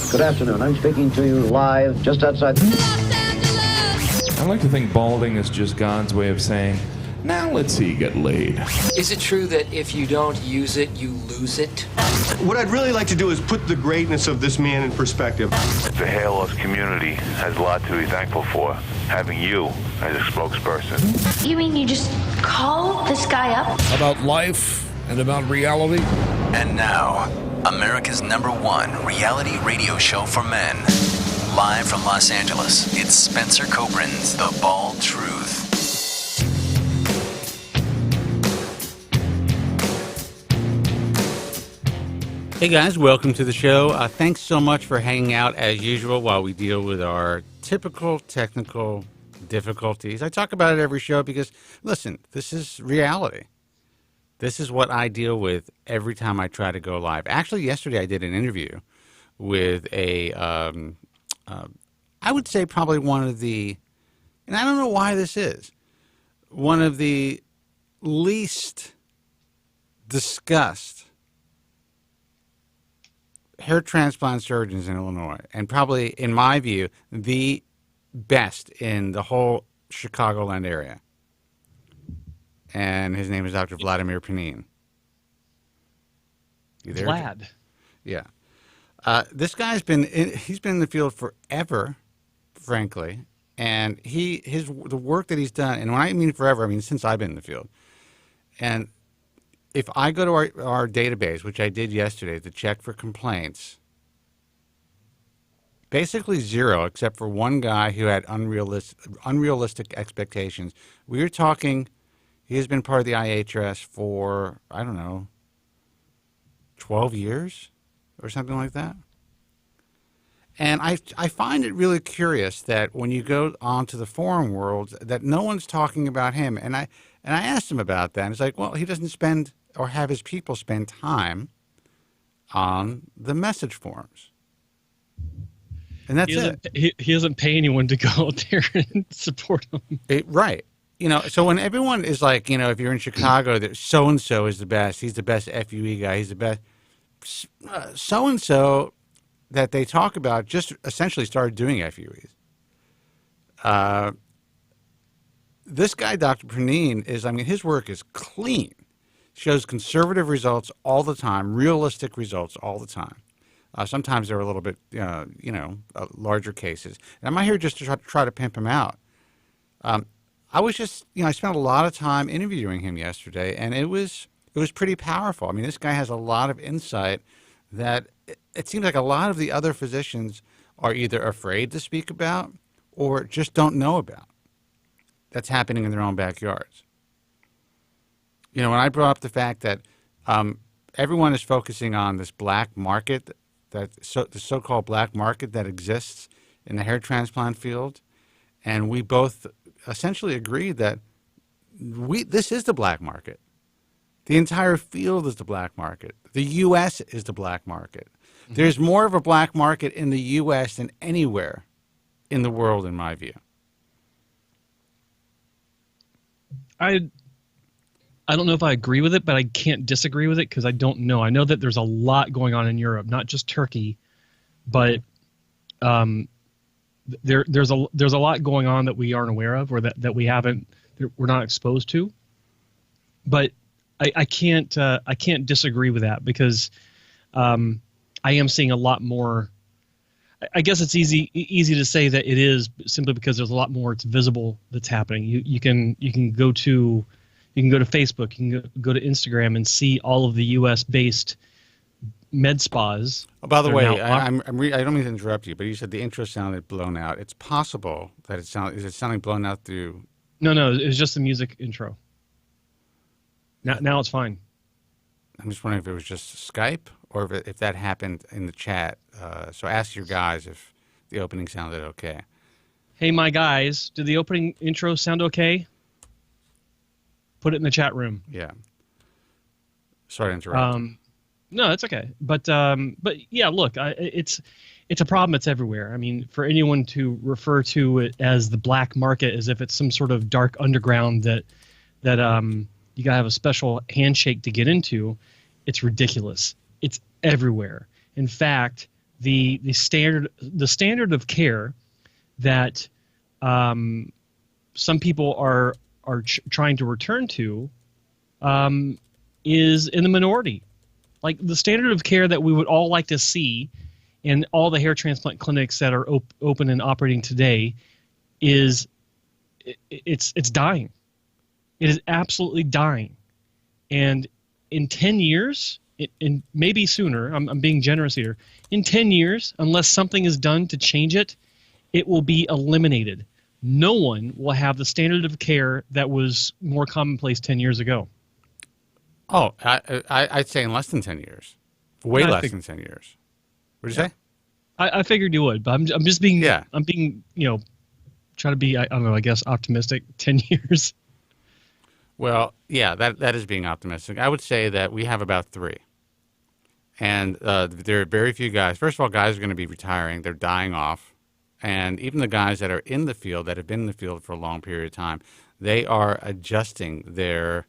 Good afternoon. I'm speaking to you live just outside. I like to think balding is just God's way of saying, now let's see you get laid. Is it true that if you don't use it, you lose it? What I'd really like to do is put the greatness of this man in perspective. The hair loss community has a lot to be thankful for, having you as a spokesperson. You mean you just call this guy up? About life and about reality. And now, America's #1 reality radio show for men. Live from Los Angeles, it's Spencer Kobren's The Bald Truth. Hey guys, welcome to the show. Thanks so much for hanging out as usual while we deal with our typical technical difficulties. I talk about it every show because, listen, this is reality. This is what I deal with every time I try to go live. Actually, yesterday I did an interview with I would say probably one of the, and I don't know why this is, one of the least discussed hair transplant surgeons in Illinois, and probably, in my view, the best in the whole Chicagoland area. And his name is Dr. Vladimir Panin. You there? Vlad. Yeah. This guy's he's been in the field forever, frankly, and the work that he's done, and when I mean forever, I mean since I've been in the field. And if I go to our database, which I did yesterday, to check for complaints, basically zero, except for one guy who had unrealistic expectations. We were talking, he has been part of the IHRS for, I don't know, 12 years or something like that. And I find it really curious that when you go onto the forum world, that no one's talking about him. And I asked him about that, and it's like, well, he doesn't spend or have his people spend time on the message forums. And that's it. He doesn't pay anyone to go out there and support him. Right. You know, so when everyone is like, you know, if you're in Chicago, that so-and-so is the best, he's the best FUE guy, he's the best, so-and-so that they talk about just essentially started doing FUEs. This guy, Dr. Panin, his work is clean. Shows conservative results all the time, realistic results all the time. Sometimes they're a little bit, larger cases. And I'm not here just to try to pimp him out. I was just, I spent a lot of time interviewing him yesterday, and it was pretty powerful. I mean, this guy has a lot of insight that it seems like a lot of the other physicians are either afraid to speak about or just don't know about. That's happening in their own backyards. You know, when I brought up the fact that everyone is focusing on this black market, the so-called black market that exists in the hair transplant field, and we both essentially agreed that this is the black market. The entire field is the black market. The U.S. is the black market. Mm-hmm. There's more of a black market in the U.S. than anywhere in the world, in my view. I don't know if I agree with it, but I can't disagree with it because I don't know. I know that there's a lot going on in Europe, not just Turkey, but there's a lot going on that we aren't aware of or that we're not exposed to. But I can't disagree with that because I am seeing a lot more. I guess it's easy to say that it is simply because there's a lot more. It's visible that's happening. You can go to Facebook, you can go to Instagram and see all of the U.S.-based med spas. Oh, by the way, I don't mean to interrupt you, but you said the intro sounded blown out. It's possible that is it sounding blown out through? No, it was just the music intro. Now it's fine. I'm just wondering if it was just Skype or if that happened in the chat. So ask your guys if the opening sounded okay. Hey, my guys, did the opening intro sound okay? Put it in the chat room. Yeah. Sorry to interrupt. No, it's okay. But yeah, look, it's a problem. It's everywhere. I mean, for anyone to refer to it as the black market as if it's some sort of dark underground that you gotta have a special handshake to get into, it's ridiculous. It's everywhere. In fact, the standard of care that some people are trying to return to is in the minority. Like the standard of care that we would all like to see in all the hair transplant clinics that are open and operating today it's dying. It is absolutely dying. And in 10 years, and maybe sooner, I'm being generous here, in 10 years, unless something is done to change it, it will be eliminated. No one will have the standard of care that was more commonplace 10 years ago. Oh, I'd say in less than 10 years. Way less than 10 years. What did you say? I figured you would, but I'm just being, Yeah. I'm being, try to be, I don't know, I guess optimistic. 10 years. Well, yeah, that is being optimistic. I would say that we have about 3. And there are very few guys. First of all, guys are going to be retiring. They're dying off. And even the guys that are in the field, that have been in the field for a long period of time, they are adjusting their,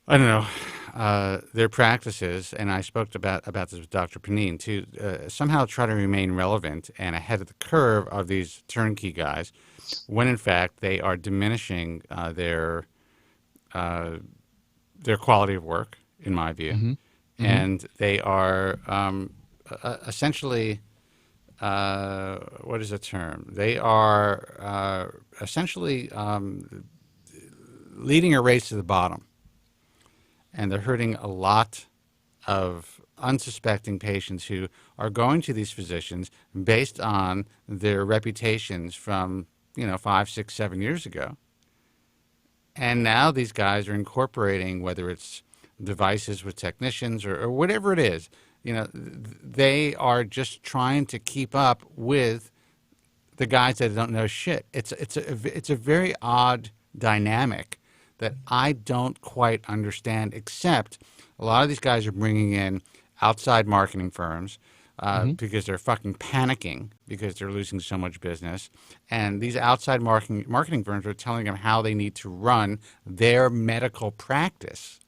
their practices. And I spoke about this with Dr. Panine, to somehow try to remain relevant and ahead of the curve of these turnkey guys, when in fact they are diminishing their quality of work, in my view. Mm-hmm. And they are essentially, what is the term? They are essentially leading a race to the bottom. And they're hurting a lot of unsuspecting patients who are going to these physicians based on their reputations from, 5, 6, 7 years ago. And now these guys are incorporating, whether it's devices with technicians or whatever it is, they are just trying to keep up with the guys that don't know shit. It's a very odd dynamic that I don't quite understand, except a lot of these guys are bringing in outside marketing firms because they're fucking panicking because they're losing so much business. And these outside marketing firms are telling them how they need to run their medical practice.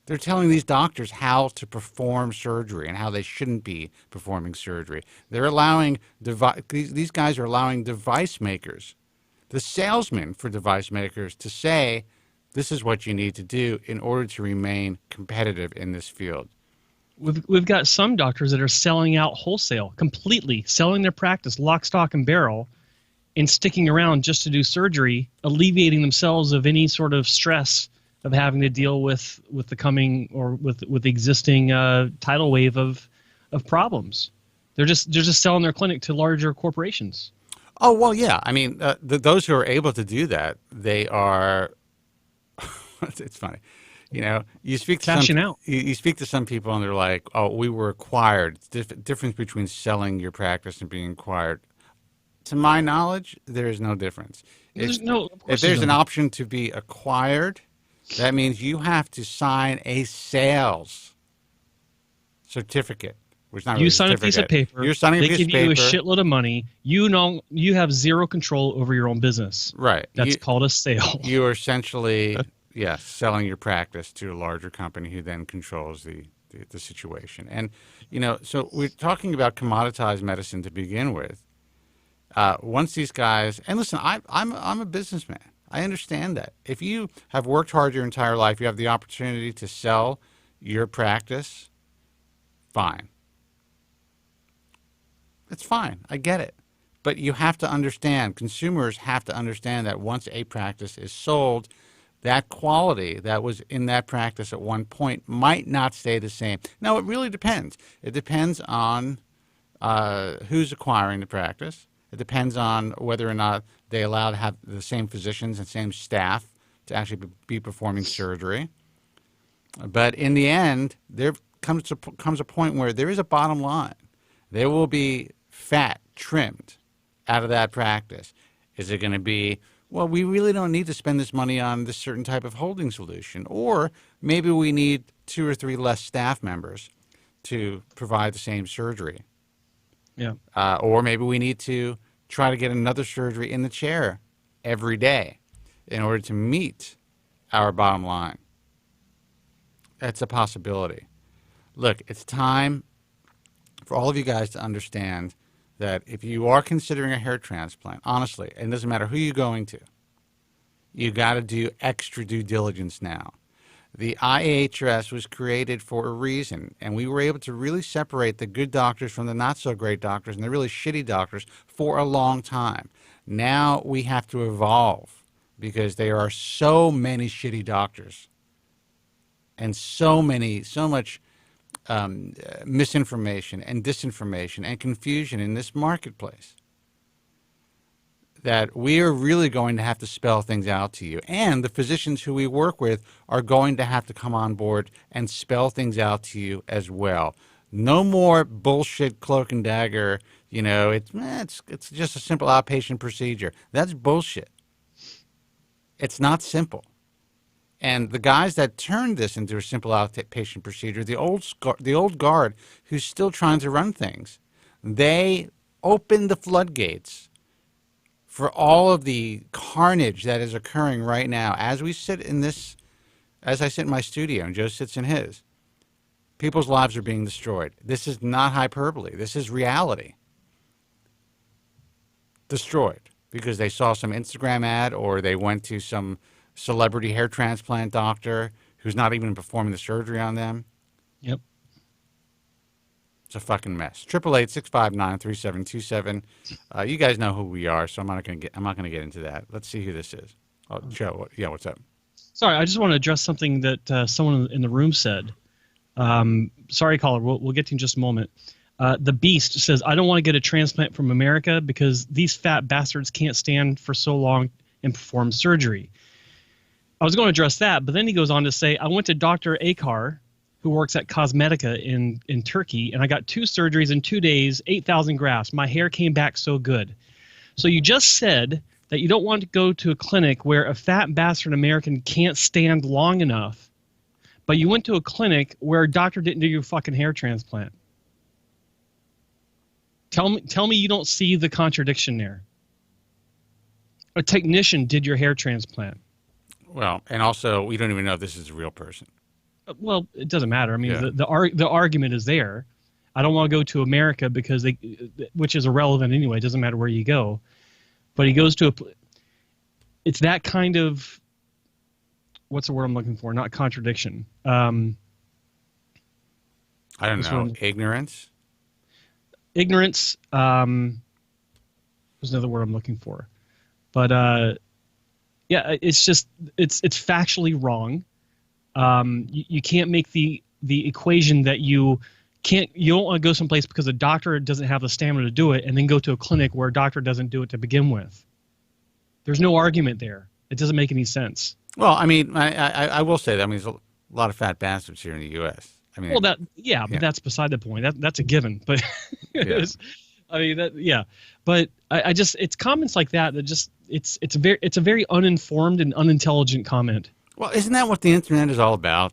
They're telling these doctors how to perform surgery and how they shouldn't be performing surgery. They're allowing these guys are allowing device makers, the salesmen for device makers, to say, this is what you need to do in order to remain competitive in this field. We've got some doctors that are selling out wholesale, completely selling their practice, lock, stock, and barrel, and sticking around just to do surgery, alleviating themselves of any sort of stress of having to deal with the coming or with the existing tidal wave of problems. They're just selling their clinic to larger corporations. Oh, well, yeah. I mean, those who are able to do that, they are. It's funny, You speak to cashing out. You speak to some people, and they're like, "Oh, we were acquired." Difference between selling your practice and being acquired. To my knowledge, there is no difference. If there's an option to be acquired, that means you have to sign a sales certificate. You sign a piece of paper. You're signing a piece of paper. They give you a shitload of money. You have zero control over your own business. Right. That's called a sale. You are essentially, yes, selling your practice to a larger company who then controls the situation. And, so we're talking about commoditized medicine to begin with. Once these guys, and listen, I'm a businessman. I understand that. If you have worked hard your entire life, you have the opportunity to sell your practice, fine. It's fine. I get it. But you have to understand, consumers have to understand that once a practice is sold, that quality that was in that practice at one point might not stay the same. Now, it really depends. It depends on who's acquiring the practice. It depends on whether or not they allow to have the same physicians and same staff to actually be performing surgery. But in the end, there comes a point where there is a bottom line. There will be fat trimmed out of that practice. Is it going to be, well, we really don't need to spend this money on this certain type of holding solution, or maybe we need 2 or 3 less staff members to provide the same surgery. Yeah. Or maybe we need to try to get another surgery in the chair every day in order to meet our bottom line. That's a possibility. look, it's time for all of you guys to understand that if you are considering a hair transplant, honestly, and it doesn't matter who you're going to, you got to do extra due diligence now. The IHRS was created for a reason, and we were able to really separate the good doctors from the not-so-great doctors and the really shitty doctors for a long time. Now we have to evolve because there are so many shitty doctors and so much misinformation and disinformation and confusion in this marketplace that we are really going to have to spell things out to you. And the physicians who we work with are going to have to come on board and spell things out to you as well. No more bullshit cloak and dagger, it's just a simple outpatient procedure. That's bullshit. It's not simple. And the guys that turned this into a simple outpatient procedure, the old guard who's still trying to run things, they opened the floodgates for all of the carnage that is occurring right now. As I sit in my studio and Joe sits in his, people's lives are being destroyed. This is not hyperbole. This is reality. Destroyed because they saw some Instagram ad or they went to some celebrity hair transplant doctor who's not even performing the surgery on them. Yep. It's a fucking mess. 888-659-3727. You guys know who we are, so I'm not gonna get into that. Let's see who this is. Oh, Joe. Yeah, what's up? Sorry, I just want to address something that someone in the room said. Sorry, caller. We'll get to you in just a moment. The Beast says, I don't want to get a transplant from America because these fat bastards can't stand for so long and perform surgery. I was going to address that, but then he goes on to say, I went to Dr. Akar, who works at Cosmetica in Turkey, and I got 2 surgeries in 2 days, 8,000 grafts. My hair came back so good. So you just said that you don't want to go to a clinic where a fat bastard American can't stand long enough, but you went to a clinic where a doctor didn't do your fucking hair transplant. Tell me you don't see the contradiction there. A technician did your hair transplant. Well, and also, we don't even know if this is a real person. Well, it doesn't matter. I mean, Yeah. the argument is there. I don't want to go to America because which is irrelevant anyway. It doesn't matter where you go. But he goes to it's that kind of, what's the word I'm looking for? Not contradiction. I don't know. Ignorance? Ignorance. There's another word I'm looking for. But yeah, it's just it's factually wrong. You can't make the equation that you don't want to go someplace because a doctor doesn't have the stamina to do it and then go to a clinic where a doctor doesn't do it to begin with. There's no argument there. It doesn't make any sense. Well, I mean, I will say that. I mean, there's a lot of fat bastards here in the U.S. I mean, Well, but that's beside the point. That's a given. But Yeah. I mean, But I just it's comments like that just it's a very uninformed and unintelligent comment. Well, isn't that what the internet is all about?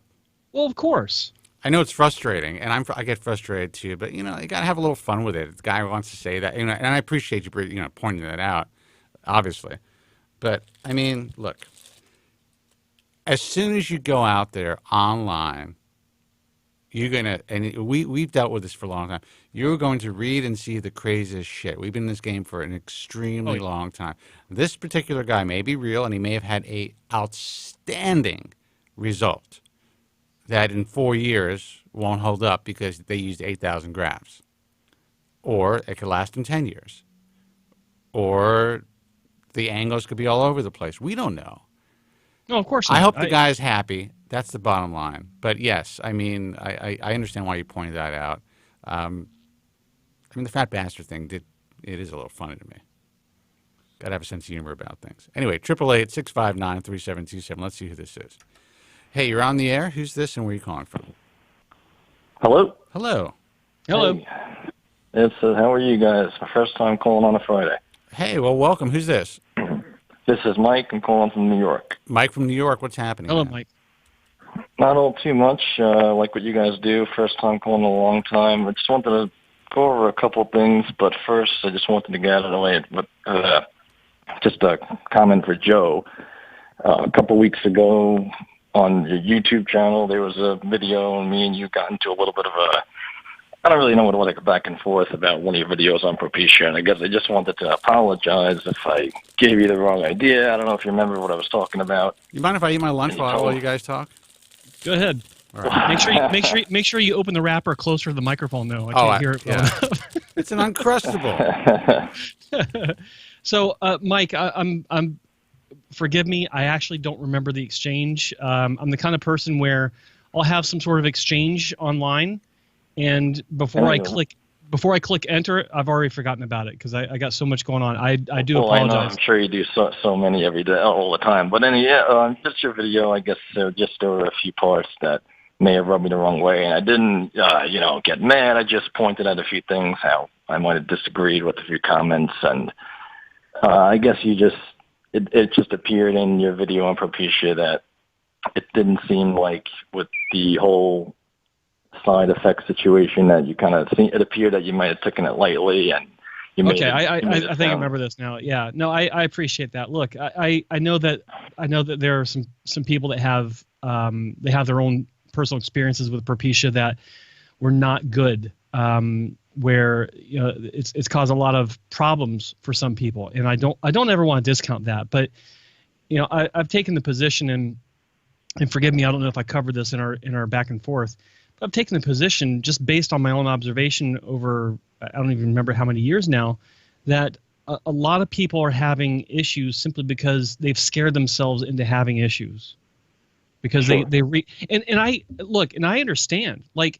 Well, of course. I know it's frustrating, and I get frustrated too. But you got to have a little fun with it. The guy wants to say that, and I appreciate you pointing that out, obviously. But I mean, look. As soon as you go out there online, you're gonna, and we've dealt with this for a long time. You're going to read and see the craziest shit. We've been in this game for an extremely long time. This particular guy may be real, and he may have had a outstanding result that in 4 years won't hold up because they used 8,000 grafts, or it could last in 10 years, or the angles could be all over the place. We don't know. No, of course I not. hope the guy is happy. That's the bottom line. But yes, I mean, I understand why you pointed that out. I mean, the fat bastard thing, it is a little funny to me. Got to have a sense of humor about things. Anyway, 888-659-3727. Let's see who this is. Hey, you're on the air. Who's this and where are you calling from? Hello? Hello. Hey. It's, how are you guys? My first time calling on a Friday. Hey, well, welcome. Who's this? This is Mike. I'm calling from New York. Mike from New York. What's happening? Hello, man? Mike. Not all too much, like what you guys do. First time calling in a long time. I just wanted to go over a couple of things, but first I just wanted to get out of the way. But just a comment for Joe. A couple of weeks ago, on your YouTube channel, there was a video, and me and you got into a little bit of a, I don't really know what it was, like a back and forth about one of your videos on Propecia, and I guess I just wanted to apologize if I gave you the wrong idea. I don't know if you remember what I was talking about. You mind if I eat my lunch while you guys talk? Go ahead. All right. Make sure you open the wrapper closer to the microphone, though. I can't hear it well enough. It's an Uncrustable. So, Mike, I'm. Forgive me. I actually don't remember the exchange. I'm the kind of person where I'll have some sort of exchange online, and before I click enter, I've already forgotten about it because I got so much going on. I do apologize. I know, I'm sure you do so many every day, all the time. But just your video, I guess there were a few parts that may have rubbed me the wrong way, and I didn't, get mad. I just pointed out a few things, how I might have disagreed with a few comments, and I guess it just appeared in your video on Propecia that it didn't seem like with the whole side effect situation that you kind of it appeared that you might have taken it lightly, and you made okay. I think I remember this now. Yeah, no, I appreciate that. Look, I know that there are some people that have they have their own personal experiences with Propecia that were not good, where it's caused a lot of problems for some people, and I don't ever want to discount that, but I've taken the position, and forgive me, I don't know if I covered this in our back and forth, but I've taken the position just based on my own observation over I don't even remember how many years now, that a lot of people are having issues simply because they've scared themselves into having issues. Because sure. I understand. Like,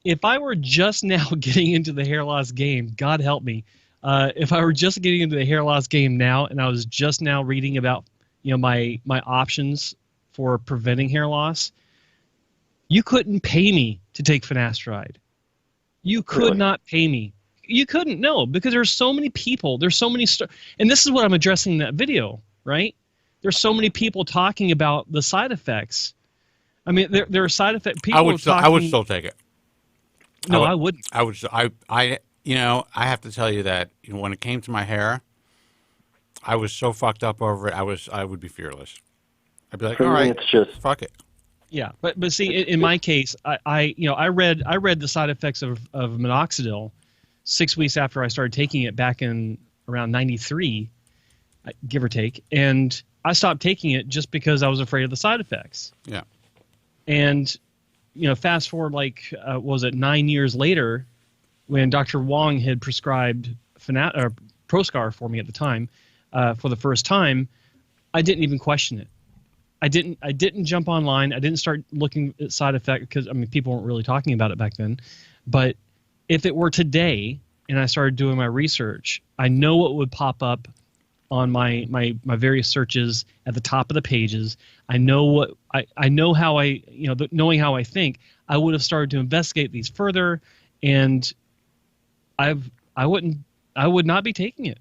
if I were just now getting into the hair loss game, God help me, if I were just getting into the hair loss game now, and I was just now reading about my options for preventing hair loss, you couldn't pay me to take finasteride. You could not pay me. You couldn't, no, because there's so many people. There's so many, and this is what I'm addressing in that video, right? There's so many people talking about the side effects. I mean, there are side effects. I would still take it. No, I wouldn't. I would. I have to tell you that when it came to my hair, I was so fucked up over it. I would be fearless. I'd be like, all right, it's just fuck it. Yeah, but see, in my case, I read the side effects of minoxidil 6 weeks after I started taking it back in around '93, give or take, and I stopped taking it just because I was afraid of the side effects. Yeah. And, fast forward, what was it, 9 years later, when Dr. Wong had prescribed Proscar for me at the time, for the first time, I didn't even question it. I didn't jump online. I didn't start looking at side effects because, people weren't really talking about it back then. But if it were today and I started doing my research, I know what would pop up on my various searches at the top of the pages. I know I know how knowing how I think, I would have started to investigate these further, and I would not be taking it.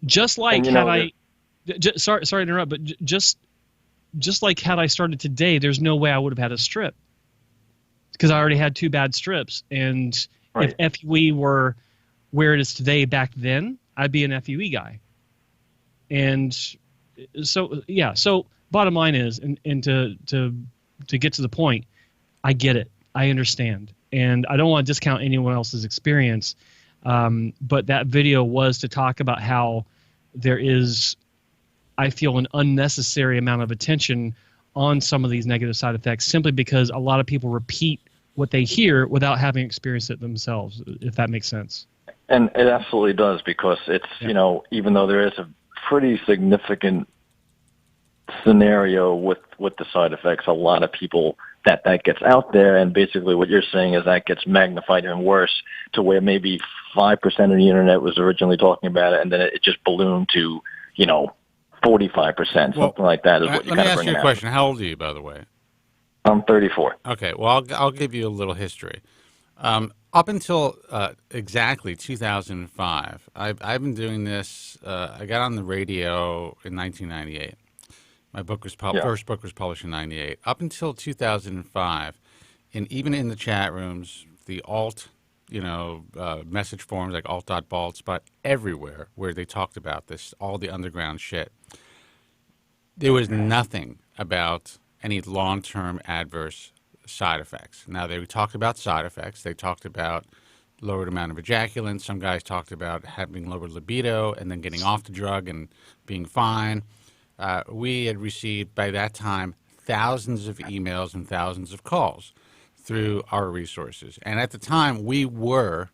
Just like sorry to interrupt, but just like had I started today, there's no way I would have had a strip, because I already had 2 bad strips, and right. If FUE were where it is today back then, I'd be an FUE guy. And so, yeah, so bottom line is, and to get to the point, I get it. I understand. And I don't want to discount anyone else's experience, but that video was to talk about how there is, I feel, an unnecessary amount of attention on some of these negative side effects simply because a lot of people repeat what they hear without having experienced it themselves, if that makes sense. And it absolutely does, because it's, even though there is a pretty significant scenario with the side effects, a lot of people that gets out there, and basically what you're saying is that gets magnified even worse, to where maybe 5% of the internet was originally talking about it, and then it just ballooned to 45%, something like that is what you kind of bring out. Let me ask you a question. How old are you, by the way? I'm 34. Okay, well, I'll give you a little history. Up until exactly 2005, I've been doing this. I got on the radio in 1998. My book was first book was published in '98. Up until 2005, and even in the chat rooms, the alt, message forums like alt.baldspot, everywhere where they talked about this, all the underground shit, there was nothing about any long-term adverse side effects. Now, they talked about side effects. They talked about lowered amount of ejaculants. Some guys talked about having lowered libido and then getting off the drug and being fine. We had received, by that time, thousands of emails and thousands of calls through our resources. And at the time, we were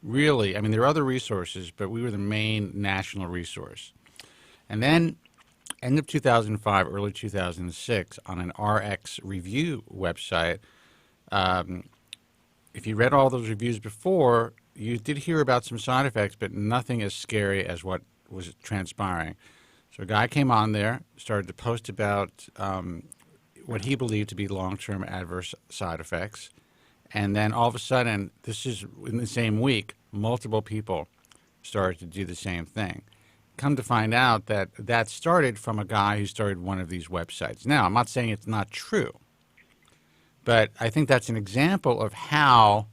really, I mean, there are other resources, but we were the main national resource. And then, end of 2005, early 2006, on an RX review website, if you read all those reviews before, you did hear about some side effects, but nothing as scary as what was transpiring. So a guy came on there, started to post about what he believed to be long-term adverse side effects. And then all of a sudden, this is in the same week, multiple people started to do the same thing. Come to find out that that started from a guy who started one of these websites. Now, I'm not saying it's not true, but I think that's an example of how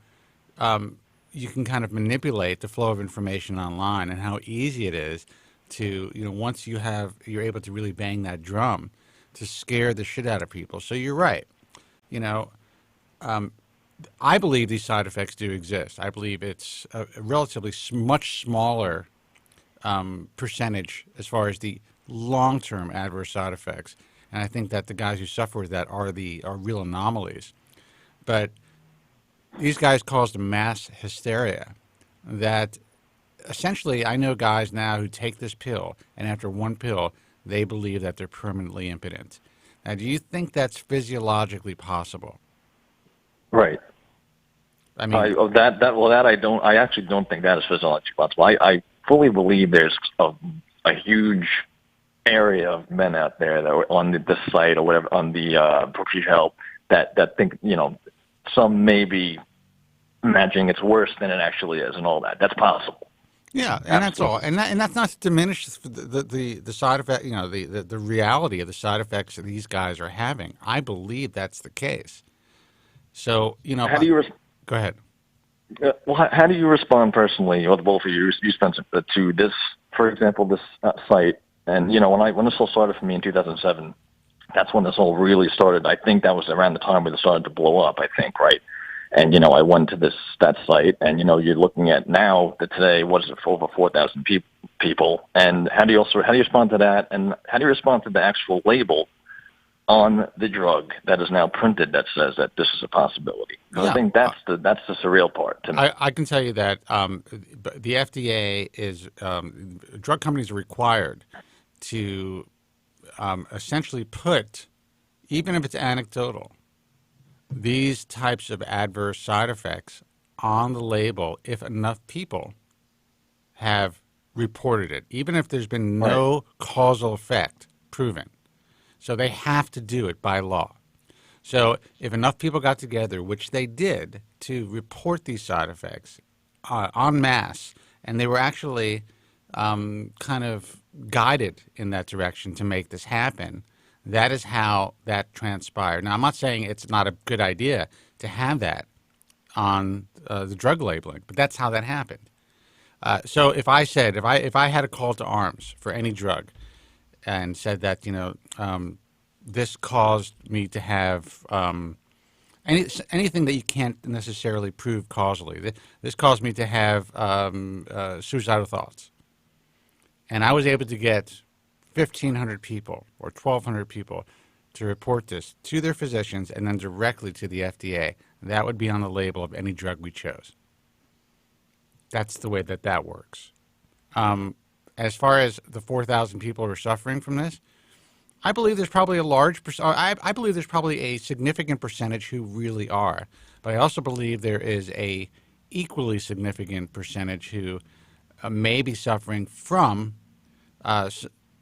you can kind of manipulate the flow of information online and how easy it is to, once you're able to really bang that drum, to scare the shit out of people. So you're right. I believe these side effects do exist. I believe it's a relatively much smaller percentage as far as the long-term adverse side effects. And I think that the guys who suffer with that are real anomalies. But these guys caused a mass hysteria that essentially I know guys now who take this pill, and after one pill, they believe that they're permanently impotent. Now, do you think that's physiologically possible? Right. I mean, I actually don't think that is physiologically possible. I fully believe there's a huge area of men out there that were on this site or whatever, on the Procure Help, that think, some may be imagining it's worse than it actually is and all that. That's possible. Yeah, and that's all. And that's not to diminish the side effect, the reality of the side effects that these guys are having. I believe that's the case. So, how do you go ahead. Well, how do you respond personally, or the both of you, Spencer, to this, for example, this site? And when this all started for me in 2007, that's when this all really started. I think that was around the time where it started to blow up. I think, right? And I went to that site, and you're looking at now that today, what is it, for over 4,000 people? And how do you respond to that? And how do you respond to the actual label on the drug that is now printed that says that this is a possibility? Yeah. I think that's the surreal part to me. I can tell you that the FDA is drug companies are required to essentially put, even if it's anecdotal, these types of adverse side effects on the label if enough people have reported it, even if there's been no causal effect proven. So they have to do it by law. So if enough people got together, which they did, to report these side effects en masse, and they were actually kind of guided in that direction to make this happen, that is how that transpired. Now, I'm not saying it's not a good idea to have that on the drug labeling, but that's how that happened. So if I said, if I had a call to arms for any drug and said that, this caused me to have anything that you can't necessarily prove causally, this caused me to have suicidal thoughts, and I was able to get 1,500 people or 1,200 people to report this to their physicians and then directly to the FDA, that would be on the label of any drug we chose. That's the way that works. As far as the 4,000 people who are suffering from this, I believe there's probably I believe there's probably a significant percentage who really are, but I also believe there is a equally significant percentage who may be suffering from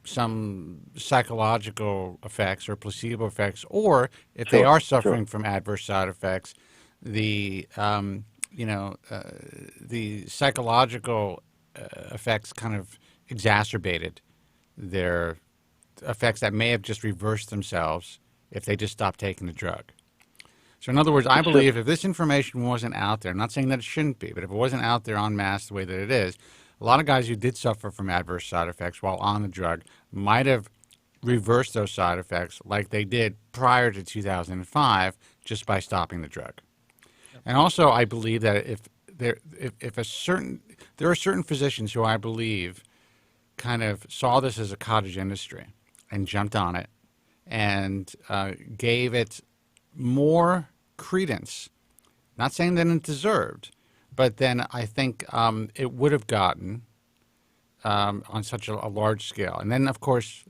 some psychological effects or placebo effects, or if they are suffering from adverse side effects, the psychological effects kind of exacerbated their effects that may have just reversed themselves if they just stopped taking the drug. So in other words, I believe if this information wasn't out there, I'm not saying that it shouldn't be, but if it wasn't out there en masse the way that it is, a lot of guys who did suffer from adverse side effects while on the drug might have reverse those side effects like they did prior to 2005 just by stopping the drug. And also, I believe that there are certain physicians who I believe kind of saw this as a cottage industry and jumped on it and gave it more credence. Not saying that it deserved, but then I think it would have gotten on such a large scale. And then, of course,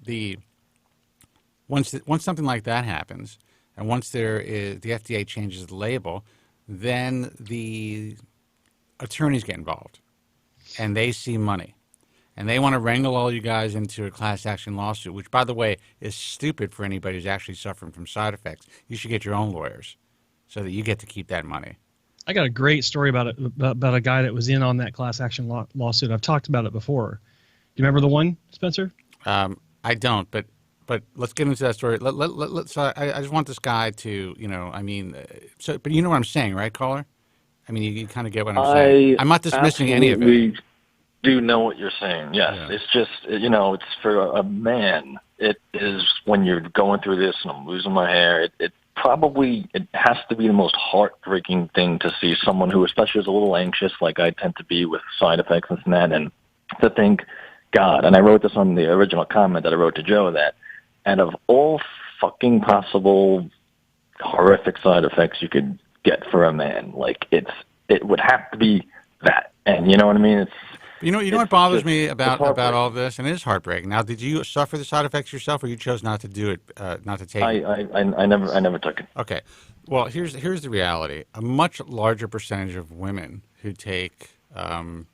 once something like that happens, and once the FDA changes the label, then the attorneys get involved, and they see money. And they want to wrangle all you guys into a class action lawsuit, which, by the way, is stupid for anybody who's actually suffering from side effects. You should get your own lawyers so that you get to keep that money. I got a great story about it, about a guy that was in on that class action lawsuit. I've talked about it before. Do you remember the one, Spencer? I don't, but let's get into that story. Let's. I just want this guy to, but you know what I'm saying, right, caller? I mean, you kind of get what I'm saying. I'm not dismissing any of it. We do know what you're saying. Yes, yeah. It's just, it's for a man. It is when you're going through this and I'm losing my hair. It has to be the most heartbreaking thing to see someone who, especially is a little anxious, like I tend to be with side effects and that, and to think, God, and I wrote this on the original comment that I wrote to Joe, that out of all fucking possible horrific side effects you could get for a man, like it would have to be that. And you know what I mean? You know what bothers me about all of this, and it is heartbreaking. Now, did you suffer the side effects yourself, or you chose not to do it, not to take it? I never took it. Okay. Well, here's the reality: a much larger percentage of women who take birth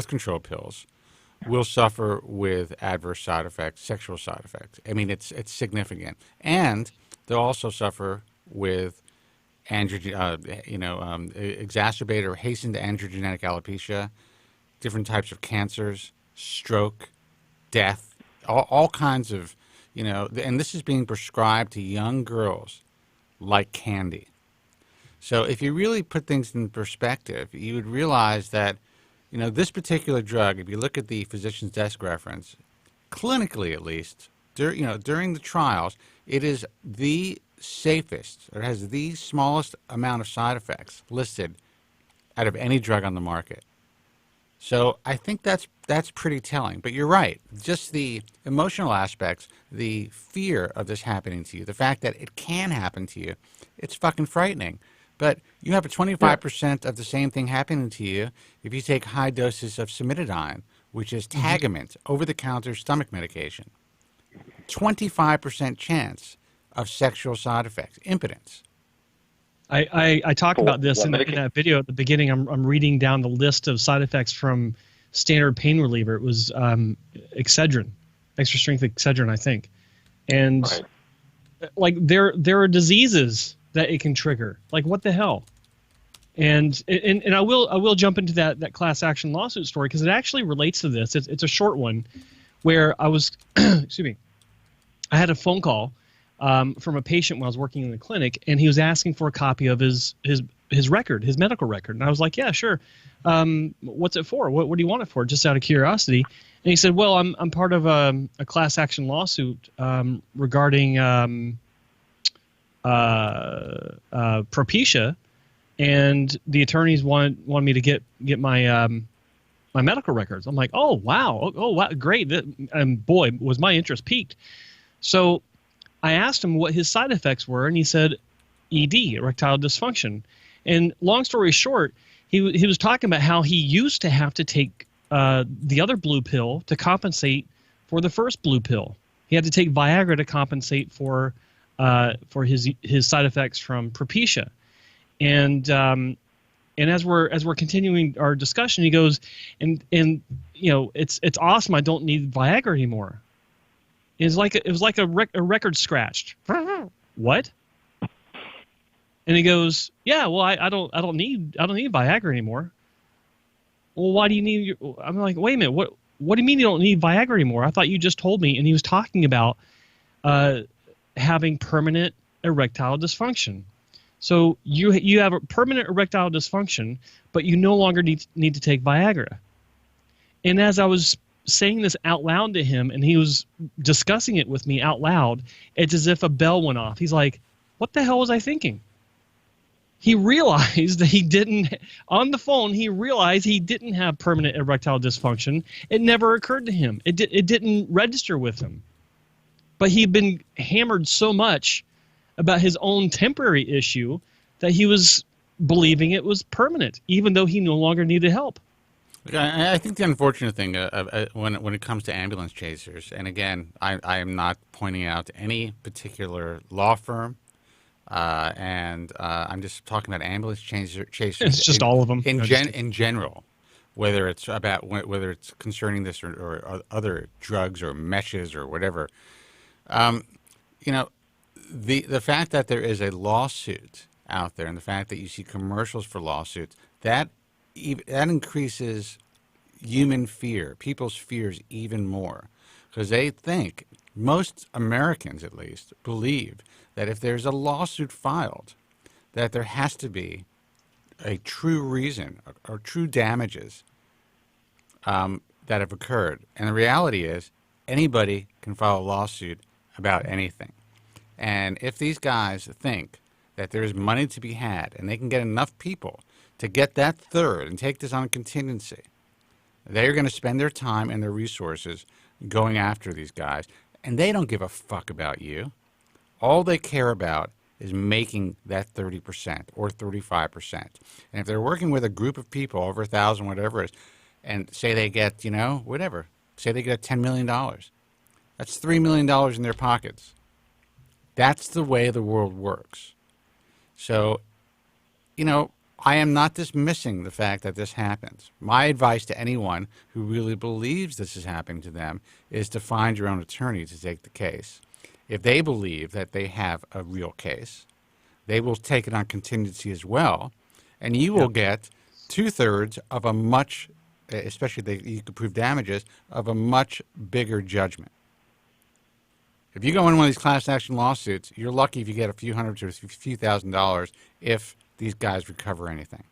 control pills will suffer with adverse side effects, sexual side effects. I mean, it's significant, and they'll also suffer with exacerbated or hastened androgenetic alopecia, different types of cancers, stroke, death, all kinds of, and this is being prescribed to young girls like candy. So if you really put things in perspective, you would realize that, this particular drug, if you look at the physician's desk reference, clinically at least, during the trials, it is the safest, or has the smallest amount of side effects listed out of any drug on the market. So I think that's pretty telling. But you're right. Just the emotional aspects, the fear of this happening to you, the fact that it can happen to you, it's fucking frightening. But you have a 25% of the same thing happening to you if you take high doses of cimetidine, which is Tagament, over-the-counter stomach medication. 25% chance of sexual side effects, impotence. I talk about this in that video at the beginning. I'm reading down the list of side effects from standard pain reliever. It was Excedrin, extra strength Excedrin, I think, and like there are diseases that it can trigger. Like, what the hell? And I will jump into that class action lawsuit story because it actually relates to this. It's a short one where I was excuse me, I had a phone call from a patient when I was working in the clinic, and he was asking for a copy of his record, his medical record. And I was like, yeah, sure. What's it for? What do you want it for? Just out of curiosity. And he said, well, I'm part of a class action lawsuit regarding Propecia, and the attorneys wanted me to get my my medical records. I'm like, oh wow, great. And boy, was my interest piqued. So I asked him what his side effects were, and he said ED, erectile dysfunction. And long story short, he was talking about how he used to have to take the other blue pill to compensate for the first blue pill. He had to take Viagra to compensate for his side effects from Propecia. And as we're continuing our discussion, he goes, and it's awesome. I don't need Viagra anymore. It was like a record scratched. What? And he goes, yeah, well, I don't need Viagra anymore. Well, why do you need? I'm like, wait a minute, what do you mean you don't need Viagra anymore? I thought you just told me. And he was talking about having permanent erectile dysfunction. So you have a permanent erectile dysfunction, but you no longer need to take Viagra. And as I was saying this out loud to him, and he was discussing it with me out loud. It's as if a bell went off. He's like, what the hell was I thinking? He realized that he didn't, on the phone, he realized he didn't have permanent erectile dysfunction. It never occurred to him. It didn't register with him. But he'd been hammered so much about his own temporary issue that he was believing it was permanent, even though he no longer needed help. I think the unfortunate thing when it comes to ambulance chasers, and again, I am not pointing out any particular law firm, and I'm just talking about ambulance chasers. It's just all of them in general, whether it's concerning this or other drugs or meshes or whatever. You know, the fact that there is a lawsuit out there, and the fact that you see commercials for lawsuits, that increases human fear, people's fears even more, because they think, most Americans at least, believe that if there's a lawsuit filed, that there has to be a true reason or true damages that have occurred. And the reality is, anybody can file a lawsuit about anything. And if these guys think that there's money to be had and they can get enough people to get that third and take this on a contingency, they're going to spend their time and their resources going after these guys. And they don't give a fuck about you. All they care about is making that 30% or 35%. And if they're working with a group of people, over 1,000, whatever it is, and say they get, whatever, say they get $10 million, that's $3 million in their pockets. That's the way the world works. So, I am not dismissing the fact that this happens. My advice to anyone who really believes this is happening to them is to find your own attorney to take the case. If they believe that they have a real case, they will take it on contingency as well, and you will get 2/3 of a much, especially if you could prove damages, of a much bigger judgment. If you go in one of these class action lawsuits, you're lucky if you get a few hundred to a few $1,000s if these guys recover anything.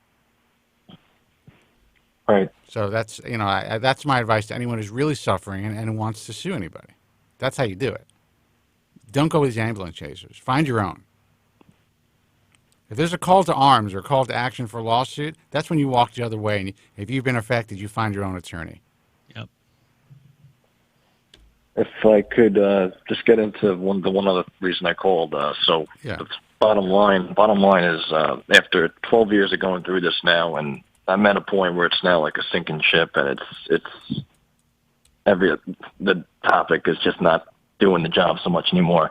Right. So that's, that's my advice to anyone who's really suffering and wants to sue anybody. That's how you do it. Don't go with these ambulance chasers. Find your own. If there's a call to arms or a call to action for a lawsuit, that's when you walk the other way. And if you've been affected, you find your own attorney. Yep. If I could just get into the one other reason I called. The bottom line is after 12 years of going through this now, and I'm at a point where it's now like a sinking ship, and the topic is just not doing the job so much anymore.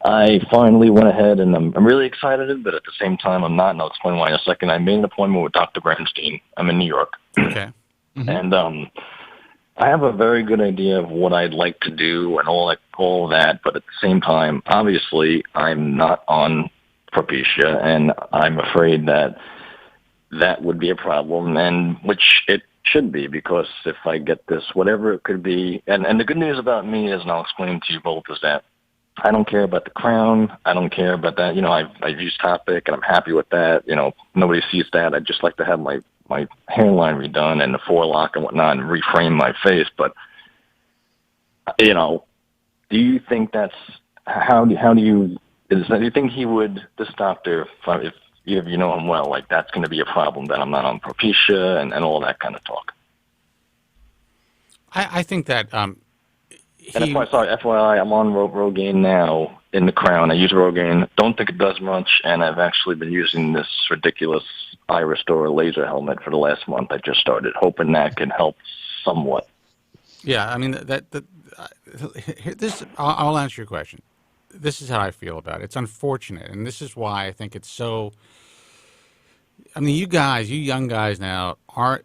I finally went ahead, and I'm really excited, but at the same time I'm not, and I'll explain why in a second. I made an appointment with Dr. Bernstein. I'm in New York. Okay. Mm-hmm. And I have a very good idea of what I'd like to do and all of that, but at the same time, obviously, I'm not on Propecia, and I'm afraid that would be a problem, and which it should be, because if I get this, whatever it could be, and the good news about me is, and I'll explain to you both, is that I don't care about the crown. I don't care about that. I've used Topic, and I'm happy with that. Nobody sees that. I'd just like to have my hairline redone and the forelock and whatnot and reframe my face. But, do you think that's, do you think he would, this doctor, if you know him well, like that's going to be a problem that I'm not on Propecia and all that kind of talk? I think that, FYI, I'm on Rogaine now in the crown. I use Rogaine. Don't think it does much, and I've actually been using this ridiculous Iris-Stor laser helmet for the last month. I just started, hoping that can help somewhat. Yeah, I mean, I'll answer your question. This is how I feel about it. It's unfortunate, and this is why I think it's so. I mean, you young guys now aren't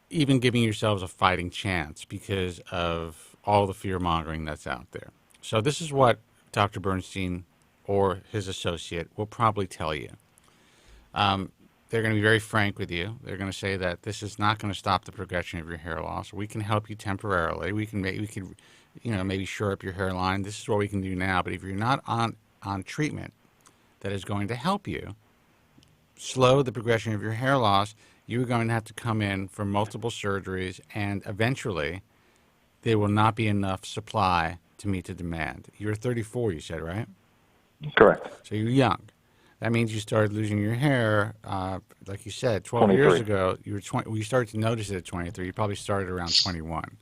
even giving yourselves a fighting chance because of all the fear-mongering that's out there. So this is what Dr. Bernstein or his associate will probably tell you. They're going to be very frank with you. They're going to say that this is not going to stop the progression of your hair loss. We can help you temporarily. We can maybe shore up your hairline. This is what we can do now. But if you're not on treatment that is going to help you slow the progression of your hair loss, you're going to have to come in for multiple surgeries and eventually there will not be enough supply to meet the demand. You're 34, you said, right? Correct. So you're young. That means you started losing your hair, like you said, 12 years 23. ago. You were 20. Well, you started to notice it at 23. You probably started around 21.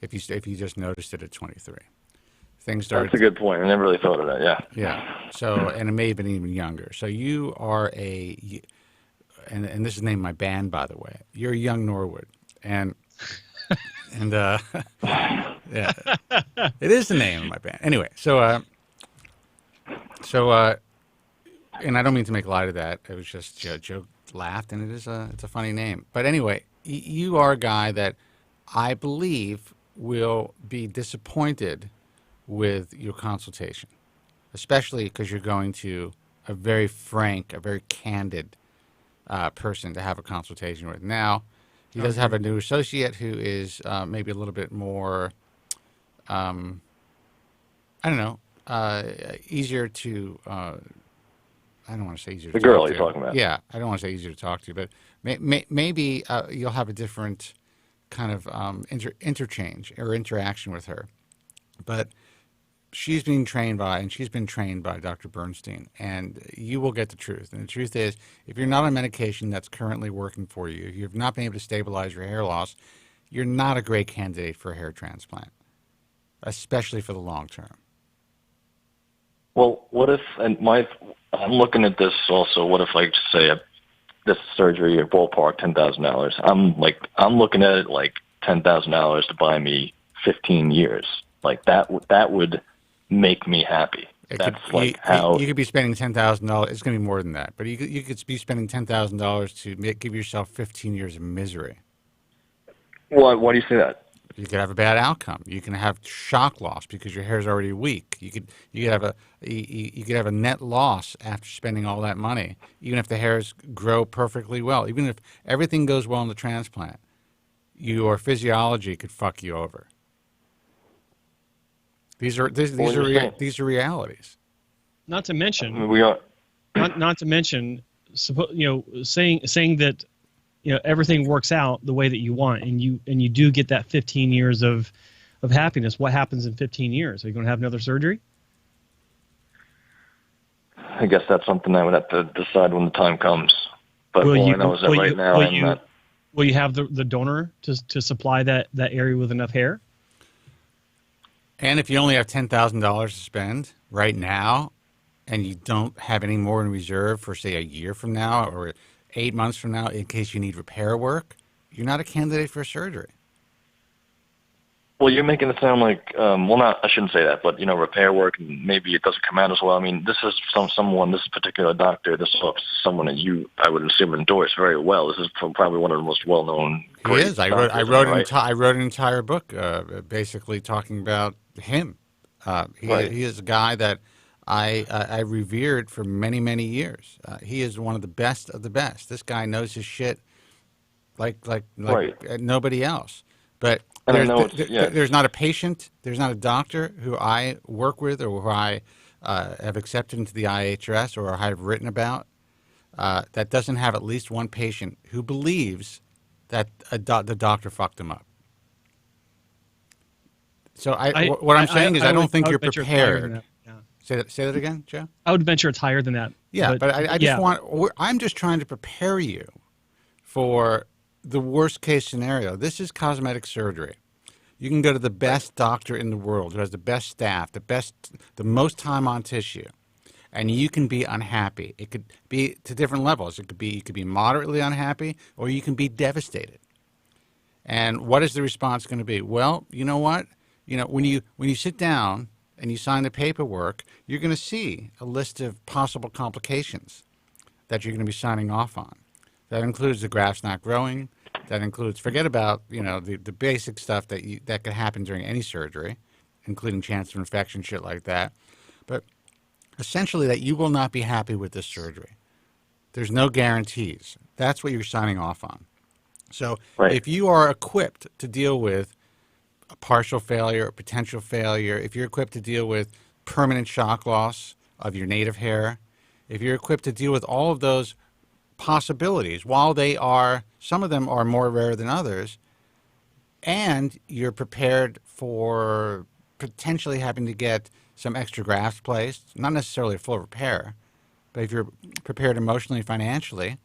If you just noticed it at 23, things started. That's a good point. I never really thought of that. Yeah. Yeah. So, and it may have been even younger. So you are and this is the name of my band, by the way. You're a young Norwood, and yeah, it is the name of my band. Anyway, so and I don't mean to make light of that. It was just Joe laughed, and it's a funny name. But anyway, you are a guy that I believe will be disappointed with your consultation, especially because you're going to a very frank, a very candid person to have a consultation with. Now, he does have a new associate who is maybe a little bit more, I don't know, easier to, I don't want to say easier to The girl talk to. you're talking about. Yeah, I don't want to say easier to talk to, but maybe you'll have a different kind of interchange or interaction with her. But she's being trained by, and she's been trained by Dr. Bernstein, and you will get the truth. And the truth is, if you're not on medication that's currently working for you, if you've not been able to stabilize your hair loss, you're not a great candidate for a hair transplant, especially for the long term. Well, what if, I'm looking at this also, what if I just say this surgery, a ballpark, $10,000. I'm looking at it like $10,000 to buy me 15 years. Like that would make me happy. You could be spending $10,000. It's going to be more than that, but you could be spending $10,000 to give yourself 15 years of misery. Why do you say that? You could have a bad outcome. You can have shock loss because your hair is already weak. You could have a net loss after spending all that money, even if the hairs grow perfectly well. Even if everything goes well in the transplant, your physiology could fuck you over. These are realities. Not to mention, We are. not to mention, saying that everything works out the way that you want, and you do get that 15 years of happiness. What happens in 15 years? Are you going to have another surgery? I guess that's something I would have to decide when the time comes. But all I know is that right now I'm not. Will you have the donor to supply that area with enough hair? And if you only have $10,000 to spend right now, and you don't have any more in reserve for, say, a year from now or 8 months from now in case you need repair work, you're not a candidate for surgery. Well, you're making it sound like, I shouldn't say that, but, repair work, and maybe it doesn't come out as well. I mean, this is this particular doctor, this is someone that I would assume, endorse very well. This is probably one of the most well-known. He is. I wrote an entire book basically talking about him. He is a guy that I revered for many, many years. He is one of the best of the best. This guy knows his shit like nobody else. But there's not a patient, there's not a doctor who I work with or who I have accepted into the IHRS or I have written about that doesn't have at least one patient who believes that the doctor fucked him up. So what I'm saying is I don't think you're prepared. Say that again, Joe? I would venture it's higher than that. Yeah, but I'm just trying to prepare you for the worst case scenario. This is cosmetic surgery. You can go to the best doctor in the world who has the best staff, the most time on tissue, and you can be unhappy. It could be to different levels. You could be moderately unhappy, or you can be devastated. And what is the response going to be? Well, you know what? When you sit down and you sign the paperwork, you're going to see a list of possible complications that you're going to be signing off on. That includes the graft's not growing. That includes, forget about, the basic stuff that could happen during any surgery, including chance of infection, shit like that. But essentially that you will not be happy with this surgery. There's no guarantees. That's what you're signing off on. So if you are equipped to deal with a partial failure, a potential failure, if you're equipped to deal with permanent shock loss of your native hair, if you're equipped to deal with all of those possibilities, while some of them are more rare than others, and you're prepared for potentially having to get some extra grafts placed, not necessarily a full repair, but if you're prepared emotionally, financially,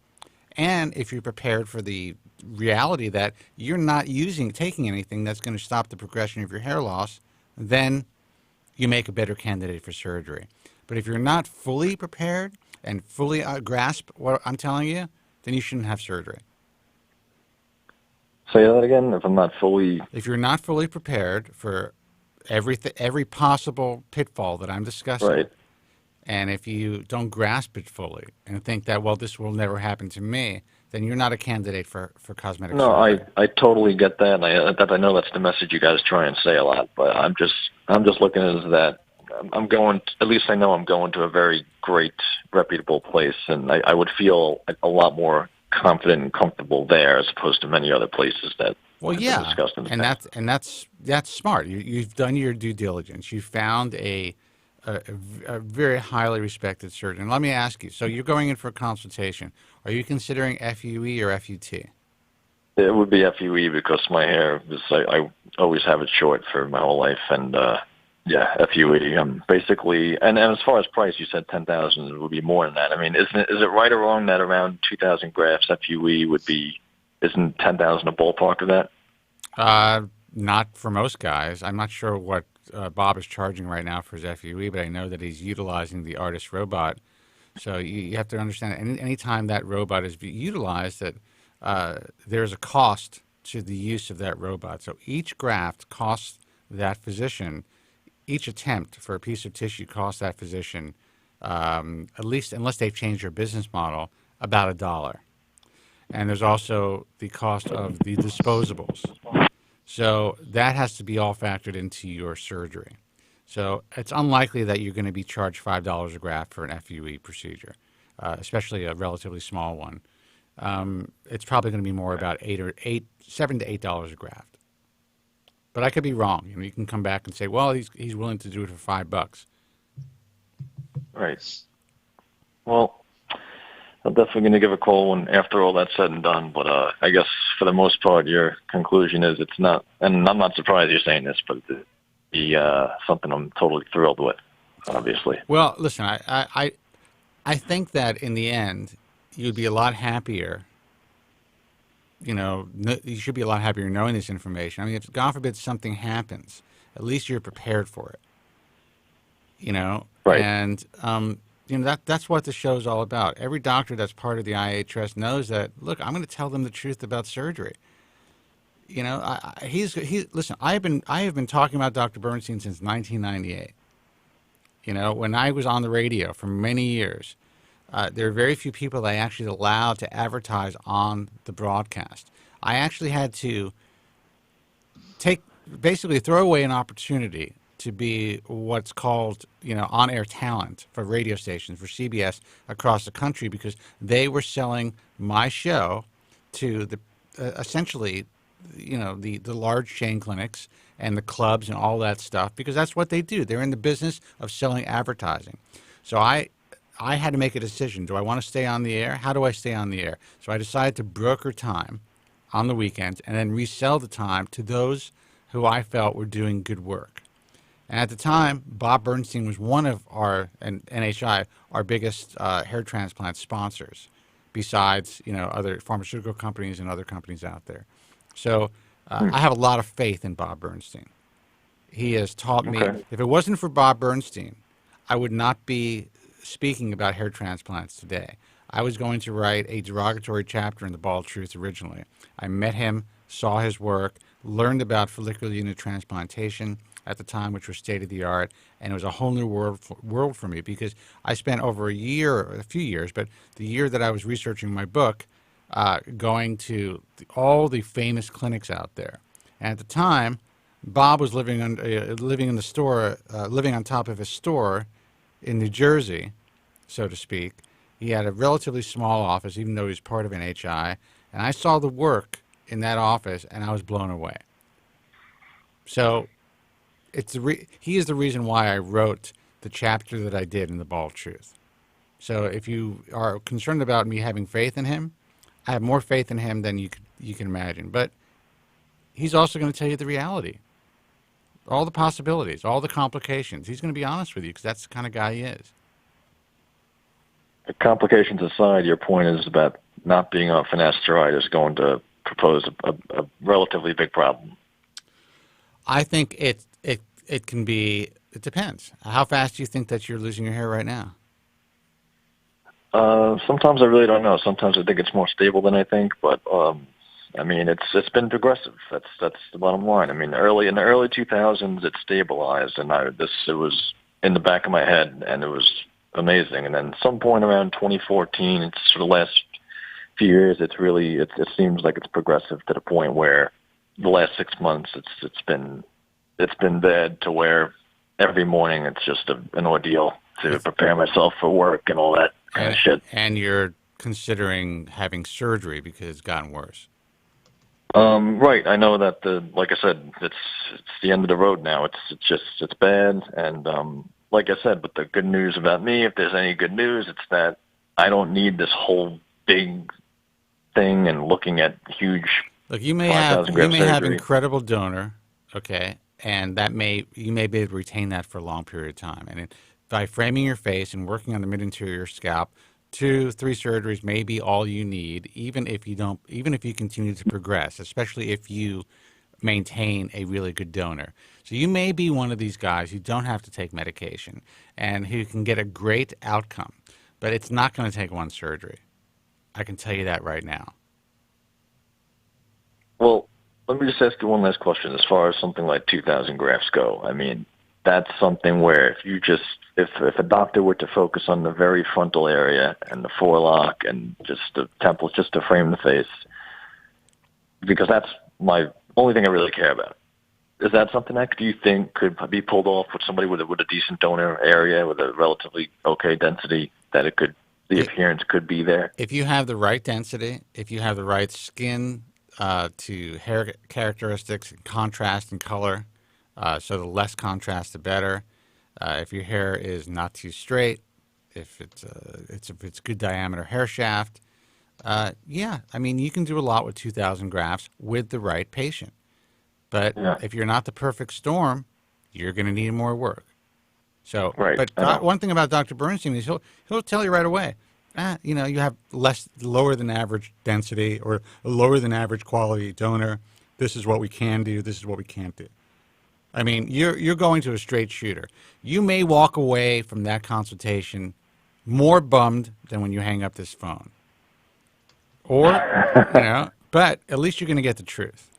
and if you're prepared for the reality that you're not taking anything that's going to stop the progression of your hair loss, then you make a better candidate for surgery. But if you're not fully prepared and fully grasp what I'm telling you, then you shouldn't have surgery. Say that again. If you're not fully prepared for every possible pitfall that I'm discussing, right. And if you don't grasp it fully and think that, well, this will never happen to me, then you're not a candidate for cosmetic surgery. No, I totally get that. I know that's the message you guys try and say a lot, but I'm just looking at it as that I'm going. At least I know I'm going to a very great, reputable place, and I would feel a lot more confident and comfortable there as opposed to many other places that. Well, yeah, and that's smart. You've done your due diligence. You found a very highly respected surgeon. Let me ask you, so you're going in for a consultation. Are you considering FUE or FUT? It would be FUE because my hair I always have it short for my whole life, and FUE. Basically, and as far as price, you said 10,000. It would be more than that. I mean, is it right or wrong that around 2,000 grafts FUE would be? Isn't 10,000 a ballpark of that? Not for most guys. I'm not sure what Bob is charging right now for his FUE, but I know that he's utilizing the artist robot. So you have to understand, any time that robot is utilized, that there's a cost to the use of that robot. So each graft costs that physician, each attempt for a piece of tissue costs that physician, at least unless they've changed their business model, about $1. And there's also the cost of the disposables. So that has to be all factored into your surgery. So it's unlikely that you're going to be charged $5 a graft for an FUE procedure, especially a relatively small one. It's probably going to be more about $7 to $8 a graft. But I could be wrong. You can come back and say, well, he's willing to do it for $5. Right. Well, I'm definitely going to give a call when after all that's said and done. But I guess for the most part, your conclusion is it's not, and I'm not surprised you're saying this, but it'd be something I'm totally thrilled with, obviously. Well, listen, I think that in the end, you'd be a lot happier. You should be a lot happier knowing this information. I mean, if God forbid something happens, at least you're prepared for it. Right. And that's what the show's all about. Every doctor that's part of the IHRS knows that. Look, I'm going to tell them the truth about surgery. Listen. I have been talking about Dr. Bernstein since 1998. When I was on the radio for many years, there are very few people that I actually allowed to advertise on the broadcast. I actually had to basically throw away an opportunity to be what's called, on-air talent for radio stations, for CBS across the country, because they were selling my show to the essentially, the large chain clinics and the clubs and all that stuff, because that's what they do. They're in the business of selling advertising. So I had to make a decision. Do I want to stay on the air? How do I stay on the air? So I decided to broker time on the weekends and then resell the time to those who I felt were doing good work. And at the time, Bob Bernstein was one of and NHI, our biggest hair transplant sponsors, besides, other pharmaceutical companies and other companies out there. So I have a lot of faith in Bob Bernstein. He has taught me, if it wasn't for Bob Bernstein, I would not be speaking about hair transplants today. I was going to write a derogatory chapter in The Bald Truth originally. I met him, saw his work, learned about follicular unit transplantation at the time, which was state-of-the-art, and it was a whole new world for me, because I spent over a few years, but the year that I was researching my book, going to all the famous clinics out there. And at the time, Bob was living in the store, living on top of his store in New Jersey, so to speak. He had a relatively small office, even though he was part of NHI, and I saw the work in that office, and I was blown away. So he is the reason why I wrote the chapter that I did in The Bald Truth. So if you are concerned about me having faith in him, I have more faith in him than you can imagine. But he's also going to tell you the reality, all the possibilities, all the complications. He's going to be honest with you because that's the kind of guy he is. The complications aside, your point is about not being on finasteride is going to propose a relatively big problem. I think it can be. It depends. How fast do you think that you're losing your hair right now? Sometimes I really don't know. Sometimes I think it's more stable than I think, but I mean, it's been progressive. That's the bottom line. I mean, in the early 2000s, it stabilized, and it was in the back of my head, and it was amazing. And then some point around 2014, it's for the last few years, it seems like it's progressive to the point where the last 6 months, it's been bad to where every morning it's just an ordeal to prepare myself for work and all that kind of shit. And you're considering having surgery because it's gotten worse. Right. I know that like I said, it's the end of the road now. It's bad. And, like I said, but the good news about me, if there's any good news, it's that I don't need this whole big thing and looking at huge. Look, you may have incredible donor, okay, and you may be able to retain that for a long period of time. And by framing your face and working on the mid-interior scalp, 2-3 surgeries may be all you need, even if you continue to progress, especially if you maintain a really good donor. So you may be one of these guys who don't have to take medication and who can get a great outcome, but it's not going to take one surgery. I can tell you that right now. Well, let me just ask you one last question. As far as something like 2,000 grafts go, I mean, that's something where if a doctor were to focus on the very frontal area and the forelock and just the temple, just to frame the face, because that's my only thing I really care about. Is that something that do you think could be pulled off with somebody with a decent donor area with a relatively okay density, that the appearance could be there? If you have the right density, if you have the right skin to hair characteristics, and contrast and color, so the less contrast, the better. If your hair is not too straight, if it's good diameter hair shaft, yeah, I mean, you can do a lot with 2,000 grafts with the right patient. But if you're not the perfect storm, you're going to need more work. So, right. But one thing about Dr. Bernstein is he'll tell you right away, you have lower than average density or a lower than average quality donor. This is what we can do. This is what we can't do. I mean, you're going to a straight shooter. You may walk away from that consultation more bummed than when you hang up this phone. Or, but at least you're going to get the truth.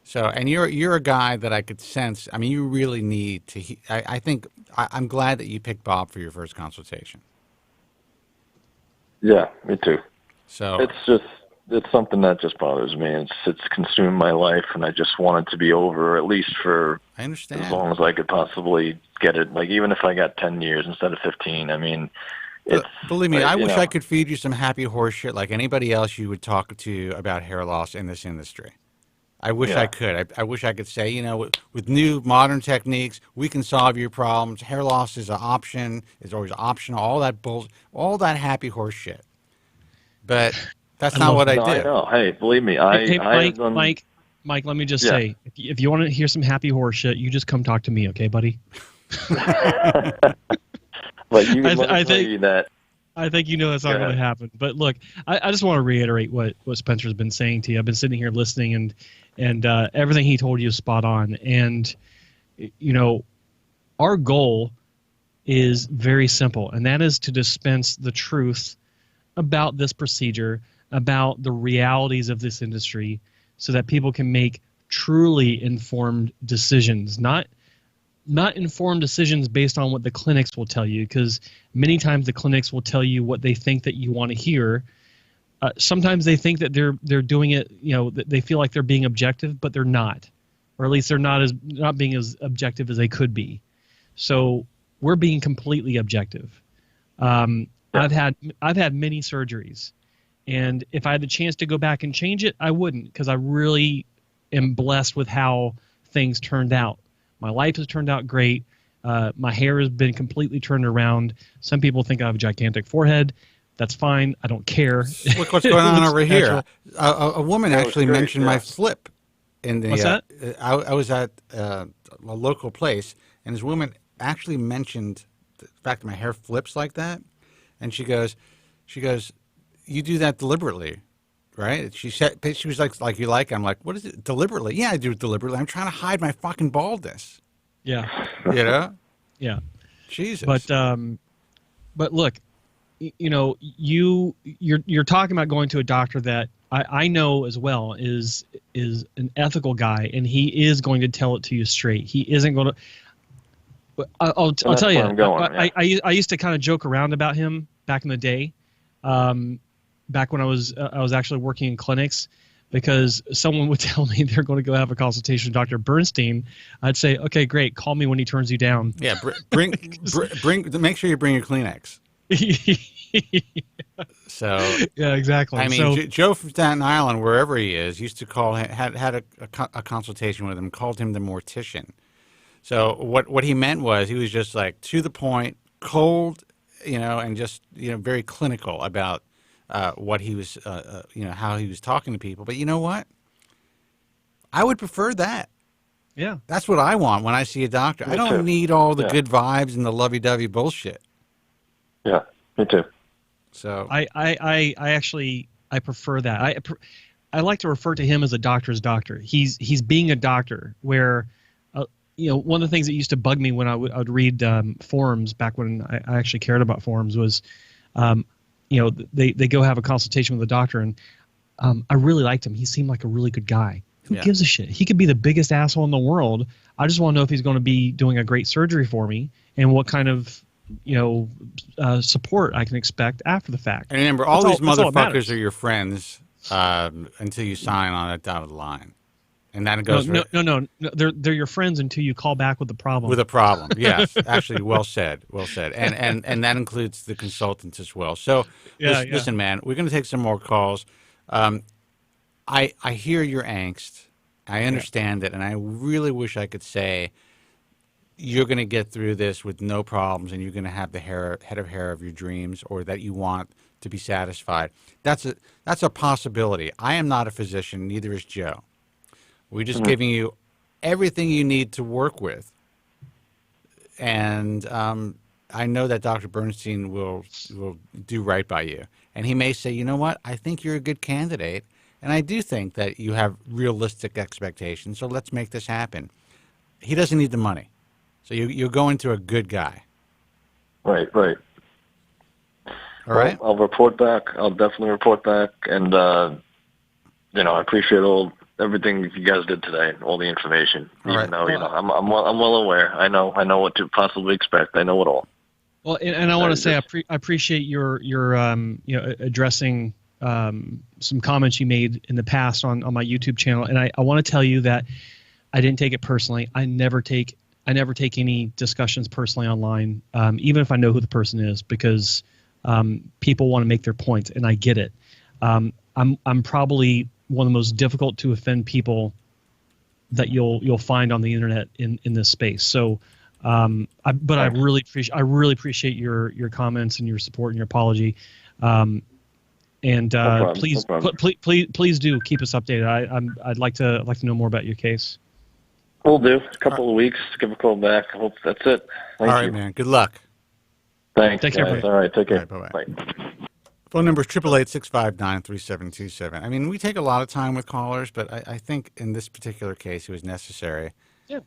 So, and you're a guy that I could sense. I mean, you really need to. I think I'm glad that you picked Bob for your first consultation. Yeah, me too. So it's something that just bothers me. It's consumed my life, and I just want it to be over, at least for I understand as long as I could possibly get it. Like even if I got 10 years instead of 15. I mean, believe me, I wish I could feed you some happy horse shit like anybody else you would talk to about hair loss in this industry. I wish I could. I wish I could say, with new modern techniques, we can solve your problems. Hair loss is an option. It's always optional. All that all that happy horse shit. But that's not what I did. I know. Hey, believe me, Mike, let me just say, if you want to hear some happy horse shit, you just come talk to me, okay, buddy? But you I think that. I think that's not going to happen. But look, I just want to reiterate what Spencer's been saying to you. I've been sitting here listening, and everything he told you is spot on. And, our goal is very simple, and that is to dispense the truth about this procedure, about the realities of this industry, so that people can make truly informed decisions, not informed decisions based on what the clinics will tell you, because many times the clinics will tell you what they think that you want to hear. Sometimes they think that they're doing it, they feel like they're being objective, but they're not, or at least they're not being as objective as they could be. So we're being completely objective. I've had many surgeries, and if I had the chance to go back and change it, I wouldn't, because I really am blessed with how things turned out. My life has turned out great. My hair has been completely turned around. Some people think I have a gigantic forehead. That's fine. I don't care. Look what's going on over here. A woman actually mentioned my flip. in the. What's that? I was at a local place, and this woman actually mentioned the fact that my hair flips like that, and she goes, "You do that deliberately, right?" She said, she was like you like. I'm like, what is it? Deliberately? Yeah, I do it deliberately. I'm trying to hide my fucking baldness. Yeah. You know? Yeah. Jesus. But look, you know, you're talking about going to a doctor that I know as well is an ethical guy, and he is going to tell it to you straight. He isn't going to. I'll tell you. I used to kind of joke around about him back in the day, back when I was actually working in clinics, because someone would tell me they're going to go have a consultation with Dr. Bernstein. I'd say, okay, great. Call me when he turns you down. Yeah, bring. Make sure you bring your Kleenex. So yeah, exactly. I mean, Joe from Staten Island, wherever he is, used to call had a consultation with him, called him the mortician. So what he meant was he was just like to the point, cold, you know, and just very clinical about what he was, how he was talking to people. But you know what? I would prefer that. Yeah, that's what I want when I see a doctor. I don't need all the good vibes and the lovey-dovey bullshit. Yeah, me too. So I actually prefer that. I like to refer to him as a doctor's doctor. He's being a doctor. Where one of the things that used to bug me when I would read forums back when I actually cared about forums was, they go have a consultation with a doctor, and I really liked him. He seemed like a really good guy. Who gives a shit? He could be the biggest asshole in the world. I just want to know if he's going to be doing a great surgery for me, and what kind of support I can expect after the fact. And remember, all these motherfuckers are your friends until you sign on that dotted line, and that goes. No. They're your friends until you call back with a problem. With a problem, yes. Actually, well said. And that includes the consultants as well. So, listen, man, we're going to take some more calls. I hear your angst. I understand it, and I really wish I could say you're going to get through this with no problems, and you're going to have the head of hair of your dreams, or that you want to be satisfied. That's a possibility. I am not a physician, neither is Joe. We're just giving you everything you need to work with. And I know that Dr. Bernstein will do right by you. And he may say, you know what, I think you're a good candidate, and I do think that you have realistic expectations, so let's make this happen. He doesn't need the money. So you're going to a good guy. Right. All right. I'll report back. I'll definitely report back. And, I appreciate everything you guys did today, all the information. Even though, I'm well aware. I know what to possibly expect. I know it all. Well, and I want to say I appreciate your addressing some comments you made in the past on my YouTube channel. And I want to tell you that I didn't take it personally. I never take any discussions personally online, even if I know who the person is, because people want to make their points, and I get it. I'm probably one of the most difficult to offend people that you'll find on the internet in this space. So, I really appreciate your comments and your support and your apology. Please do keep us updated. I'd like to know more about your case. We'll do. A couple of weeks. Give a call back. I hope that's it. Thank you. All right, man. Good luck. Thanks. Take care, buddy. All right. Take care. All right, bye-bye. Phone number is 888-659-3727. I mean, we take a lot of time with callers, but I think in this particular case it was necessary. Yeah.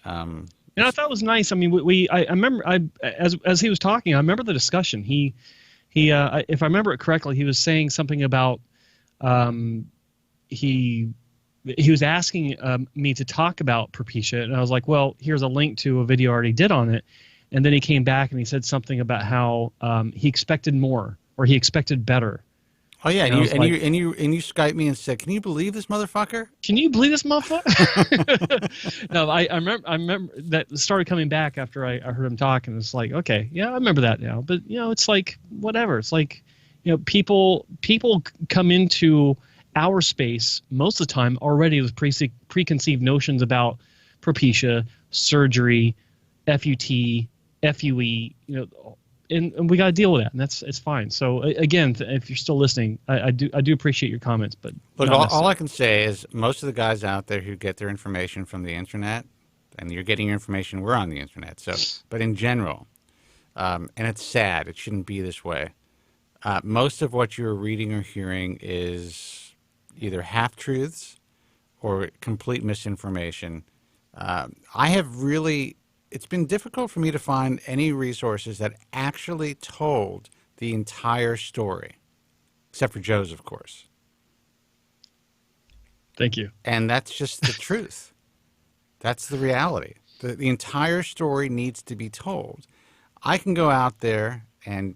I thought it was nice. I mean, I remember as he was talking, I remember the discussion. He if I remember it correctly, he was saying something about he was asking me to talk about Propecia, and I was like, well, here's a link to a video I already did on it. And then he came back and he said something about how he expected more, or he expected better. Oh yeah, and you Skyped me and said, "Can you believe this motherfucker? Can you believe this motherfucker?" No, I remember that started coming back after I heard him talk, and it's like, okay, yeah, I remember that now. But it's like whatever. It's like people come into our space most of the time already with preconceived notions about Propecia, surgery, FUT, FUE, and we got to deal with that, and it's fine. So again, if you're still listening, I do appreciate your comments, but look, all I can say is most of the guys out there who get their information from the internet, and you're getting your information, we're on the internet. So, but in general, and it's sad, it shouldn't be this way. Most of what you're reading or hearing is either half truths or complete misinformation. It's been difficult for me to find any resources that actually told the entire story, except for Joe's, of course. Thank you. And that's just the truth. That's the reality. The entire story needs to be told. I can go out there and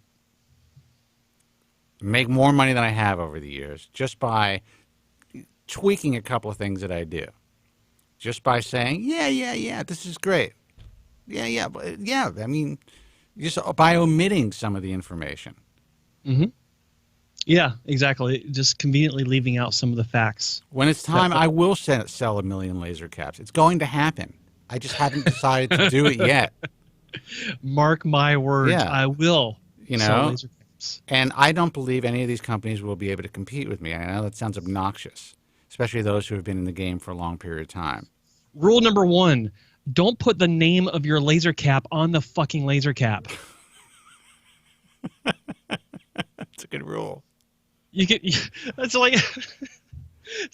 make more money than I have over the years just by tweaking a couple of things that I do. Just by saying, yeah, this is great. Yeah. I mean, just by omitting some of the information. Mm-hmm. Yeah, exactly. Just conveniently leaving out some of the facts. When it's time, I will sell 1 million laser caps. It's going to happen. I just haven't decided to do it yet. Mark my words. Yeah. I will. Sell laser caps. And I don't believe any of these companies will be able to compete with me. I know that sounds obnoxious, especially those who have been in the game for a long period of time. Rule number 1. Don't put the name of your laser cap on the fucking laser cap. That's a good rule. It's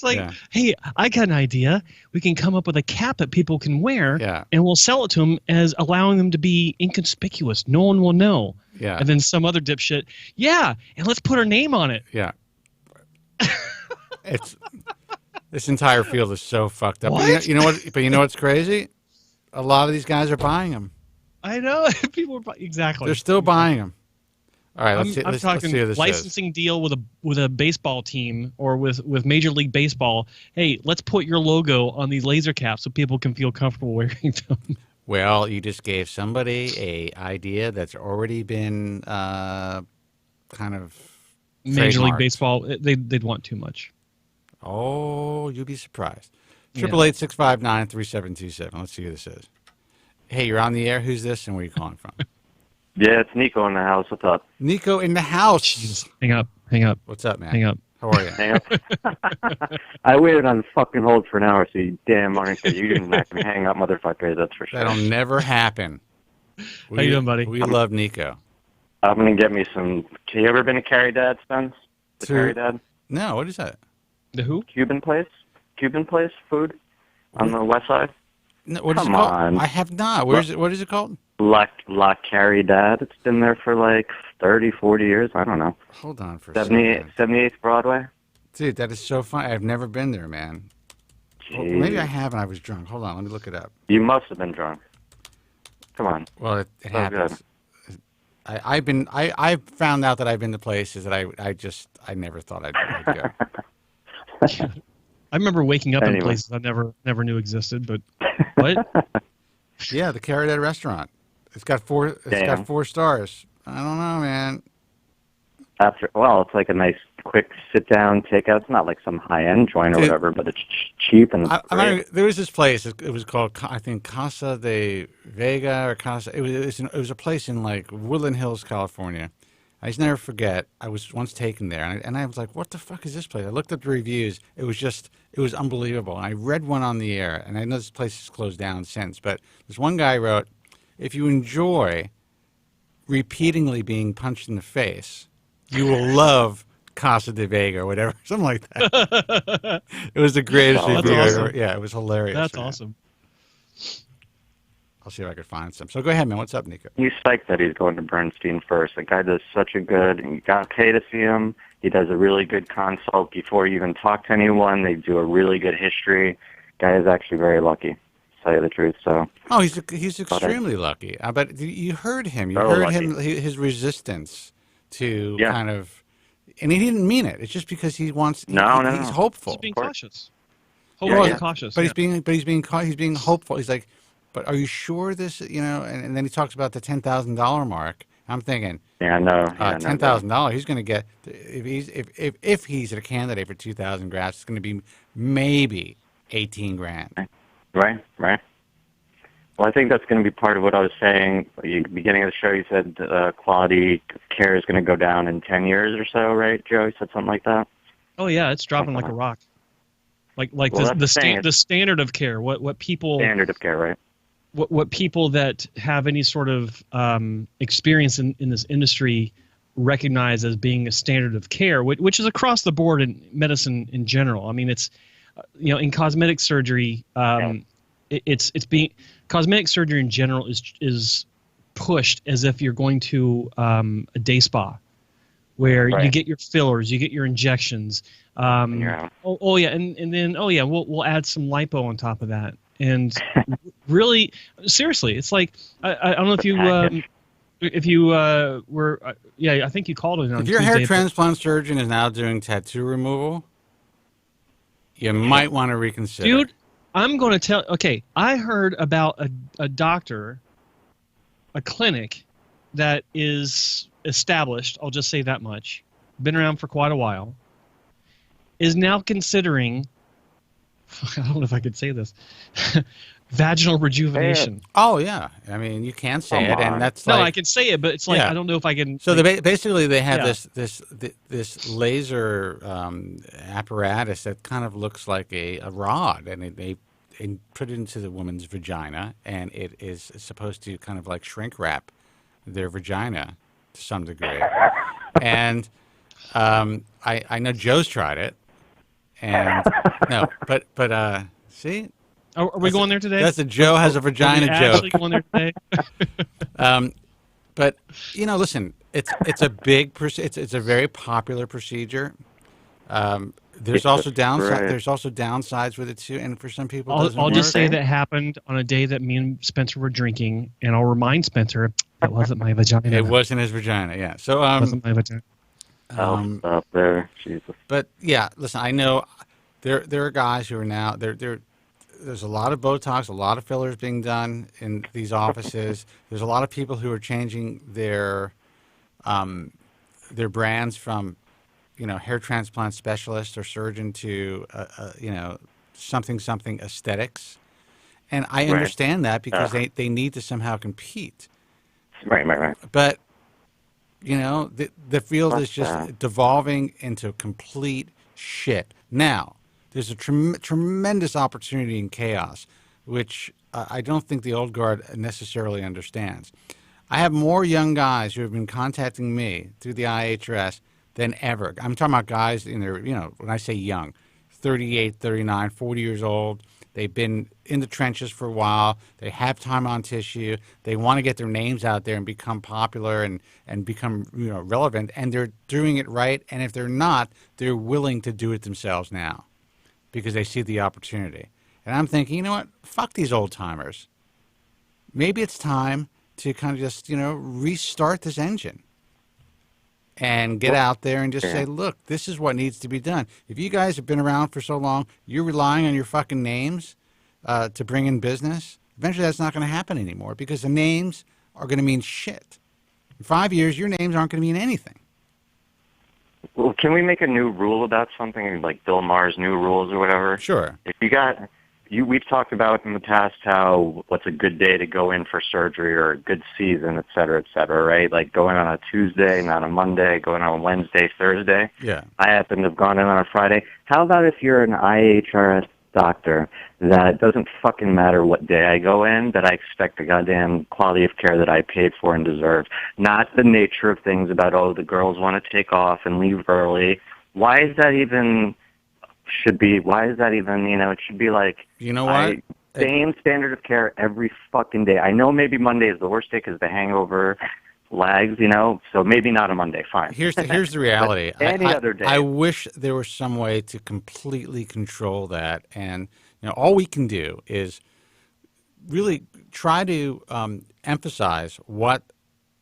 like, hey, I got an idea. We can come up with a cap that people can wear, and we'll sell it to them as allowing them to be inconspicuous. No one will know. Yeah. And then some other dipshit, and let's put our name on it. Yeah. This entire field is so fucked up. What? You know what? But you know what's crazy? A lot of these guys are buying them. I know. People are exactly. They're still buying them. All right, I'm let's talking see what this licensing deal with a baseball team or with Major League Baseball. Hey, let's put your logo on these laser caps so people can feel comfortable wearing them. Well, you just gave somebody a idea that's already been kind of Major League trademarked. Baseball, they'd want too much. Oh, you'd be surprised. 888-659-3727. Let's see who this is. Hey, you're on the air. Who's this and where are you calling from? Yeah, it's Nico in the house. What's up? Nico in the house. Jesus. Hang up. What's up, man? Hang up. How are you? Hang up. I waited on fucking hold for an hour, so you damn aren't you didn't make me hang up, motherfucker. That's for sure. That'll never happen. How you doing, buddy? We love Nico. I'm going to get me some... Have you ever been to Carrie Dad, Spence? The Carrie Dad? No, what is that? The who? Cuban place food on the west side. No, what is Come it called? on. I have not. Where is it? What is it called? La Caridad. It's been there for like 30, 40 years. I don't know. Hold on for a second. 78th Broadway. Dude, that is so fun. I've never been there, man. Well, maybe I have and I was drunk. Hold on, let me look it up. You must have been drunk. Come on. Well, it happens. I've found out that I've been to places that I never thought I'd go. I remember waking up in places I never knew existed, but what? Yeah, the Caridad restaurant. It's got 4 stars. I don't know, man. It's like a nice quick sit down takeout. It's not like some high end joint or whatever, but it's cheap and great. There was this place. It was called, I think, Casa de Vega or Casa. It was a place in like Woodland Hills, California. I just never forget. I was once taken there, and I was like, "What the fuck is this place?" I looked up the reviews. It was unbelievable. And I read one on the air, and I know this place has closed down since, but this one guy wrote, "If you enjoy repeatedly being punched in the face, you will love Casa de Vega or whatever, something like that." It was the greatest review ever. Yeah, it was hilarious. That's man. awesome. I'll see if I could find some. So go ahead, man. What's up, Nico? He's psyched that he's going to Bernstein first. The guy does such a good, and you got to pay to see him. He does a really good consult before you even talk to anyone. They do a really good history. Guy is actually very lucky, to tell you the truth. So. Oh, he's extremely lucky. But you heard him. You heard him. His resistance to kind of, and he didn't mean it. It's just because he wants. He's hopeful. He's being cautious. Cautious. But he's being hopeful. He's like, but are you sure this? You know, and then he talks about the $10,000 mark. I'm thinking, $10,000. He's going to get if he's a candidate for 2,000 grafts, it's going to be maybe 18 grand. Right. Well, I think that's going to be part of what I was saying. At the beginning of the show, you said quality care is going to go down in 10 years or so, right, Joe? You said something like that? Oh, yeah, it's dropping like a rock. Like Well, the standard of care, what people... Standard of care, right? What people that have any sort of experience in this industry recognize as being a standard of care, which is across the board in medicine in general. I mean, it's, in cosmetic surgery, cosmetic surgery in general is pushed as if you're going to a day spa, where you get your fillers, you get your injections. And then we'll add some lipo on top of that. And really, seriously, it's like I don't know if you were I think you called it on If your Tuesday, hair transplant surgeon is now doing tattoo removal, you might want to reconsider. Dude, I'm going to tell. Okay, I heard about a doctor, a clinic that is established. I'll just say that much. Been around for quite a while. Is now considering. I don't know if I could say this. Vaginal rejuvenation. Oh yeah, I mean you can say it, and that's I can say it, but it's like I don't know if I can. So basically, they have this laser apparatus that kind of looks like a rod, and they put it into the woman's vagina, and it is supposed to kind of like shrink wrap their vagina to some degree. And I know Joe's tried it. And no, but see, are we going there today? That's a Joe has a vagina joke. Actually going there today? But listen, it's a big it's a very popular procedure. There's also downside. There's also downsides with it too, and for some people, I'll just say that happened on a day that me and Spencer were drinking, and I'll remind Spencer it wasn't my vagina. It wasn't his vagina. Yeah. So it wasn't my vagina. Stop there, Jesus. But yeah, listen, I know there are guys who are now there's a lot of Botox, a lot of fillers being done in these offices. There's a lot of people who are changing their brands from hair transplant specialist or surgeon to something aesthetics, and I understand that because they need to somehow compete. Right. But the field is just devolving into complete shit. Now, there's a tremendous opportunity in chaos, which I don't think the old guard necessarily understands. I have more young guys who have been contacting me through the IHRS than ever. I'm talking about guys in their, when I say young, 38, 39, 40 years old. They've been in the trenches for a while. They have time on tissue. They want to get their names out there and become popular and become relevant. And they're doing it right. And if they're not, they're willing to do it themselves now because they see the opportunity. And I'm thinking, you know what? Fuck these old timers. Maybe it's time to kind of just restart this engine and get out there and just say, look, this is what needs to be done. If you guys have been around for so long, you're relying on your fucking names to bring in business, eventually that's not going to happen anymore because the names are going to mean shit. In 5 years, your names aren't going to mean anything. Well, can we make a new rule about something like Bill Maher's new rules or whatever? Sure. If we've talked about in the past how what's a good day to go in for surgery or a good season, et cetera, right? Like going on a Tuesday, not a Monday, going on a Wednesday, Thursday. Yeah. I happen to have gone in on a Friday. How about if you're an IHRS doctor that it doesn't fucking matter what day I go in, that I expect the goddamn quality of care that I paid for and deserve? Not the nature of things about, the girls want to take off and leave early. Why is that even... it should be like, what? Same standard of care every fucking day. I know maybe Monday is the worst day because the hangover lags, so maybe not a Monday, fine. Here's the reality. Any other day. I wish there was some way to completely control that, and all we can do is really try to emphasize what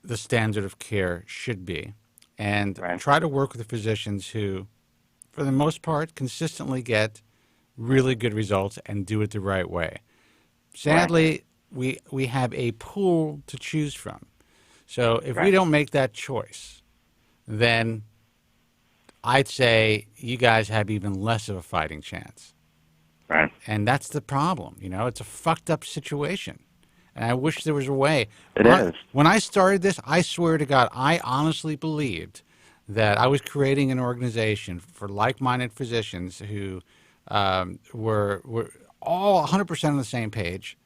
the standard of care should be, and try to work with the physicians who, for the most part, consistently get really good results and do it the right way. Sadly, we have a pool to choose from. So if we don't make that choice, then I'd say you guys have even less of a fighting chance. Right. And that's the problem. It's a fucked up situation. And I wish there was a way. It is. When I started this, I swear to God, I honestly believed that I was creating an organization for like-minded physicians who were all 100% on the same page.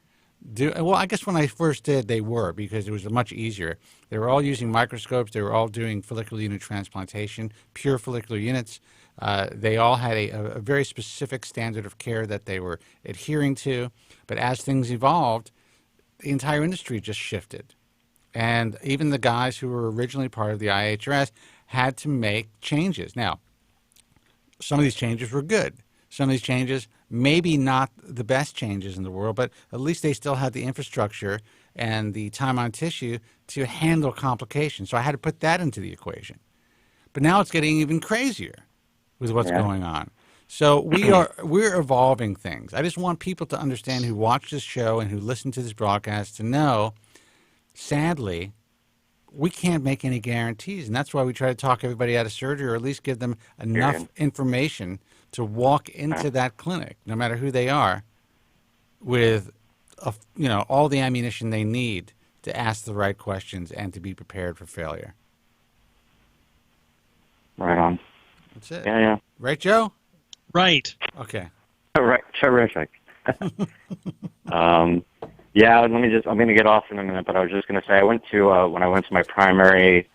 Well, I guess when I first did, they were, because it was much easier. They were all using microscopes. They were all doing follicular unit transplantation, pure follicular units. They all had a very specific standard of care that they were adhering to. But as things evolved, the entire industry just shifted. And even the guys who were originally part of the IHRS had to make changes. Now, some of these changes were good. Some of these changes, maybe not the best changes in the world, but at least they still had the infrastructure and the time on tissue to handle complications. So I had to put that into the equation. But now it's getting even crazier with what's going on. So we're evolving things. I just want people to understand, who watch this show and who listen to this broadcast, to know, sadly, we can't make any guarantees. And that's why we try to talk everybody out of surgery, or at least give them enough information to walk into that clinic, no matter who they are, with all the ammunition they need to ask the right questions and to be prepared for failure. Right on. That's it. Yeah. Right, Joe? Right. Okay. Right. Terrific. Yeah, I'm going to get off in a minute, but I was just going to say, I went to, when I went to my primary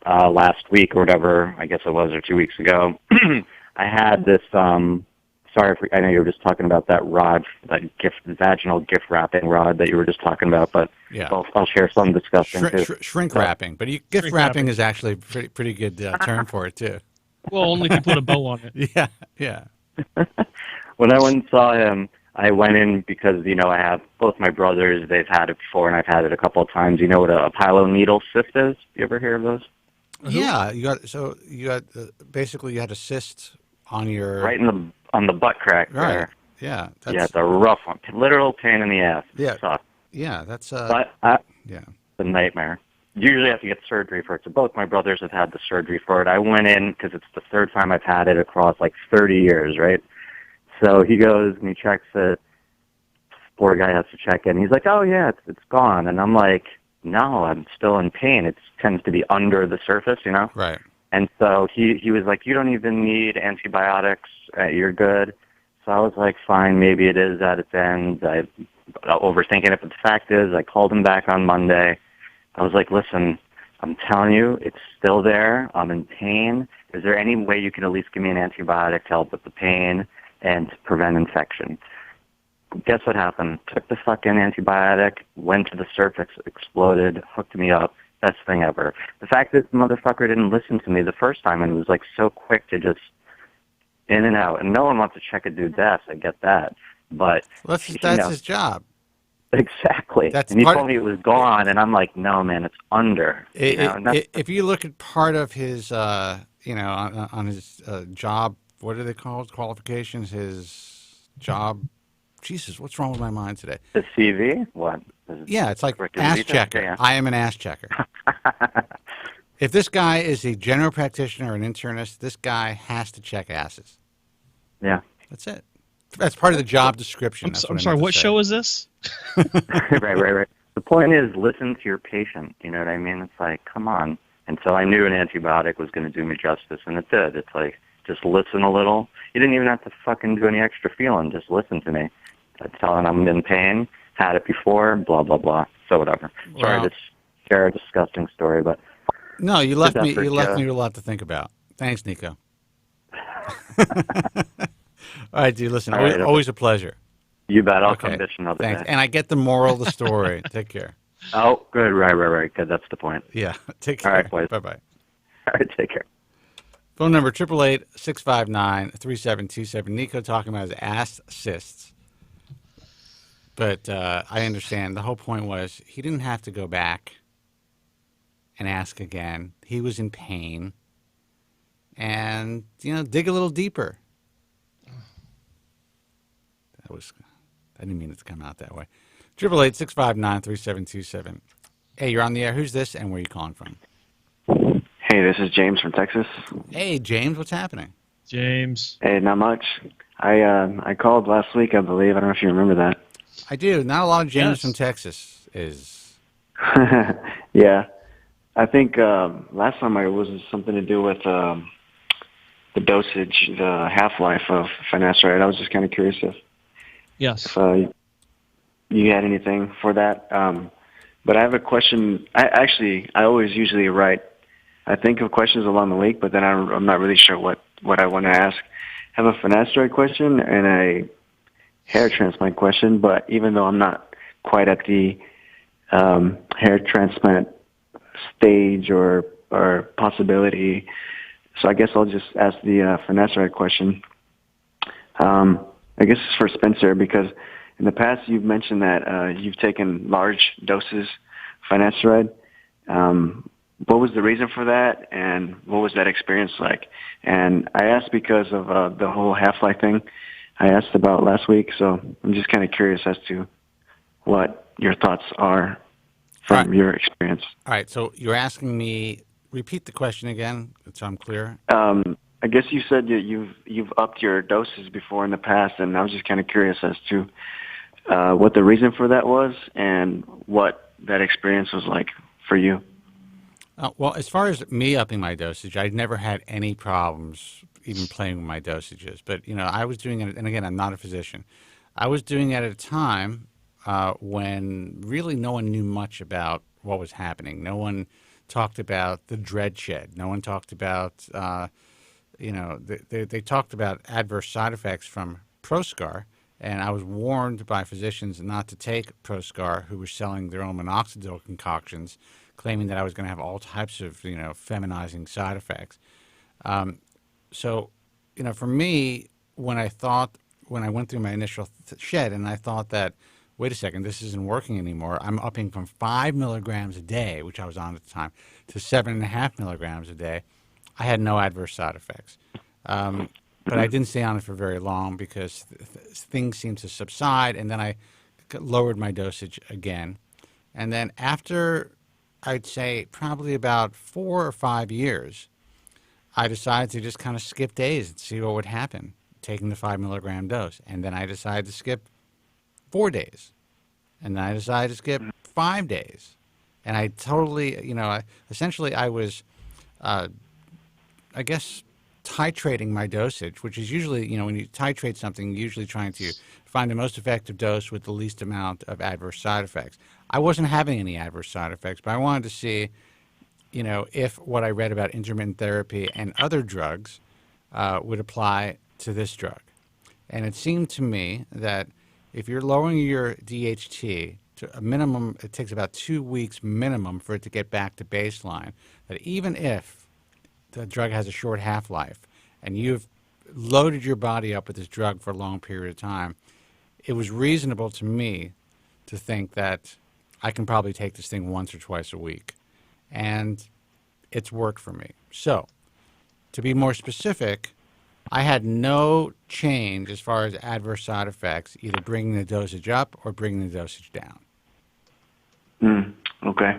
last week or whatever, I guess it was, or 2 weeks ago, I had this, I know you were just talking about that rod, that vaginal gift wrapping rod that you were just talking about, but I'll share some discussion too. Shrink wrapping, but gift wrapping is actually a pretty good term for it too. Well, only if you put a bow on it. Yeah. When I went and saw him, I went in because, I have both my brothers, they've had it before, and I've had it a couple of times. You know what a piloneedle cyst is? You ever hear of those? Yeah, you got basically you had a cyst on your right on the butt crack right. there. Yeah, it's a rough one, literal pain in the ass. Yeah, sucks. Yeah, that's but it's a nightmare. Usually I have to get surgery for it. So both my brothers have had the surgery for it. I went in because it's the third time I've had it across like 30 years, right? So he goes and he checks it. Poor guy has to check in. He's like, "Oh yeah, it's gone," and I'm like, "No, I'm still in pain. It tends to be under the surface, Right. And so he was like, "You don't even need antibiotics. You're good." So I was like, "Fine, maybe it is at its end." I overthinking it, but the fact is, I called him back on Monday. I was like, "Listen, I'm telling you, it's still there. I'm in pain. Is there any way you can at least give me an antibiotic to help with the pain and to prevent infection?" Guess what happened? Took the fucking antibiotic, went to the cervix, exploded, hooked me up. Best thing ever. The fact that the motherfucker didn't listen to me the first time and was like so quick to just in and out. And no one wants to check a dude's ass. I get that. But that's his job. Exactly. And he told me it was gone, and I'm like, no, man, it's under. If you look at part of his, on his job, what are they called? Qualifications? His job. Jesus, what's wrong with my mind today? The CV? What? Yeah, it's like ass checker. Yeah. I am an ass checker. If this guy is a general practitioner or an internist, this guy has to check asses. Yeah. That's it. That's part of the job description. I'm sorry, what show is this? Right. The point is, listen to your patient. You know what I mean? It's like, come on. And so I knew an antibiotic was going to do me justice, and it did. It's like, just listen a little. You didn't even have to fucking do any extra feeling. Just listen to me. Telling I'm in pain, had it before, blah, blah, blah. So whatever. Sorry to share a disgusting story, but... No, you left me with a lot to think about. Thanks, Nico. All right, dude, listen, always a pleasure. You bet. I'll come bitch another Thanks. day. And I get the moral of the story. Take care. Oh, good. Right. Good. That's the point. Yeah. Take care. All right, boys. Bye-bye. All right, take care. Phone number 888-659-3727. Nico talking about his ass cysts. But I understand. The whole point was he didn't have to go back and ask again. He was in pain. And, dig a little deeper. I didn't mean it to come out that way. 888-659-3727. Hey, you're on the air. Who's this and where are you calling from? Hey, this is James from Texas. Hey, James, what's happening? James. Hey, not much. I called last week, I believe. I don't know if you remember that. I do. Not a lot of James from Texas. is. Yeah. I think last time it was something to do with the dosage, the half-life of finasteride. I was just kind of curious if you had anything for that. But I have a question. I always usually write. I think of questions along the week, but then I'm not really sure what I want to ask. I have a finasteride question and a hair transplant question, but even though I'm not quite at the hair transplant stage or possibility, so I guess I'll just ask the finasteride question. I guess it's for Spencer, because in the past you've mentioned that you've taken large doses of finasteride. What was the reason for that, and what was that experience like? And I asked because of the whole half-life thing I asked about last week, so I'm just kind of curious as to what your thoughts are from your experience. All right, so you're asking me, repeat the question again so I'm clear. I guess you said that you've upped your doses before in the past, and I was just kind of curious as to what the reason for that was and what that experience was like for you. Well, as far as me upping my dosage, I'd never had any problems even playing with my dosages. But, I was doing it, and again, I'm not a physician. I was doing it at a time when really no one knew much about what was happening. No one talked about the dread shed. No one talked about, they talked about adverse side effects from Proscar, and I was warned by physicians not to take Proscar, who were selling their own minoxidil concoctions, claiming that I was going to have all types of, feminizing side effects. So, for me, when I went through my initial shed and I thought that, wait a second, this isn't working anymore, I'm upping from 5 milligrams a day, which I was on at the time, to 7.5 milligrams a day, I had no adverse side effects. But I didn't stay on it for very long because things seemed to subside, and then I lowered my dosage again. And then after, I'd say, probably about 4 or 5 years, I decided to just kind of skip days and see what would happen, taking the 5 milligram dose. And then I decided to skip 4 days. And then I decided to skip 5 days. And I totally, essentially I was, I guess, titrating my dosage, which is usually, when you titrate something, you're usually trying to find the most effective dose with the least amount of adverse side effects. I wasn't having any adverse side effects, but I wanted to see, if what I read about intermittent therapy and other drugs would apply to this drug. And it seemed to me that if you're lowering your DHT to a minimum, it takes about 2 weeks minimum for it to get back to baseline, that even if the drug has a short half-life and you've loaded your body up with this drug for a long period of time, it was reasonable to me to think that I can probably take this thing once or twice a week. And it's worked for me. So, to be more specific, I had no change as far as adverse side effects, either bringing the dosage up or bringing the dosage down. Okay.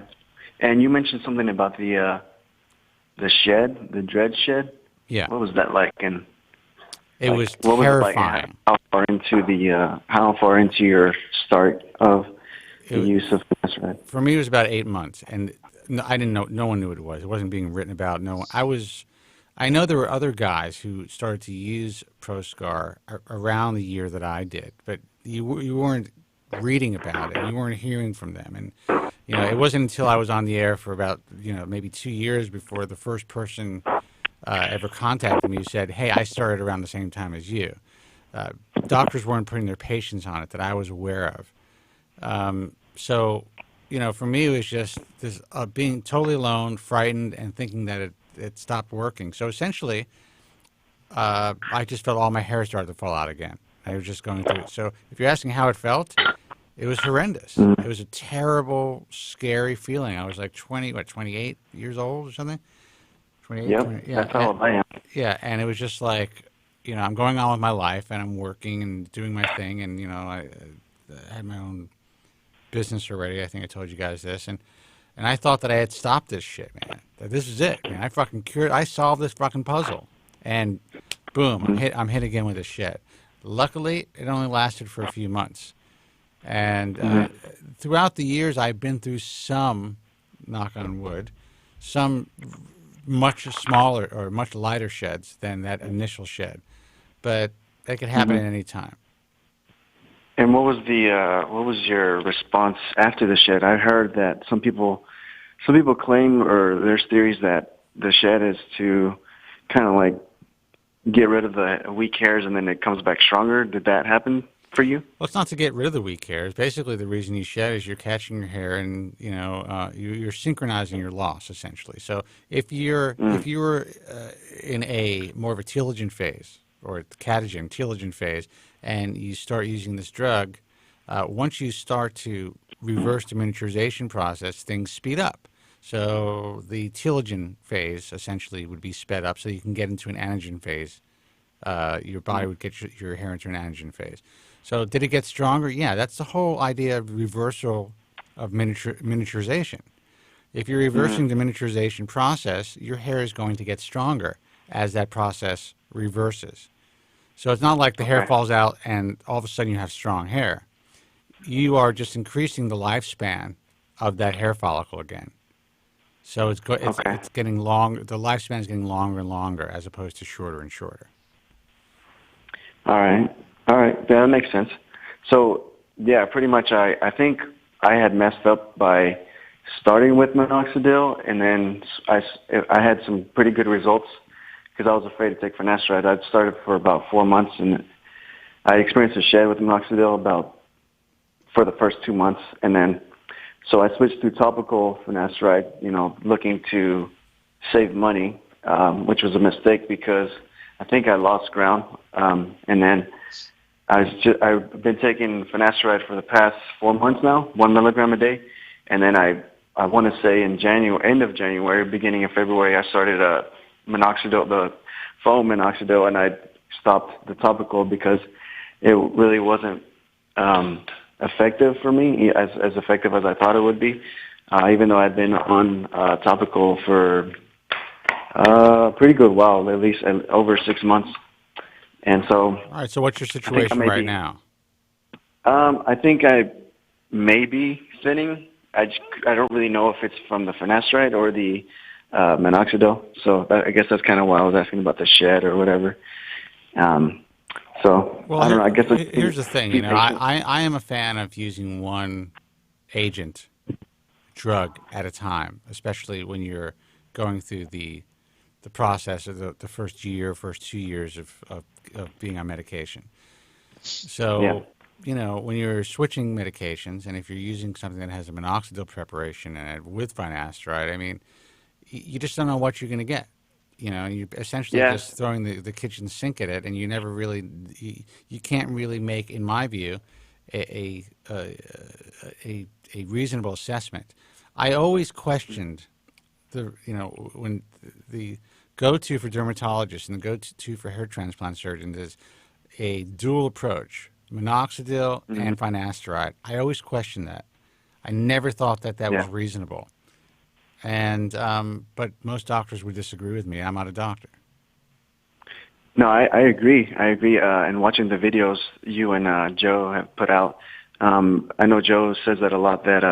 And you mentioned something about the shed, the dread shed. Yeah. What was that like? And it was terrifying. How far into your start of the use of finasteride? For me, it was about 8 months, and I didn't know. No one knew what it was. It wasn't being written about. I know there were other guys who started to use Proscar around the year that I did, but you weren't reading about it. You weren't hearing from them, and it wasn't until I was on the air for about maybe 2 years before the first person ever contacted me who said, "Hey, I started around the same time as you." Doctors weren't putting their patients on it that I was aware of. So, for me, it was just this being totally alone, frightened, and thinking that it stopped working. So essentially, I just felt all my hair started to fall out again. I was just going through it. So if you're asking how it felt, it was horrendous. It was a terrible, scary feeling. I was like 28 years old or something? 28? Yep, 20, yeah, that's how old I am. Yeah, and it was just like, I'm going on with my life, and I'm working and doing my thing, and, I had my own business already. I think I told you guys this, and I thought that I had stopped this shit, man. That this is it, man. I solved this fucking puzzle, and boom, I'm hit again with this shit. Luckily, it only lasted for a few months, and throughout the years, I've been through some, knock on wood, some much smaller or much lighter sheds than that initial shed, but that could happen at any time. And what was your response after the shed? I heard that some people claim, or there's theories that the shed is to kind of like get rid of the weak hairs and then it comes back stronger. Did that happen for you? Well, it's not to get rid of the weak hairs. Basically, the reason you shed is you're catching your hair, and you're synchronizing your loss essentially. So if you're in a more of a telogen phase or telogen phase, and you start using this drug, once you start to reverse the miniaturization process, things speed up. So the telogen phase essentially would be sped up, so you can get into an anagen phase. Your body would get your hair into an anagen phase. So did it get stronger? Yeah, that's the whole idea of reversal of miniaturization. If you're reversing the miniaturization process, your hair is going to get stronger as that process reverses. So it's not like the hair falls out and all of a sudden you have strong hair. You are just increasing the lifespan of that hair follicle again. So it's getting longer. The lifespan is getting longer and longer as opposed to shorter and shorter. All right. Yeah, that makes sense. So, yeah, pretty much I think I had messed up by starting with minoxidil, and then I had some pretty good results because I was afraid to take finasteride. I'd started for about 4 months, and I experienced a shed with minoxidil for the first 2 months, and then so I switched to topical finasteride, looking to save money, which was a mistake because I think I lost ground, and then I've been taking finasteride for the past 4 months now, 1 milligram a day, and then I want to say in end of January, beginning of February, I started minoxidil, the foam minoxidil, and I stopped the topical because it really wasn't effective for me, as effective as I thought it would be, even though I'd been on topical for a pretty good while, at least over 6 months. And so, all right. So what's your situation right now? I think I may be thinning. I don't really know if it's from the finasteride or the minoxidil. So I guess that's kind of why I was asking about the shed or whatever. So well, I don't know. I guess here's the thing. I am a fan of using one agent drug at a time, especially when you're going through the process of the first 2 years of being on medication. So, when you're switching medications, and if you're using something that has a minoxidil preparation in it with finasteride, I mean, you just don't know what you're going to get. You're essentially just throwing the kitchen sink at it, and you never really, you can't really make, in my view, a reasonable assessment. I always questioned when the go-to for dermatologists and the go-to for hair transplant surgeons is a dual approach, minoxidil and finasteride. I always questioned that. I never thought that was reasonable. And but most doctors would disagree with me. I'm not a doctor. No, I agree. And watching the videos you and Joe have put out, I know Joe says that a lot, that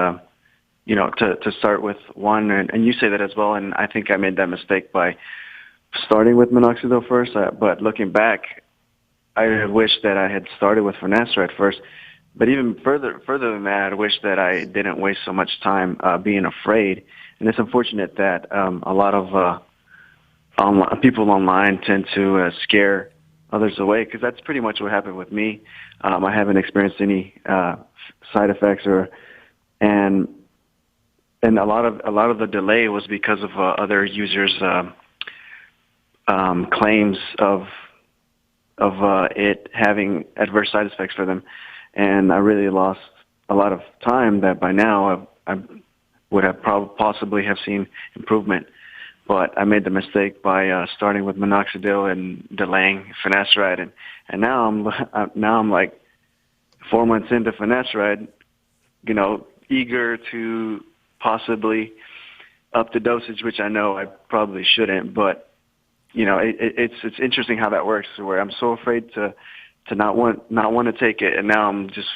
to start with one, and you say that as well, and I think I made that mistake by starting with minoxidil first, but looking back, I wish that I had started with finasteride first. But even further than that, I wish that I didn't waste so much time being afraid. And it's unfortunate that a lot of people online tend to scare others away, because that's pretty much what happened with me. I haven't experienced any side effects, and a lot of the delay was because of other users' claims of it having adverse side effects for them, and I really lost a lot of time that by now I would have possibly have seen improvement. But I made the mistake by starting with minoxidil and delaying finasteride, and now I'm like 4 months into finasteride, eager to possibly up the dosage, which I know I probably shouldn't, but it's interesting how that works, where I'm so afraid to not want to take it, and now I'm just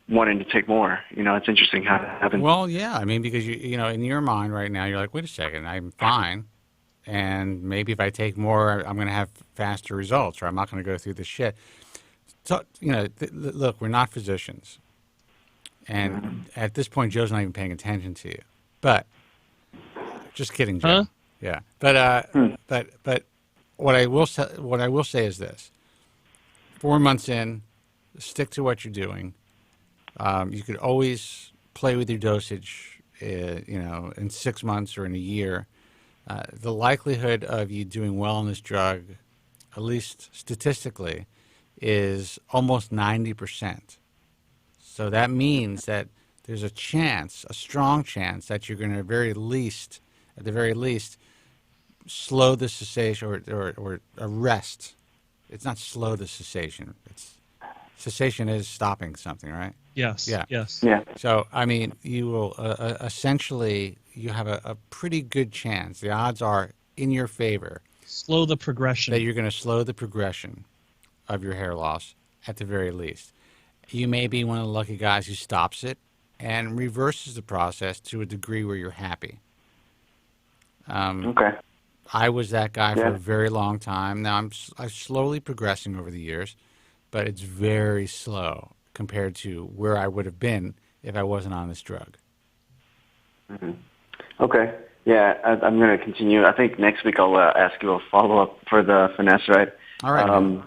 wanting to take more. It's interesting how that happens. Well, yeah, I mean, because you know, in your mind right now, you're like, wait a second, I'm fine, and maybe if I take more, I'm going to have faster results, or I'm not going to go through this shit. So, look, we're not physicians, and at this point, Joe's not even paying attention to you. But just kidding, Joe. Huh? Yeah, but what I will say is this: 4 months in, stick to what you're doing. You could always play with your dosage, in 6 months or in a year. The likelihood of you doing well on this drug, at least statistically, is almost 90%. So that means that there's a strong chance, that you're going to at the very least, slow the cessation or arrest. It's not slow the cessation. Cessation is stopping something, right? Yes. Yeah. Yes. Yeah. So, I mean, you will essentially, you have a pretty good chance. The odds are in your favor. Slow the progression. That you're going to slow the progression of your hair loss at the very least. You may be one of the lucky guys who stops it and reverses the process to a degree where you're happy. Okay. I was that guy for a very long time. Now I'm slowly progressing over the years, but it's very slow compared to where I would have been if I wasn't on this drug. Mm-hmm. Okay. Yeah, I'm going to continue. I think next week I'll ask you a follow-up for the finasteride. All right. All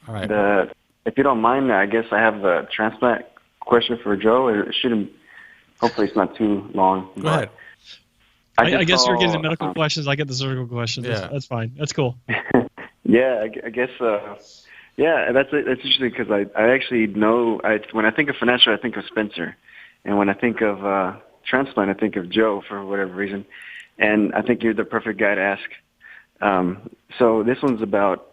right. If you don't mind, I guess I have a transplant question for Joe. It shouldn't. Hopefully, it's not too long. Go ahead. I guess you're getting the medical questions. I get the surgical questions. Yeah. That's fine. That's cool. Yeah, I guess. Yeah, that's interesting because I actually know. When I think of finasteride, I think of Spencer, and when I think of transplant, I think of Joe for whatever reason. And I think you're the perfect guy to ask. So this one's about.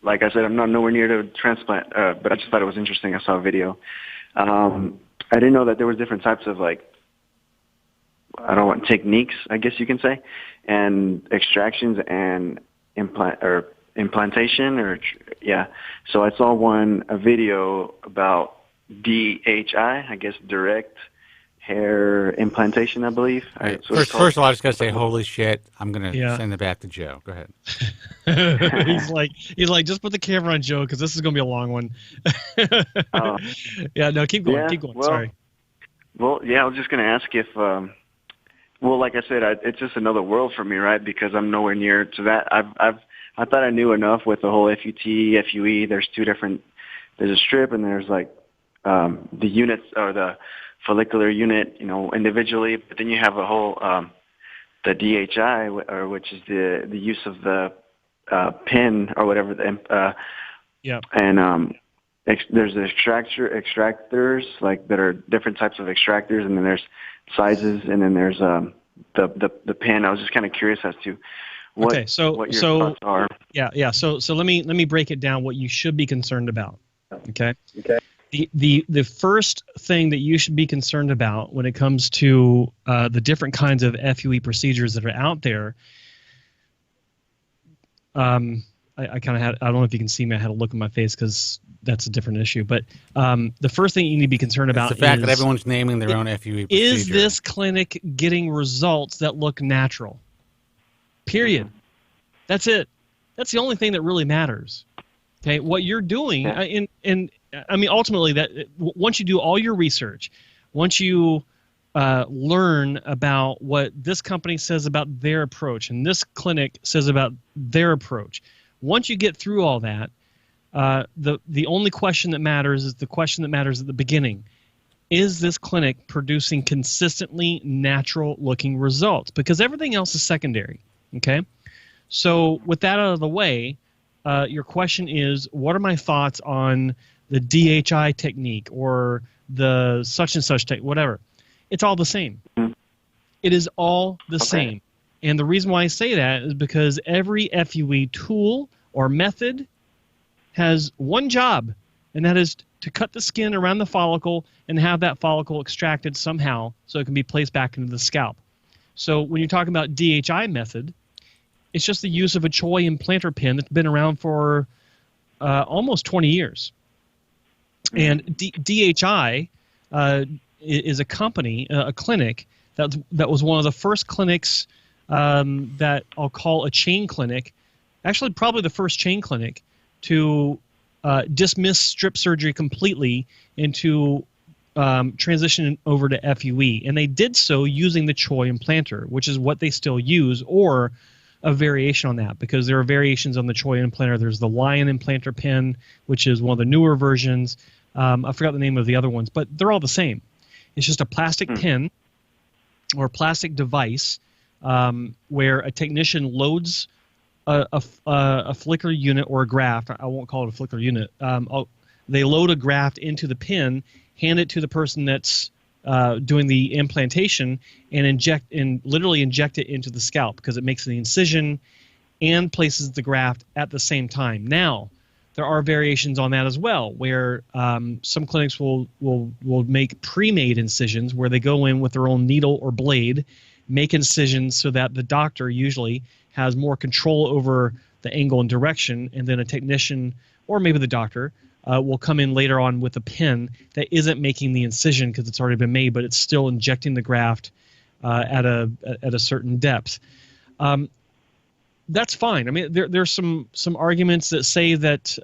Like I said, I'm not nowhere near to transplant, but I just thought it was interesting. I saw a video. I didn't know that there was different types of techniques, I guess you can say, and extractions and implantation, So I saw a video about DHI, I guess direct hair implantation, I believe. First of all, I just got to say, holy shit, I'm going to send it back to Joe. Go ahead. he's like, just put the camera on Joe because this is going to be a long one. Yeah, no, keep going. Keep going. Well, sorry. Well, yeah, I was just going to ask if, like I said, it's just another world for me, right? Because I'm nowhere near to that. I thought I knew enough with the whole FUT, FUE. There's there's a strip and there's the units or the follicular unit, individually, but then you have a whole, the DHI, which is the use of the pin or whatever, and there's extractors that are different types of extractors, and then there's sizes, and then there's the pin. I was just kind of curious as to what your thoughts are. Yeah. So let me break it down. What you should be concerned about. Okay. The first thing that you should be concerned about when it comes to the different kinds of FUE procedures that are out there, I kind of had, I don't know if you can see me, I had a look in my face because that's a different issue. But the first thing you need to be concerned about is the fact that everyone's naming their own FUE procedure. Is this clinic getting results that look natural? Period. That's it. That's the only thing that really matters. Okay, what you're doing, and I mean, ultimately, that once you do all your research, once you learn about what this company says about their approach and this clinic says about their approach, once you get through all that, the only question that matters is the question that matters at the beginning. Is this clinic producing consistently natural-looking results? Because everything else is secondary. Okay, so with that out of the way. Your question is, what are my thoughts on the DHI technique or the such and such technique, whatever. It's all the same. It is all the same. And the reason why I say that is because every FUE tool or method has one job, and that is to cut the skin around the follicle and have that follicle extracted somehow so it can be placed back into the scalp. So when you're talking about DHI method, it's just the use of a Choi implanter pin that's been around for almost 20 years. And DHI is a company, a clinic that was one of the first clinics that I'll call a chain clinic, actually probably the first chain clinic to dismiss strip surgery completely into transition over to FUE. And they did so using the Choi implanter, which is what they still use, or a variation on that, because there are variations on the Choi implanter. There's the Lion implanter pen, which is one of the newer versions. I forgot the name of the other ones, but they're all the same. It's just a plastic pen or plastic device where a technician loads a follicular unit or a graft. I won't call it a follicular unit. They load a graft into the pen, hand it to the person that's doing the implantation, and literally inject it into the scalp, because it makes the incision and places the graft at the same time. Now, there are variations on that as well, where some clinics will make pre-made incisions where they go in with their own needle or blade, make incisions so that the doctor usually has more control over the angle and direction, and then a technician or maybe the doctor will come in later on with a pen that isn't making the incision because it's already been made, but it's still injecting the graft at a certain depth. That's fine. I mean, there's some arguments that say that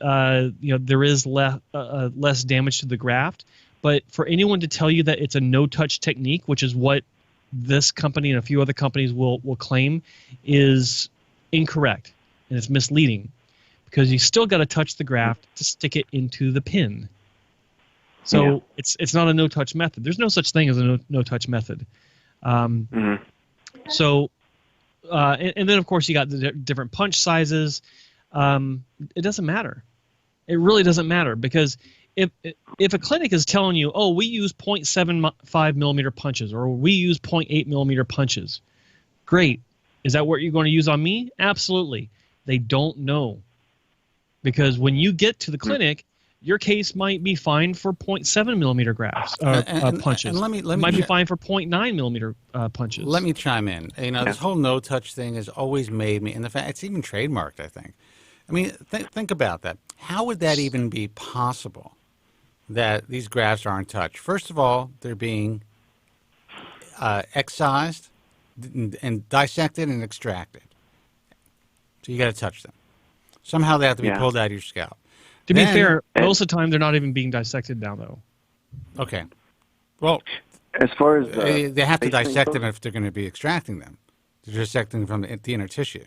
there is less damage to the graft, but for anyone to tell you that it's a no-touch technique, which is what this company and a few other companies will claim, is incorrect, and it's misleading, because you still got to touch the graft to stick it into the pin. So it's not a no-touch method. There's no such thing as a no-touch method. So. And then, of course, you got the different punch sizes. It doesn't matter. It really doesn't matter, because if a clinic is telling you, oh, we use 0.75 millimeter punches, or we use 0.8 millimeter punches, great. Is that what you're going to use on me? Absolutely. They don't know, because when you get to the clinic, your case might be fine for 0.7 millimeter grafts, punches. And let me might be fine for 0.9 millimeter punches. Let me chime in. This whole no-touch thing has always made me, and the fact it's even trademarked, I think. I mean, think about that. How would that even be possible, that these grafts aren't touched? First of all, they're being excised and dissected and extracted. So you got to touch them. Somehow they have to be pulled out of your scalp. To be fair, most of the time they're not even being dissected now, though. Okay. Well, as far as they have to dissect them if they're going to be extracting them. They're dissecting from the inner tissue.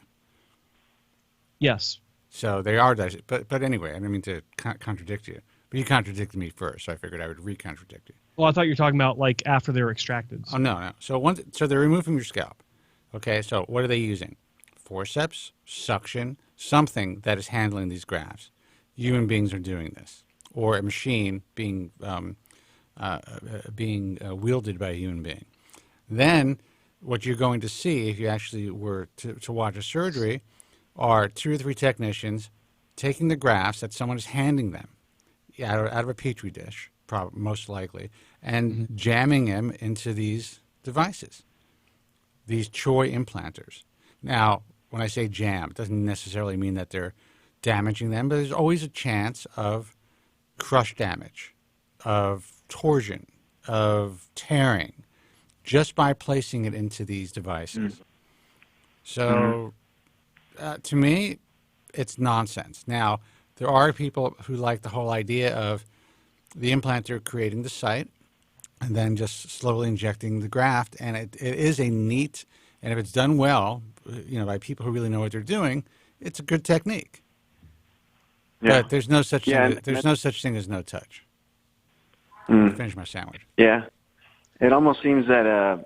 Yes. So they are dissected. But anyway, I didn't mean to contradict you. But you contradicted me first, so I figured I would re-contradict you. Well, I thought you were talking about like after they were extracted. Oh, no. So they're removing your scalp. Okay, so what are they using? Forceps, suction, something that is handling these grafts. Human beings are doing this, or a machine being wielded by a human being. Then what you're going to see, if you actually were to watch a surgery, are 2 or 3 technicians taking the grafts that someone is handing them out of a petri dish, most likely, and jamming them into these devices, these Choi implanters. Now, when I say jam, it doesn't necessarily mean that they're damaging them, but there's always a chance of crush damage, of torsion, of tearing, just by placing it into these devices. So, to me, it's nonsense. Now, there are people who like the whole idea of the implanter creating the site and then just slowly injecting the graft, and it is a neat, and if it's done well, by people who really know what they're doing, it's a good technique. Yeah. But there's no such thing. There's no such thing as no touch. Finish my sandwich. Yeah, it almost seems that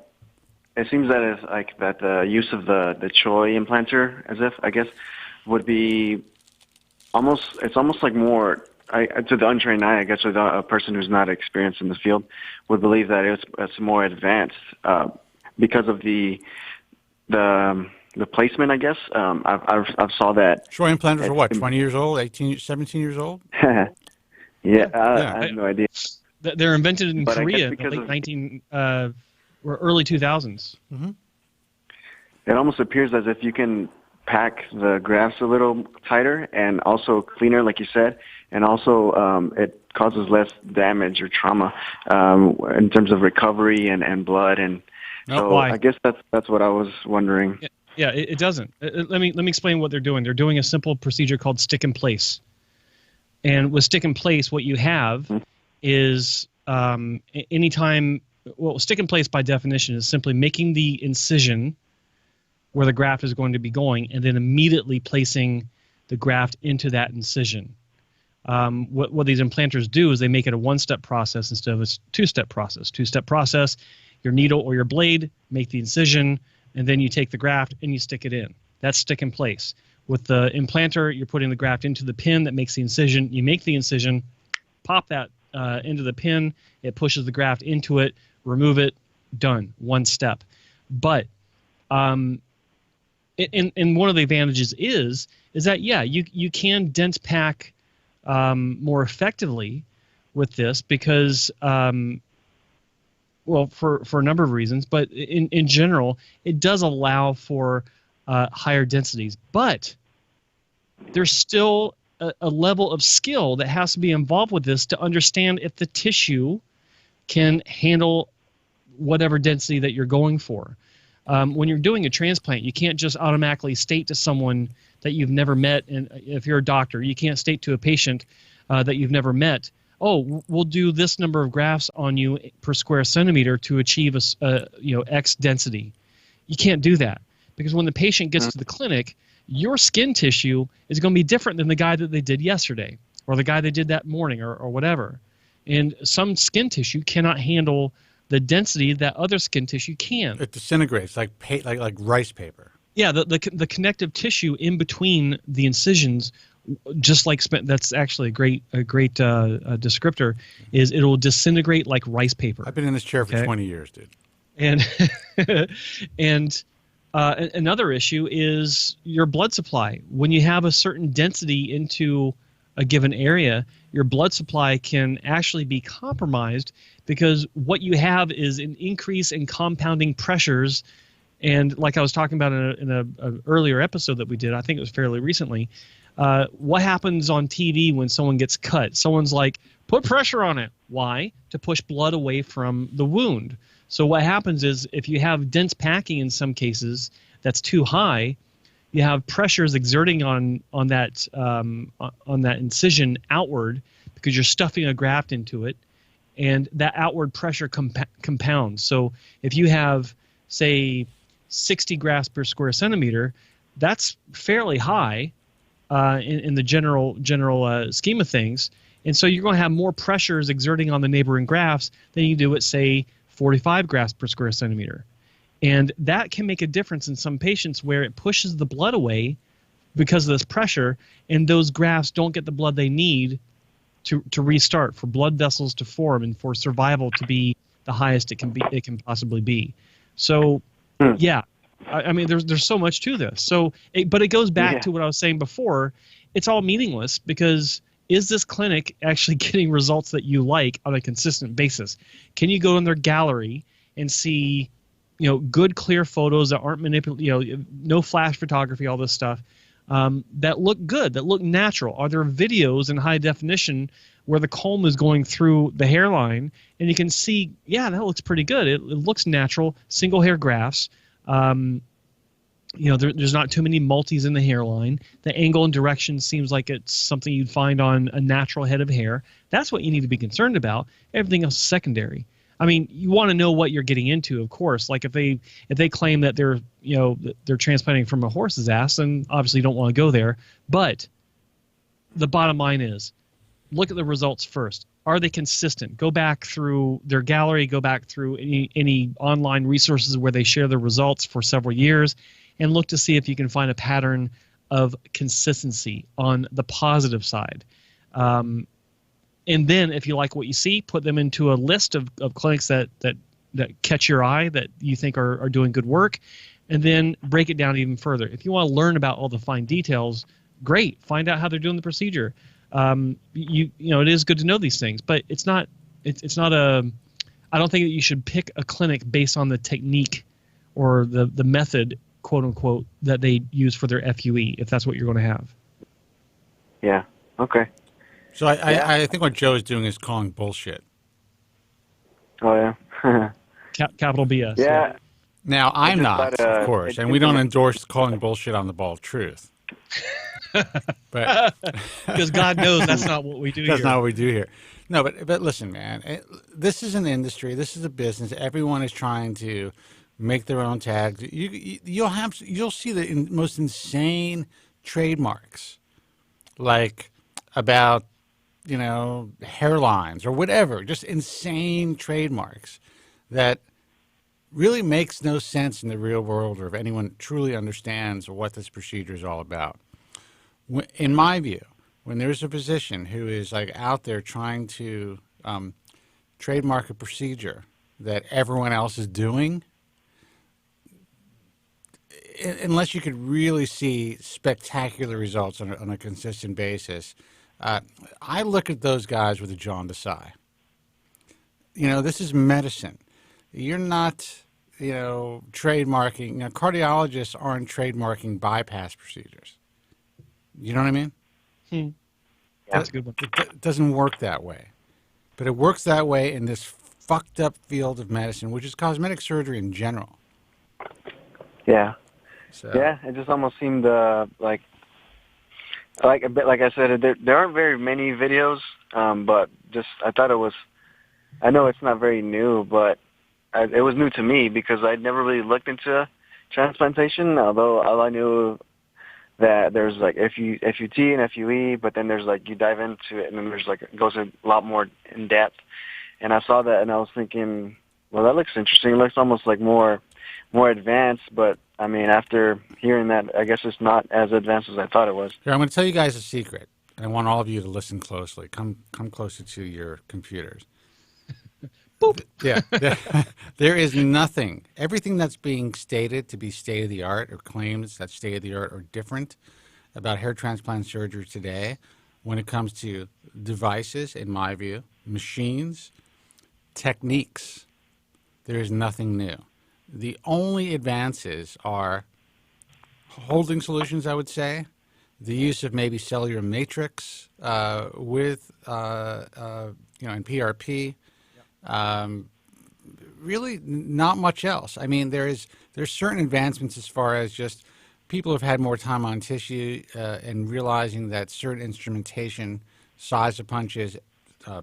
it's like that the use of the Choi implanter, as if I guess, would be almost. It's almost like more to the untrained eye, I guess, or a person who's not experienced in the field would believe that it's more advanced because of the placement, I guess. I've saw that. Choi implanters are what, 20 years old, 18, 17 years old? I have no idea. They're invented in Korea in the late or early 2000s. It almost appears as if you can pack the grafts a little tighter and also cleaner, like you said, and also it causes less damage or trauma in terms of recovery and blood. And so why? I guess that's what I was wondering. Yeah, it doesn't. Let me explain what they're doing. They're doing a simple procedure called stick in place. And with stick in place, what you have is anytime, well, stick in place by definition is simply making the incision where the graft is going to be going and then immediately placing the graft into that incision. What these implanters do is they make it a one-step process instead of a two-step process. Two-step process, your needle or your blade, make the incision, and then you take the graft and you stick it in. That's stick in place. With the implanter, you're putting the graft into the pin that makes the incision. You make the incision, pop that into the pin, it pushes the graft into it, remove it, done, one step. But and one of the advantages is that, yeah, you can dense pack more effectively with this because, well, for a number of reasons, but in general, it does allow for higher densities. But there's still a level of skill that has to be involved with this to understand if the tissue can handle whatever density that you're going for. When you're doing a transplant, you can't just automatically state to someone that you've never met, and if you're a doctor, you can't state to a patient that you've never met, oh, we'll do this number of grafts on you per square centimeter to achieve X density. You can't do that because when the patient gets to the clinic, your skin tissue is going to be different than the guy that they did yesterday or the guy they did that morning or whatever. And some skin tissue cannot handle the density that other skin tissue can. It disintegrates like rice paper. Yeah, the connective tissue in between the incisions, just like that's actually a great descriptor, is it will disintegrate like rice paper. I've been in this chair for 20 years, dude. And another issue is your blood supply. When you have a certain density into a given area, your blood supply can actually be compromised because what you have is an increase in compounding pressures. And like I was talking about in an earlier episode that we did, I think it was fairly recently, what happens on TV when someone gets cut? Someone's like, put pressure on it. Why? To push blood away from the wound. So what happens is if you have dense packing in some cases that's too high, you have pressures exerting on that incision outward because you're stuffing a graft into it, and that outward pressure compounds. So if you have, say, 60 grafts per square centimeter, that's fairly high in the general scheme of things. And so you're going to have more pressures exerting on the neighboring grafts than you do at, say, 45 grafts per square centimeter. And that can make a difference in some patients where it pushes the blood away because of this pressure, and those grafts don't get the blood they need to restart, for blood vessels to form and for survival to be the highest it can possibly be. So, yeah, I mean, there's so much to this. So, but it goes back to what I was saying before. It's all meaningless because is this clinic actually getting results that you like on a consistent basis? Can you go in their gallery and see, good clear photos that aren't manipulated, no flash photography, all this stuff, that look good, that look natural? Are there videos in high definition where the comb is going through the hairline and you can see, yeah, that looks pretty good. It looks natural, single hair grafts. There's not too many multis in the hairline. The angle and direction seems like it's something you'd find on a natural head of hair. That's what you need to be concerned about. Everything else is secondary. I mean, you want to know what you're getting into, of course. Like if they claim that they're transplanting from a horse's ass, then obviously you don't want to go there. But the bottom line is, look at the results first. Are they consistent? Go back through their gallery, go back through any online resources where they share the results for several years, and look to see if you can find a pattern of consistency on the positive side. And then if you like what you see, put them into a list of clinics that catch your eye, that you think are doing good work, and then break it down even further. If you want to learn about all the fine details, great. Find out how they're doing the procedure. It is good to know these things, but it's not I don't think that you should pick a clinic based on the technique or the method quote unquote, that they use for their FUE, if that's what you're going to have. Yeah. Okay. So I think what Joe is doing is calling bullshit. Oh yeah. Capital BS. Yeah. Now I'm not, thought, of course, and we don't endorse calling bullshit on the Bald Truth. But because God knows that's not what we do. That's not what we do here. No, but listen, man. This is an industry. This is a business. Everyone is trying to make their own tags. You'll see the most insane trademarks, like about hairlines or whatever. Just insane trademarks that really makes no sense in the real world, or if anyone truly understands what this procedure is all about. In my view, when there's a physician who is like out there trying to trademark a procedure that everyone else is doing, unless you could really see spectacular results on a consistent basis, I look at those guys with a jaundiced eye. This is medicine. You're not, trademarking. Cardiologists aren't trademarking bypass procedures. You know what I mean? Yeah. That's a good one. It doesn't work that way. But it works that way in this fucked up field of medicine, which is cosmetic surgery in general. Yeah. So. Yeah, it just almost seemed like a bit like I said, there aren't very many videos, but just I thought it was. I know it's not very new, but it was new to me because I'd never really looked into transplantation. Although all I knew that there's like FUT and FUE, but then there's like you dive into it and then there's like it goes a lot more in depth. And I saw that and I was thinking, well, that looks interesting. It looks almost like more advanced, but I mean, after hearing that, I guess it's not as advanced as I thought it was. Here, I'm going to tell you guys a secret. I want all of you to listen closely. Come closer to your computers. Boop. Yeah. There is nothing. Everything that's being stated to be state-of-the-art or claims that state-of-the-art or different about hair transplant surgery today when it comes to devices, in my view, machines, techniques. There is nothing new. The only advances are holding solutions, I would say, the use of maybe cellular matrix with, and PRP. Really not much else. I mean, there's certain advancements as far as just people have had more time on tissue and realizing that certain instrumentation, size of punches,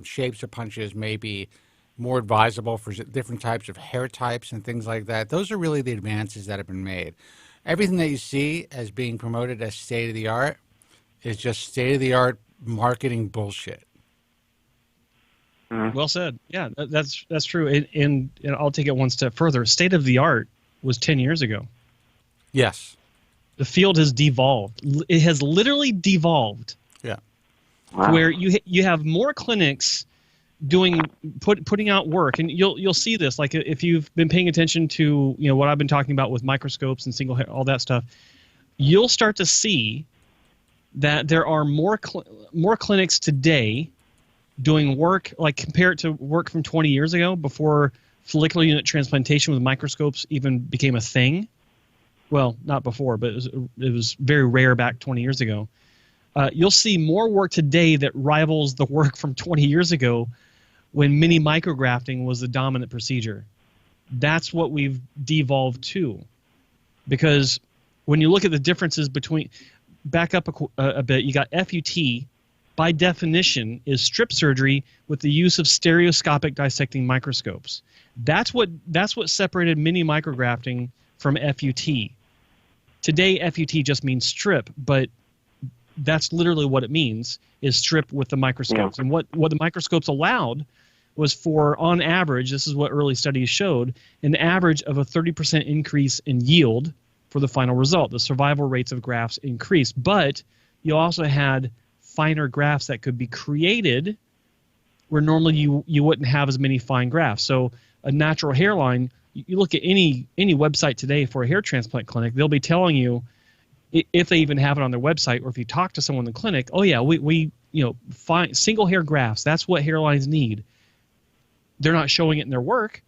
shapes of punches may be more advisable for different types of hair types and things like that. Those are really the advances that have been made. Everything that you see as being promoted as state-of-the-art is just state-of-the-art marketing bullshit. Well said. Yeah, that's true. And I'll take it one step further. State of the art was 10 years ago. Yes. The field has devolved. It has literally devolved. Yeah. Wow. Where you have more clinics putting out work, and you'll see this. Like if you've been paying attention to what I've been talking about with microscopes and single hair, all that stuff, you'll start to see that there are more clinics today doing work, like compared to work from 20 years ago before follicular unit transplantation with microscopes even became a thing. Well, not before, but it was very rare back 20 years ago. You'll see more work today that rivals the work from 20 years ago when mini micrografting was the dominant procedure. That's what we've devolved to. Because when you look at the differences between, back up a bit, you got FUT, by definition, is strip surgery with the use of stereoscopic dissecting microscopes. That's what separated mini micrografting from FUT. Today, FUT just means strip, but that's literally what it means, is strip with the microscopes. Yeah. And what the microscopes allowed was for, on average, this is what early studies showed, an average of a 30% increase in yield for the final result. The survival rates of grafts increased, but you also had finer grafts that could be created where normally you wouldn't have as many fine grafts. So a natural hairline, you look at any website today for a hair transplant clinic, they'll be telling you, if they even have it on their website, or if you talk to someone in the clinic, oh yeah, we find single hair grafts, that's what hairlines need. They're not showing it in their work,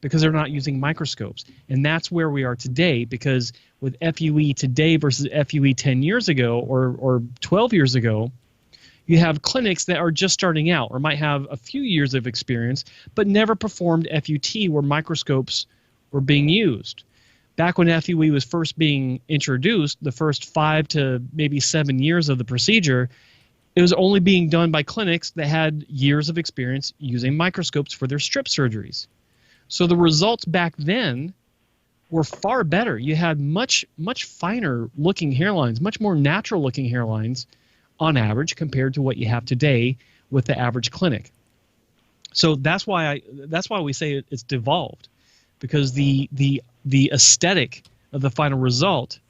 because they're not using microscopes. And that's where we are today, because with FUE today versus FUE 10 years ago or 12 years ago, you have clinics that are just starting out or might have a few years of experience but never performed FUT where microscopes were being used. Back when FUE was first being introduced, the first 5 to maybe 7 years of the procedure, it was only being done by clinics that had years of experience using microscopes for their strip surgeries. So the results back then were far better. You had much finer looking hairlines, much more natural looking hairlines on average compared to what you have today with the average clinic. So that's why we say it's devolved, because the aesthetic of the final result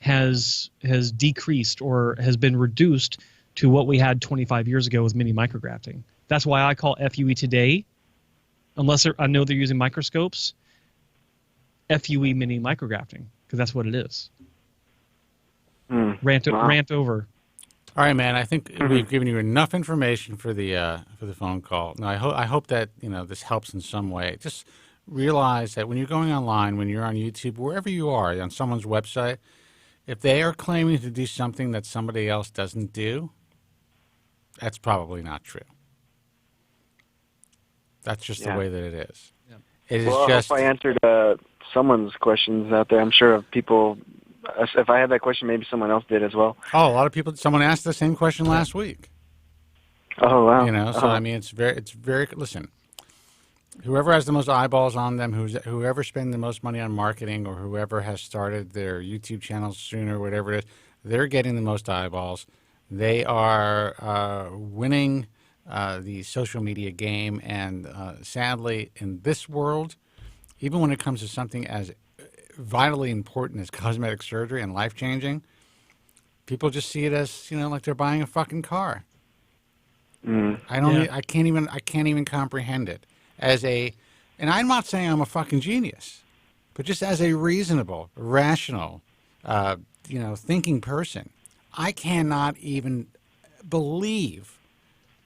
has decreased or has been reduced to what we had 25 years ago with mini micrografting. That's why I call FUE today, unless I know they're using microscopes, FUE mini micrografting, because that's what it is. Rant over. All right, man. I think we've given you enough information for the phone call. Now, I hope that this helps in some way. Just realize that when you're going online, when you're on YouTube, wherever you are, on someone's website, if they are claiming to do something that somebody else doesn't do, that's probably not true. That's just the way that it is. Yeah. It is I hope I answered someone's questions out there. I'm sure people. If I had that question, maybe someone else did as well. Oh, a lot of people. Someone asked the same question last week. Oh wow! So I mean, it's very. Listen, whoever has the most eyeballs on them, whoever spends the most money on marketing, or whoever has started their YouTube channels sooner, whatever it is, they're getting the most eyeballs. They are winning the social media game, and sadly, in this world, even when it comes to something as vitally important as cosmetic surgery and life-changing, people just see it as like they're buying a fucking car. I can't even comprehend it and I'm not saying I'm a fucking genius, but just as a reasonable, rational, thinking person, I cannot even believe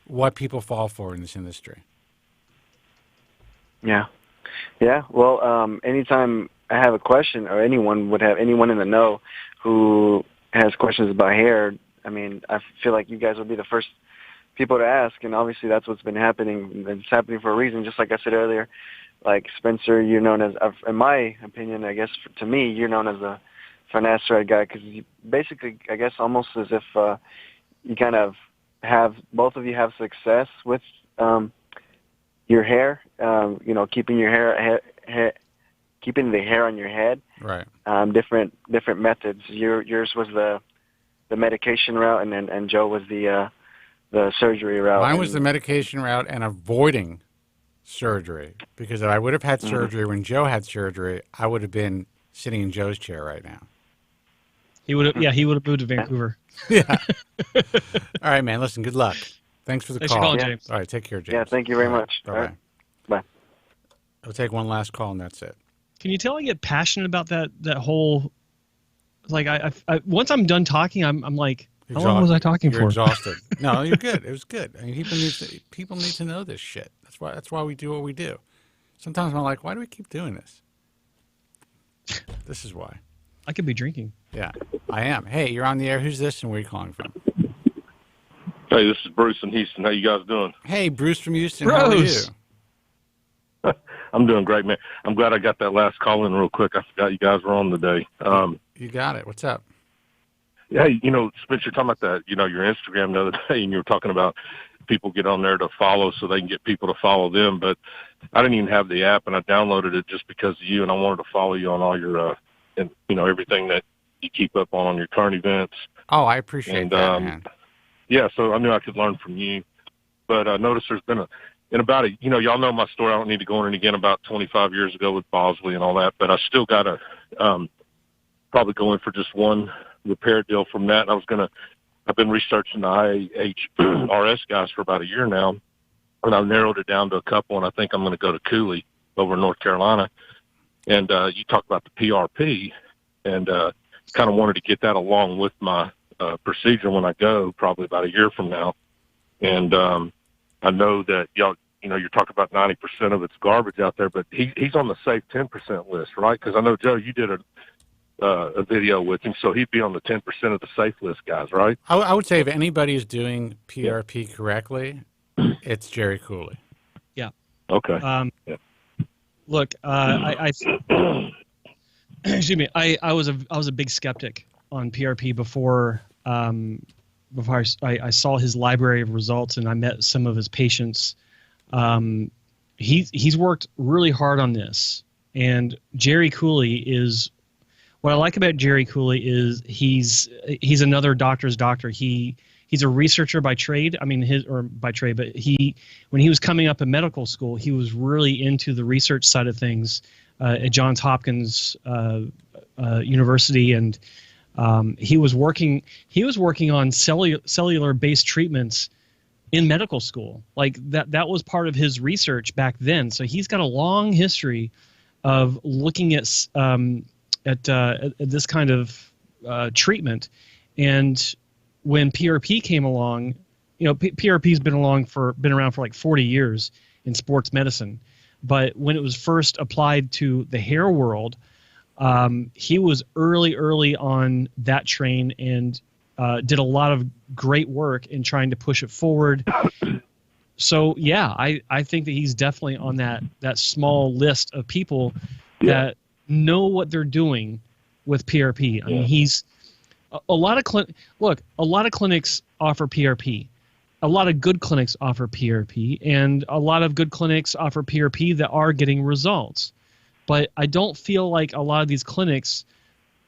what people fall for in this industry. Yeah. Well, anytime I have a question, or anyone in the know who has questions about hair, I mean, I feel like you guys will be the first people to ask, and obviously that's what's been happening, and it's happening for a reason. Just like I said earlier, like Spencer, you're known as, in my opinion, I guess to me, you're known as a finasteride guy, because you basically, I guess, almost as if you kind of both of you have success with your hair, keeping your hair, keeping the hair on your head. Right. Different methods. Yours was the medication route, and Joe was the surgery route. Mine was the medication route and avoiding surgery, because if I would have had surgery when Joe had surgery, I would have been sitting in Joe's chair right now. He would have. Yeah, he would have moved to Vancouver. Yeah. All right, man. Listen. Good luck. Thanks for the call. Thanks for calling, James. All right. Take care, James. Yeah. Thank you very much. Bye. Right. Bye. I'll take one last call, and that's it. Can you tell I get passionate about that whole? Like I once I'm done talking, I'm like, how long was I talking for? You're exhausted. No, you're good. It was good. I mean, people need to know this shit. That's why we do what we do. Sometimes I'm like, why do we keep doing this? This is why. I could be drinking. Yeah, I am. Hey, you're on the air. Who's this, and where are you calling from? Hey, this is Bruce in Houston. How you guys doing? Hey, Bruce from Houston. Bruce. How are you? I'm doing great, man. I'm glad I got that last call in real quick. I forgot you guys were on today. You got it. What's up? Yeah, Spence, you're talking about that, your Instagram the other day, and you were talking about people get on there to follow so they can get people to follow them. But I didn't even have the app, and I downloaded it just because of you, and I wanted to follow you on all your, everything that you keep up on your current events. Oh, I appreciate that, man. Yeah, so I knew I could learn from you. But I noticed there's been y'all know my story. I don't need to go into it again about 25 years ago with Bosley and all that, but I still got to probably go in for just one repair deal from that. I've been researching the IHRS guys for about a year now, and I've narrowed it down to a couple, and I think I'm going to go to Cooley over in North Carolina. And you talked about the PRP, and kind of wanted to get that along with my procedure when I go, probably about a year from now. And I know that y'all you're talking about 90% of it's garbage out there, but he's on the safe 10% list, right? Because I know, Joe, you did a video with him, so he'd be on the 10% of the safe list guys, right? I would say if anybody is doing PRP correctly, it's Jerry Cooley. Yeah. Okay. Look, I excuse me. I was a big skeptic on PRP before I saw his library of results and I met some of his patients. He's worked really hard on this, and Jerry Cooley is. What I like about Jerry Cooley is he's another doctor's doctor. He's a researcher by trade. I mean, but when he was coming up in medical school, he was really into the research side of things at Johns Hopkins University, and he was working on cellular based treatments in medical school. Like that was part of his research back then. So he's got a long history of looking at this kind of treatment. And when PRP came along, PRP's been around for like 40 years in sports medicine. But when it was first applied to the hair world, he was early on that train and did a lot of great work in trying to push it forward. So yeah, I think that he's definitely on that small list of people that know what they're doing with PRP. I mean, he's a lot of clinics offer PRP. A lot of good clinics offer PRP, and a lot of good clinics offer PRP that are getting results. But I don't feel like a lot of these clinics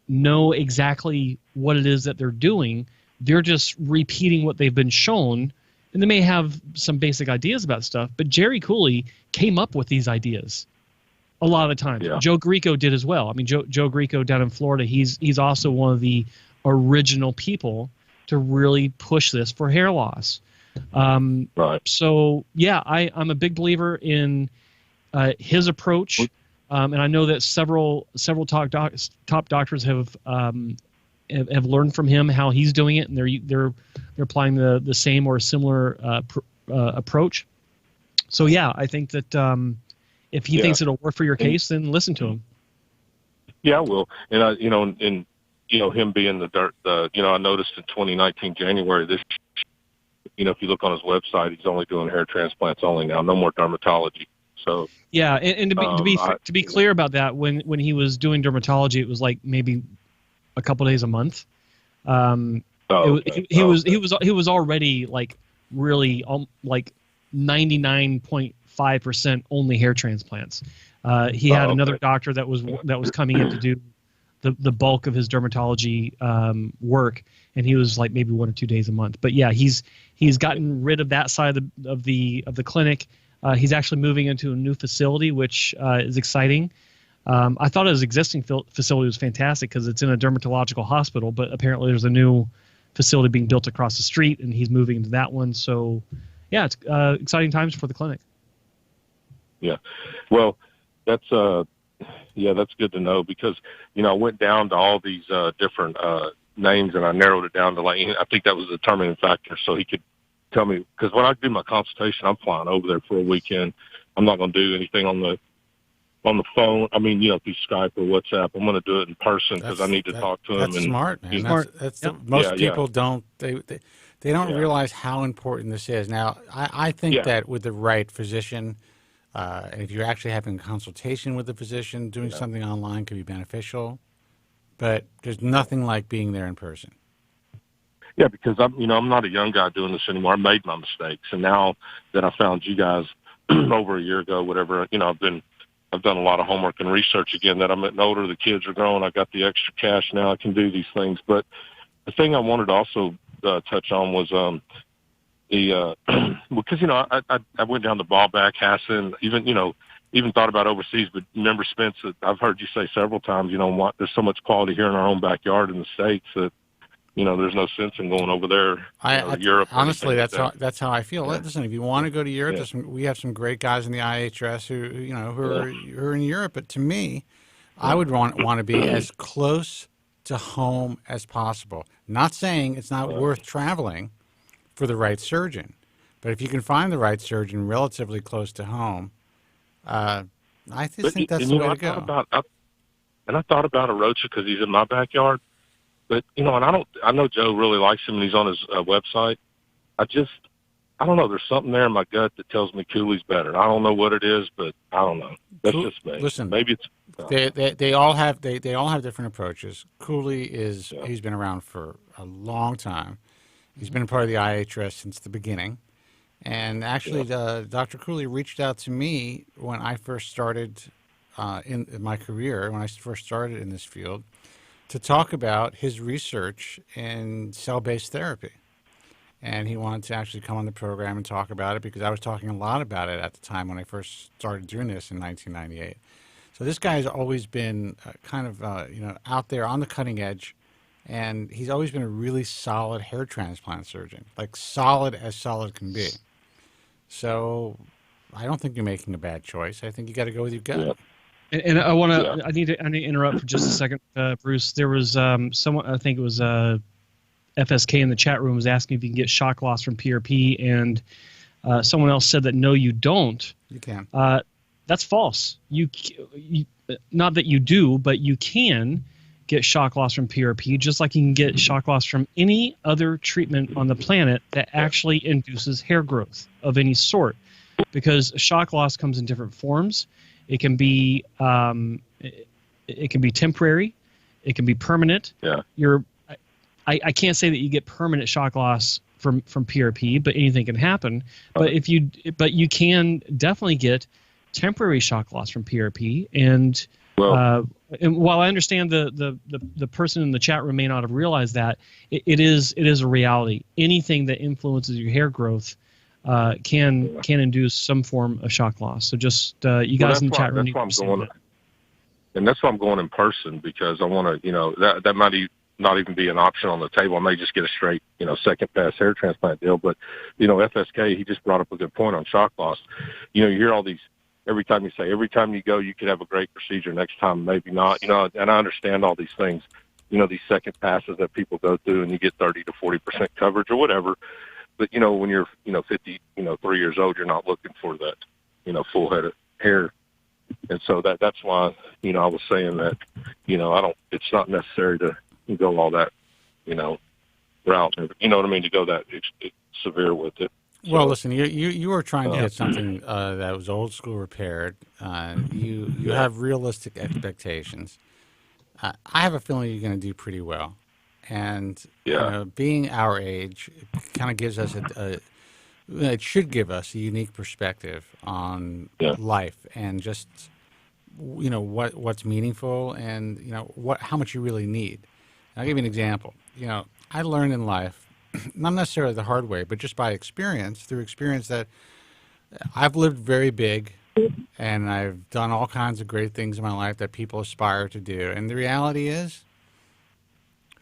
know exactly what it is that they're doing. They're just repeating what they've been shown, and they may have some basic ideas about stuff, but Jerry Cooley came up with these ideas a lot of the time. Joe Grieco did as well. I mean, Joe Grieco down in Florida, he's also one of the original people to really push this for hair loss. Right. So yeah, I'm a big believer in his approach, and I know that several top doctors have learned from him how he's doing it, and they're applying the same or similar approach. So yeah, I think that if he thinks it'll work for your case, then listen to him. Yeah, I will. And him being I noticed in 2019 January this. If you look on his website, he's only doing hair transplants only now, no more dermatology. So yeah, and to be clear about that, when he was doing dermatology, it was like maybe a couple days a month. He was already like really like 99.5% only hair transplants. He had another doctor that was coming in to do the bulk of his dermatology work, and he was like maybe 1 or 2 days a month. But yeah, he's gotten rid of that side of the clinic. He's actually moving into a new facility, which is exciting. I thought his existing facility was fantastic because it's in a dermatological hospital, but apparently there's a new facility being built across the street, and he's moving into that one. So yeah, it's exciting times for the clinic. Yeah, well, that's good to know, because I went down to all these different names, and I narrowed it down to I think that was the determining factor, so he could tell me, because when I do my consultation, I'm flying over there for a weekend. I'm not going to do anything on the phone. I mean, through Skype or WhatsApp. I'm going to do it in person because I need to talk to him. That's smart, man. Most people don't. They don't realize how important this is. Now, I think that with the right physician, and if you're actually having a consultation with the physician, doing something online could be beneficial. But there's nothing like being there in person. Yeah, because I'm not a young guy doing this anymore. I made my mistakes, and now that I found you guys over a year ago, whatever, I've done a lot of homework and research again. That I'm getting older, the kids are growing, I got the extra cash now, I can do these things. But the thing I wanted to also touch on was because I went down to Ballback, Hassan, even thought about overseas. But remember, Spence, that I've heard you say several times, there's so much quality here in our own backyard in the States that there's no sense in going over there. Europe. Honestly, that's how I feel. Yeah. Listen, if you want to go to Europe, we have some great guys in the IHS who are in Europe. But to me, I would want to be as close to home as possible. Not saying it's not worth traveling for the right surgeon, But if you can find the right surgeon relatively close to home, I just think that's the way to go. I thought about Arocha because he's in my backyard. But, and I know Joe really likes him and he's on his website. I don't know. There's something there in my gut that tells me Cooley's better. I don't know what it is, but I don't know. That's just me. Listen, maybe it's they all have different approaches. Cooley he's been around for a long time. He's been a part of the IHRS since the beginning. And actually, Dr. Cooley reached out to me when I first started in my career, when I first started in this field, to talk about his research in cell-based therapy. And he wanted to actually come on the program and talk about it because I was talking a lot about it at the time when I first started doing this in 1998. So this guy has always been kind of out there on the cutting edge, and he's always been a really solid hair transplant surgeon, like solid as solid can be. So I don't think you're making a bad choice. I think you got to go with your gut. Yeah. And I need to interrupt for just a second, Bruce. There was someone, I think it was FSK in the chat room, was asking if you can get shock loss from PRP, and someone else said that no, you don't. You can. That's false. You not that you do, but you can get shock loss from PRP, just like you can get shock loss from any other treatment on the planet that actually induces hair growth of any sort, because shock loss comes in different forms. It can be temporary, it can be permanent. Yeah. I can't say that you get permanent shock loss from PRP, but anything can happen. But you can definitely get temporary shock loss from PRP. And while I understand the person in the chat room may not have realized that, it is a reality. Anything that influences your hair growth can induce some form of shock loss. So just you guys in the chat room need to understand that. And that's why I'm going in person, because I want to, that might not even be an option on the table. I may just get a straight, second pass hair transplant deal. But, FSK, he just brought up a good point on shock loss. You hear all these, every time you go, you could have a great procedure. Next time, maybe not, and I understand all these things, these second passes that people go through and you get 30 to 40% coverage or whatever. But, when you're, 50, 3 years old, you're not looking for that, full head of hair. And so that's why, I was saying that, it's not necessary to go all that, route, you know what I mean, to go that severe with it. So, well, listen, you were trying to hit something that was old school repaired. You have realistic expectations. I have a feeling you're going to do pretty well. And being our age, it kind of gives us it should give us a unique perspective on life and just what's meaningful and how much you really need. And I'll give you an example. I learned in life, not necessarily the hard way, but just by experience, through experience, that I've lived very big and I've done all kinds of great things in my life that people aspire to do. And the reality is,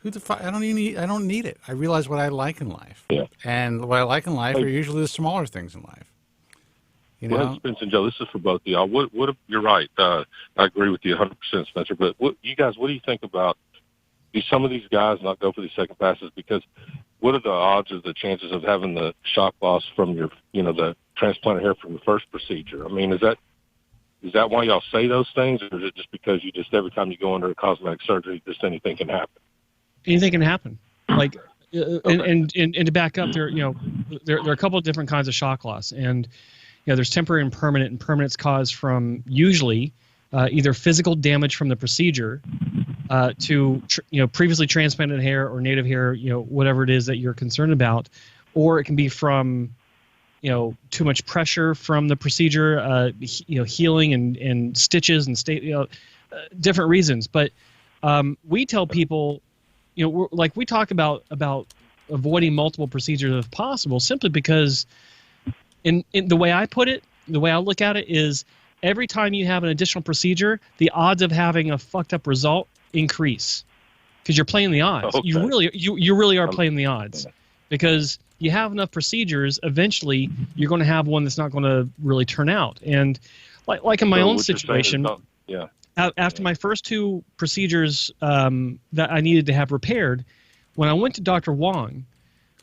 I don't need it. I realize what I like in life. Yeah. And what I like in life are usually the smaller things in life. Well, Spencer and Joe, this is for both of y'all. You're right. I agree with you 100%, Spencer. But what do you think about, do some of these guys not go for these second passes? Because what are the odds or the chances of having the shock loss from your, the transplanted hair from the first procedure? I mean, is that why y'all say those things, or is it just because every time you go under a cosmetic surgery, just anything can happen? Anything can happen. Like, and to back up, there are a couple of different kinds of shock loss, and there's temporary and permanent. And permanent's caused from usually either physical damage from the procedure to previously transplanted hair or native hair, whatever it is that you're concerned about, or it can be from too much pressure from the procedure, healing and stitches and different reasons. But we tell people. We talk about avoiding multiple procedures if possible, simply because in the way I put it, the way I look at it is every time you have an additional procedure, the odds of having a fucked up result increase because you're playing the odds. Okay. You really are playing the odds because you have enough procedures. Eventually, you're going to have one that's not going to really turn out. And like in my own situation. After my first two procedures that I needed to have repaired, when I went to Dr. Wong,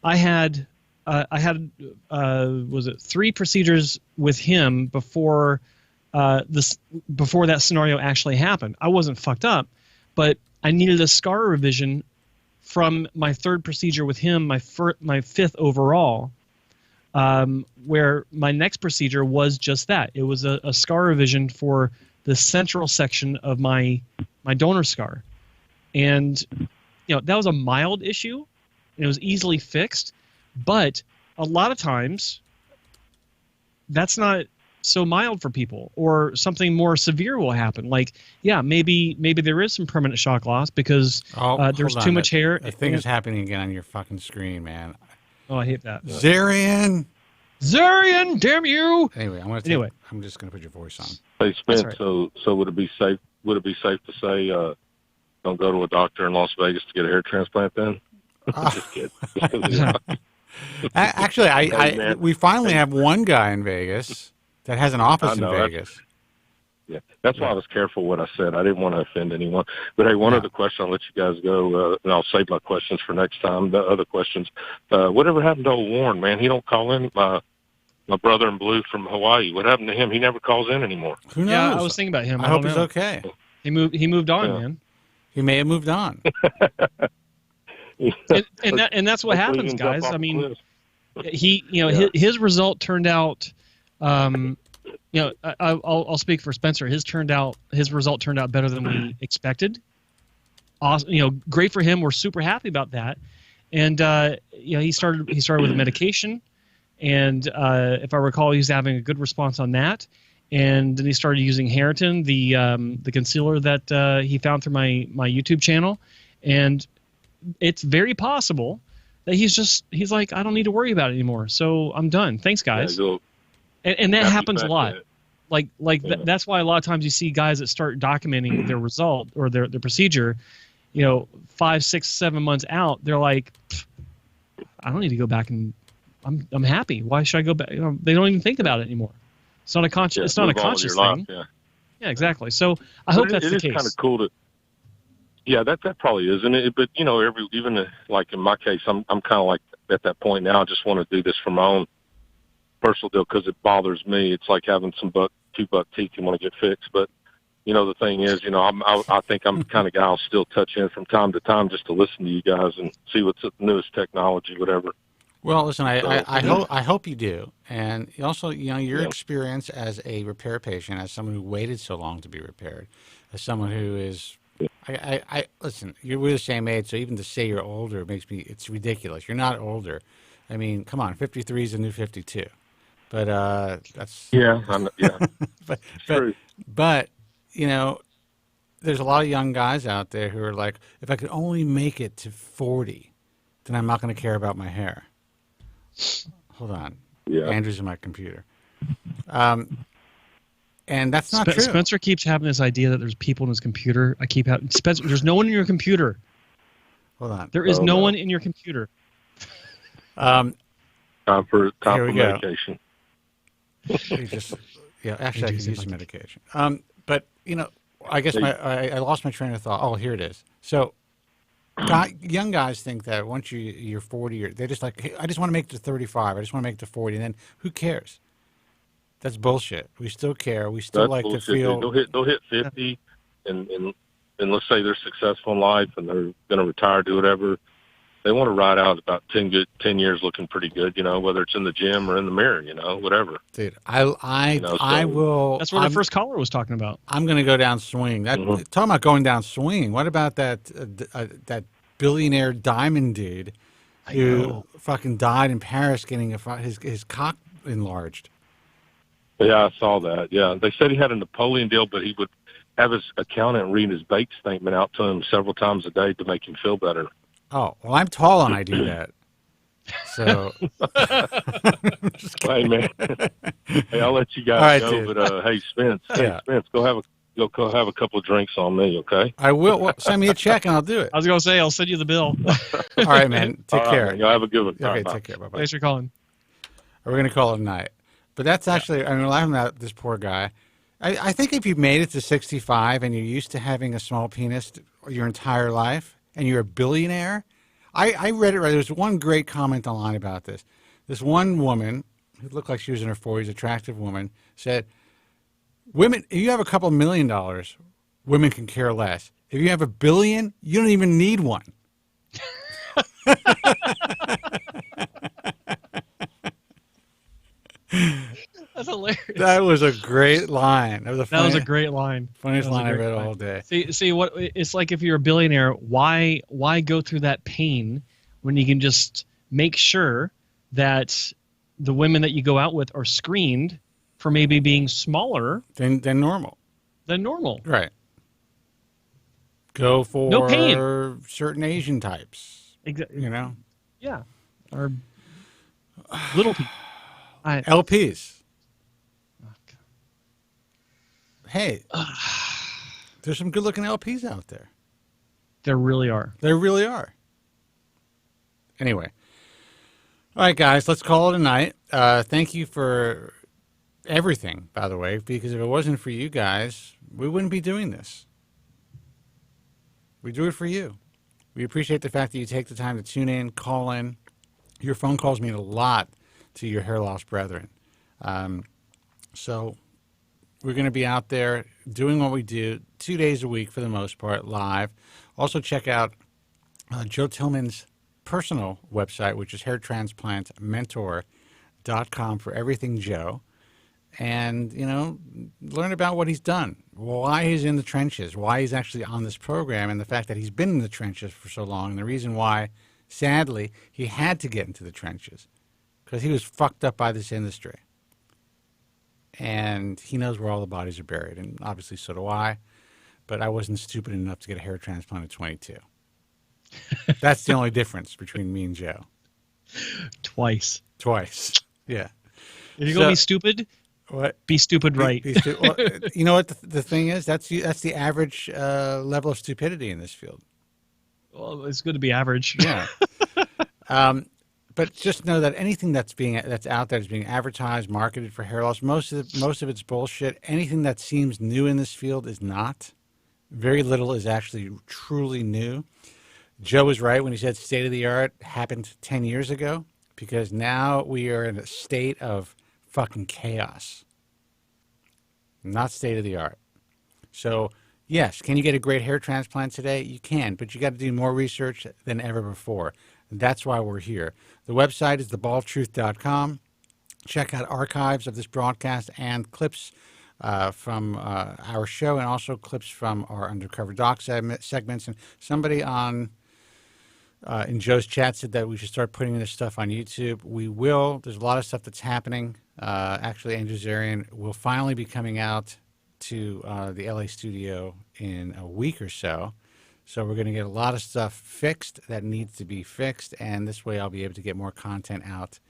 I had I had was it 3 procedures with him before before that scenario actually happened. I wasn't fucked up, but I needed a scar revision from my 3rd procedure with him, my 5th overall, where my next procedure was just that. It was a scar revision for the central section of my donor scar. And, that was a mild issue. And it was easily fixed. But a lot of times, that's not so mild for people, or something more severe will happen. Like, maybe there is some permanent shock loss because there's too much hair. The thing is happening again on your fucking screen, man. Oh, I hate that. Zarian, damn you! Anyway, I'm just gonna put your voice on. Hey, Spence. Right. So would it be safe? Would it be safe to say don't go to a doctor in Las Vegas to get a hair transplant? Then just kidding. Actually, we finally have one guy in Vegas that has an office in Vegas. That's why I was careful what I said. I didn't want to offend anyone. But hey, one other question. I'll let you guys go, and I'll save my questions for next time. The other questions. Whatever happened to old Warren, man? He don't call in. My brother in blue from Hawaii. What happened to him? He never calls in anymore. Who knows? Yeah, I was thinking about him. I hope he's okay. He moved on, man. He may have moved on. and that's what happens, guys. I mean, his result turned out. I'll speak for Spencer. His result turned out better than we expected. Awesome, great for him. We're super happy about that. And he started with a medication, and if I recall, he was having a good response on that. And then he started using Hairton, the concealer that he found through my YouTube channel, and it's very possible that he's like, I don't need to worry about it anymore, so I'm done. Thanks, guys. And that happens a lot. That's why a lot of times you see guys that start documenting their result or their procedure, 5, 6, 7 months out, they're like, I don't need to go back, and I'm happy. Why should I go back? They don't even think about it anymore. It's not a conscious. It's not a conscious thing. Yeah, exactly. So I hope that's the case. It is kind of cool to. Yeah, that probably is, and but even like in my case, I'm kind of like at that point now. I just want to do this for my own personal deal because it bothers me. It's like having some two buck teeth you want to get fixed. But the thing is, I think I'm the kind of guy I'll still touch in from time to time just to listen to you guys and see what's the newest technology, whatever. Well, listen, I hope you do, and also your experience as a repair patient, as someone who waited so long to be repaired, as someone who is. I listen. We're the same age, so even to say you're older it's ridiculous. You're not older. I mean, come on, 53 is the new 52. But that's but true. But there's a lot of young guys out there who are like, if I could only make it to 40, then I'm not going to care about my hair. Hold on. Yeah. Andrew's in my computer. And that's not true. Spencer keeps having this idea that there's people in his computer. I keep having Spencer. There's no one in your computer. Hold on. There is no one in your computer. Time for Actually, medication. I could use some medication. But I guess I lost my train of thought. Oh, here it is. So, young guys think that once you're 40, they're just like, hey, I just want to make it to 35. I just want to make it to 40, and then who cares? That's bullshit. We still care. We still like to feel. They'll hit 50, and let's say they're successful in life and they're going to retire, do whatever. They want to ride out about 10 years looking pretty good, whether it's in the gym or in the mirror, whatever. Dude, I will. That's what the first caller was talking about. I'm going to go down swinging. Talking about going down swinging. What about that billionaire diamond dude who fucking died in Paris getting his cock enlarged? Yeah, I saw that. Yeah, they said he had a Napoleon deal, but he would have his accountant read his bank statement out to him several times a day to make him feel better. Oh, well, I'm tall and I do that. So, hey man, hey, I'll let you guys go. Dude. But hey, Spence, go have a couple of drinks on me, okay? I will. Well, send me a check and I'll do it. I was gonna say I'll send you the bill. All right, man. Take care. Right, y'all have a good one. Okay, right, take care. Bye-bye. Thanks for calling. We're gonna call it a night. But that's actually, I'm laughing at this poor guy. I think if you made it to 65 and you're used to having a small penis your entire life and you're a billionaire, I read it right. There's one great comment online about this. This one woman who looked like she was in her 40s, attractive woman, said, "Women, if you have a couple $1 million, women can care less. If you have $1 billion, you don't even need one." That's hilarious. That was a great line. That was a great line. Funniest line I read all day. See what it's like if you're a billionaire. Why go through that pain when you can just make sure that the women that you go out with are screened for maybe being smaller than normal. Right. Go for no pain. Certain Asian types. Exactly. You know? Yeah. Or little people. LPs. Hey, there's some good-looking LPs out there. There really are. There really are. Anyway. All right, guys, let's call it a night. Thank you for everything, by the way, because if it wasn't for you guys, we wouldn't be doing this. We do it for you. We appreciate the fact that you take the time to tune in, call in. Your phone calls mean a lot to your hair loss brethren. So we're going to be out there doing what we do 2 days a week for the most part, live. Also check out Joe Tillman's personal website, which is hairtransplantmentor.com for everything Joe. And, you know, learn about what he's done, why he's in the trenches, why he's actually on this program, and the fact that he's been in the trenches for so long, and the reason why, sadly, he had to get into the trenches, because he was fucked up by this industry. And he knows where all the bodies are buried, and obviously so do I, but I wasn't stupid enough to get a hair transplant at 22. That's the only difference between me and Joe. Twice. Yeah. If you're going to be stupid, what? Be stupid right. Well, you know what the thing is? That's the average level of stupidity in this field. Well, it's good to be average. Yeah. But just know that anything that's out there is being advertised, marketed for hair loss. Most of it's bullshit. Anything that seems new in this field is not. Very little is actually truly new. Joe was right when he said state of the art happened 10 years ago, because now we are in a state of fucking chaos. Not state of the art. So, yes, can you get a great hair transplant today? You can, but you got to do more research than ever before. That's why we're here. The website is thebaldtruth.com. Check out archives of this broadcast and clips from our show, and also clips from our Undercover Doc segments. And somebody in Joe's chat said that we should start putting this stuff on YouTube. We will. There's a lot of stuff that's happening. Actually, Andrew Zarian will finally be coming out to the LA studio in a week or so. So we're going to get a lot of stuff fixed that needs to be fixed, and this way I'll be able to get more content out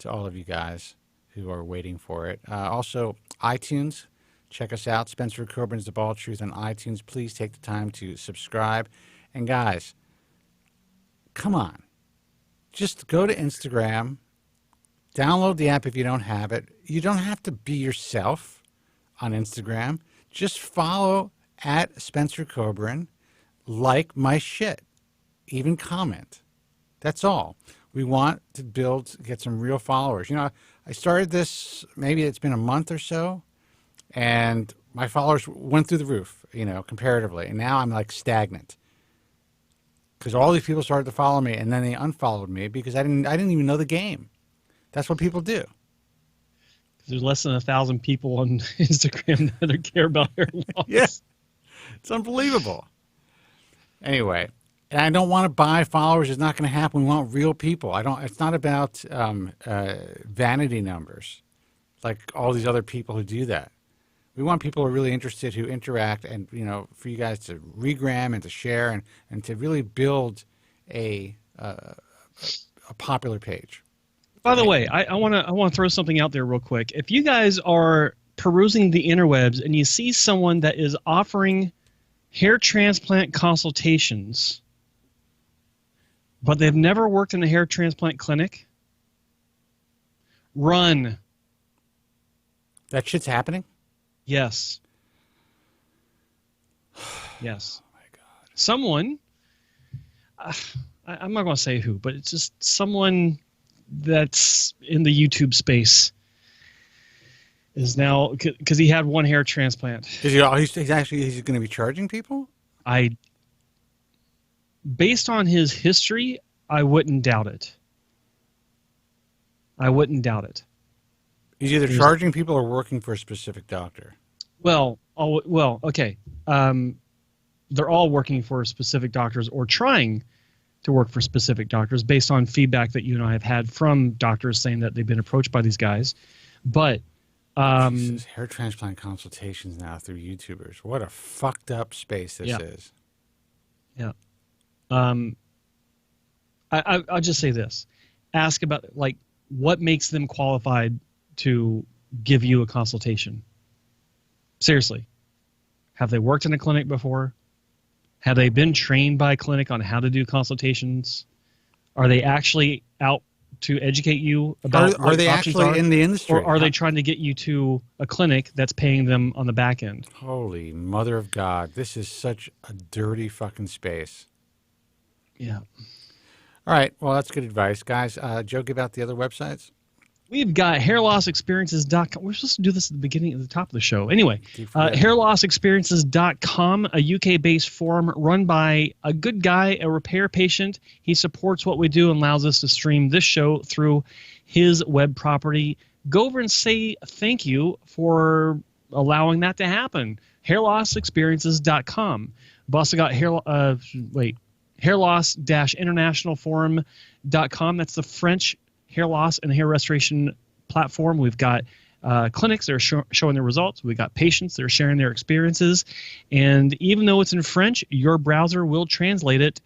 to all of you guys who are waiting for it. Also, iTunes, check us out. Spencer Kobren's The Bald Truth on iTunes. Please take the time to subscribe. And guys, come on. Just go to Instagram. Download the app if you don't have it. You don't have to be yourself on Instagram. Just follow at Spencer Kobren. Like my shit. Even comment. That's all. We want to get some real followers. You know, I started this, maybe it's been a month or so, and my followers went through the roof, you know, comparatively. And now I'm like stagnant. Because all these people started to follow me, and then they unfollowed me because I didn't even know the game. That's what people do. There's less than 1,000 people on Instagram that care about hair loss. Yes. It's unbelievable. Anyway, and I don't want to buy followers. It's not going to happen. We want real people. It's not about vanity numbers like all these other people who do that. We want people who are really interested, who interact, and, you know, for you guys to regram and to share and to really build a popular page. By the way, I want to throw something out there real quick. If you guys are perusing the interwebs and you see someone that is offering hair transplant consultations, but they've never worked in a hair transplant clinic, run. That shit's happening? Yes. Yes. Oh my God. Someone, I'm not going to say who, but it's just someone that's in the YouTube space is now because he had one hair transplant. Is he? He's going to be charging people? Based on his history, I wouldn't doubt it. He's either charging people or working for a specific doctor. Well, okay. They're all working for specific doctors or trying to work for specific doctors based on feedback that you and I have had from doctors saying that they've been approached by these guys. But Jesus, hair transplant consultations now through YouTubers. What a fucked up space this is. Yeah. I'll just say this. Ask about what makes them qualified to give you a consultation. Seriously. Have they worked in a clinic before? Have they been trained by a clinic on how to do consultations? Are they actually out to educate you about are they actually in the industry? Or are they trying to get you to a clinic that's paying them on the back end? Holy mother of God. This is such a dirty fucking space. Yeah. All right. Well, that's good advice, guys. Joe, give out the other websites. We've got hairlossexperiences.com. We're supposed to do this at the top of the show. Anyway, hairlossexperiences.com, a UK-based forum run by a good guy, a repair patient. He supports what we do and allows us to stream this show through his web property. Go over and say thank you for allowing that to happen. hairlossexperiences.com. We've also got hairloss-internationalforum.com. That's the French hair loss and hair restoration platform. We've got clinics that are showing their results. We've got patients that are sharing their experiences. And even though it's in French, your browser will translate it.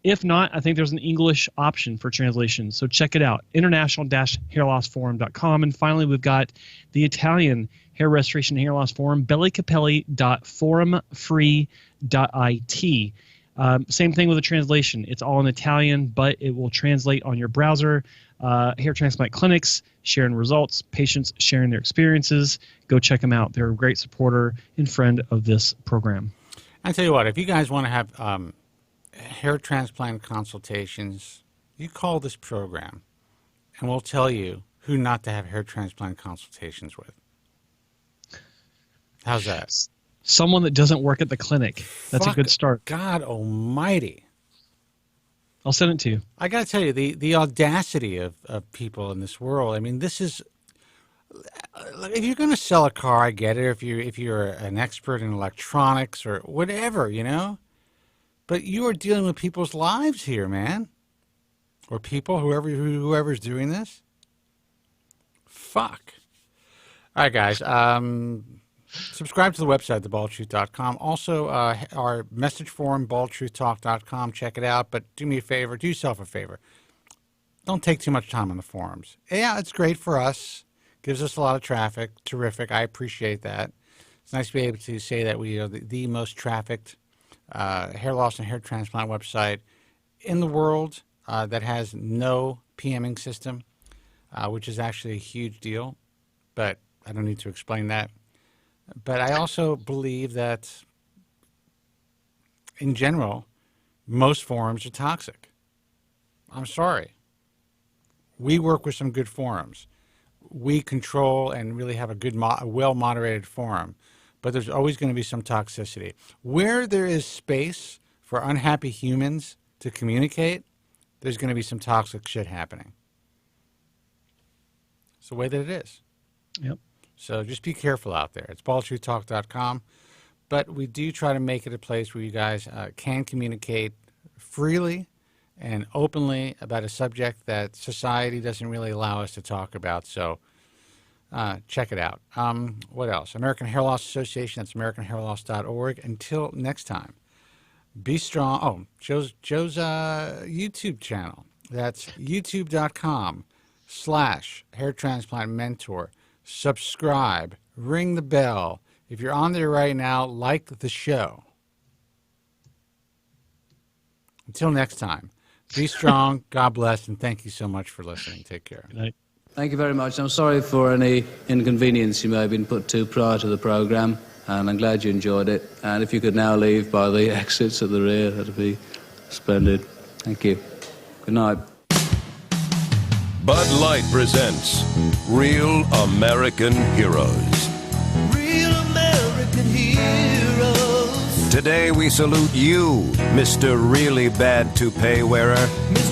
If not, I think there's an English option for translation. So check it out, international-hairlossforum.com. And finally, we've got the Italian hair restoration and hair loss forum, bellicapelli.forumfree.it. Same thing with the translation. It's all in Italian, but it will translate on your browser. Hair transplant clinics sharing results, patients sharing their experiences. Go check them out. They're a great supporter and friend of this program. I tell you what, if you guys want to have hair transplant consultations, you call this program, and we'll tell you who not to have hair transplant consultations with. How's that? Someone that doesn't work at the clinic. That's a good start. God almighty. I'll send it to you. I got to tell you, the audacity of people in this world. I mean, this is, if you're going to sell a car, I get it. If you're an expert in electronics or whatever, you know. But you are dealing with people's lives here, man. Or people, whoever's doing this. Fuck. All right, guys. Subscribe to the website, thebaldtruth.com. Also, our message forum, baldtruthtalk.com. Check it out. But do me a favor. Do yourself a favor. Don't take too much time on the forums. Yeah, it's great for us. Gives us a lot of traffic. Terrific. I appreciate that. It's nice to be able to say that we are the most trafficked hair loss and hair transplant website in the world that has no PMing system, which is actually a huge deal. But I don't need to explain that. But I also believe that, in general, most forums are toxic. I'm sorry. We work with some good forums. We control and really have a good, well-moderated forum. But there's always going to be some toxicity. Where there is space for unhappy humans to communicate, there's going to be some toxic shit happening. It's the way that it is. Yep. So just be careful out there. It's baldtruthtalk.com. But we do try to make it a place where you guys can communicate freely and openly about a subject that society doesn't really allow us to talk about. So check it out. What else? American Hair Loss Association. That's AmericanHairLoss.org. Until next time, be strong. Oh, Joe's YouTube channel. That's youtube.com/hairtransplantmentor. Subscribe, ring the bell. If you're on there right now, like the show. Until next time, be strong, God bless, and thank you so much for listening. Take care. Good night. Thank you very much. I'm sorry for any inconvenience you may have been put to prior to the program, and I'm glad you enjoyed it. And if you could now leave by the exits at the rear, that'd be splendid. Thank you. Good night. Bud Light presents Real American Heroes. Real American heroes. Today we salute you, Mr. Really Bad Toupee Wearer. Mr.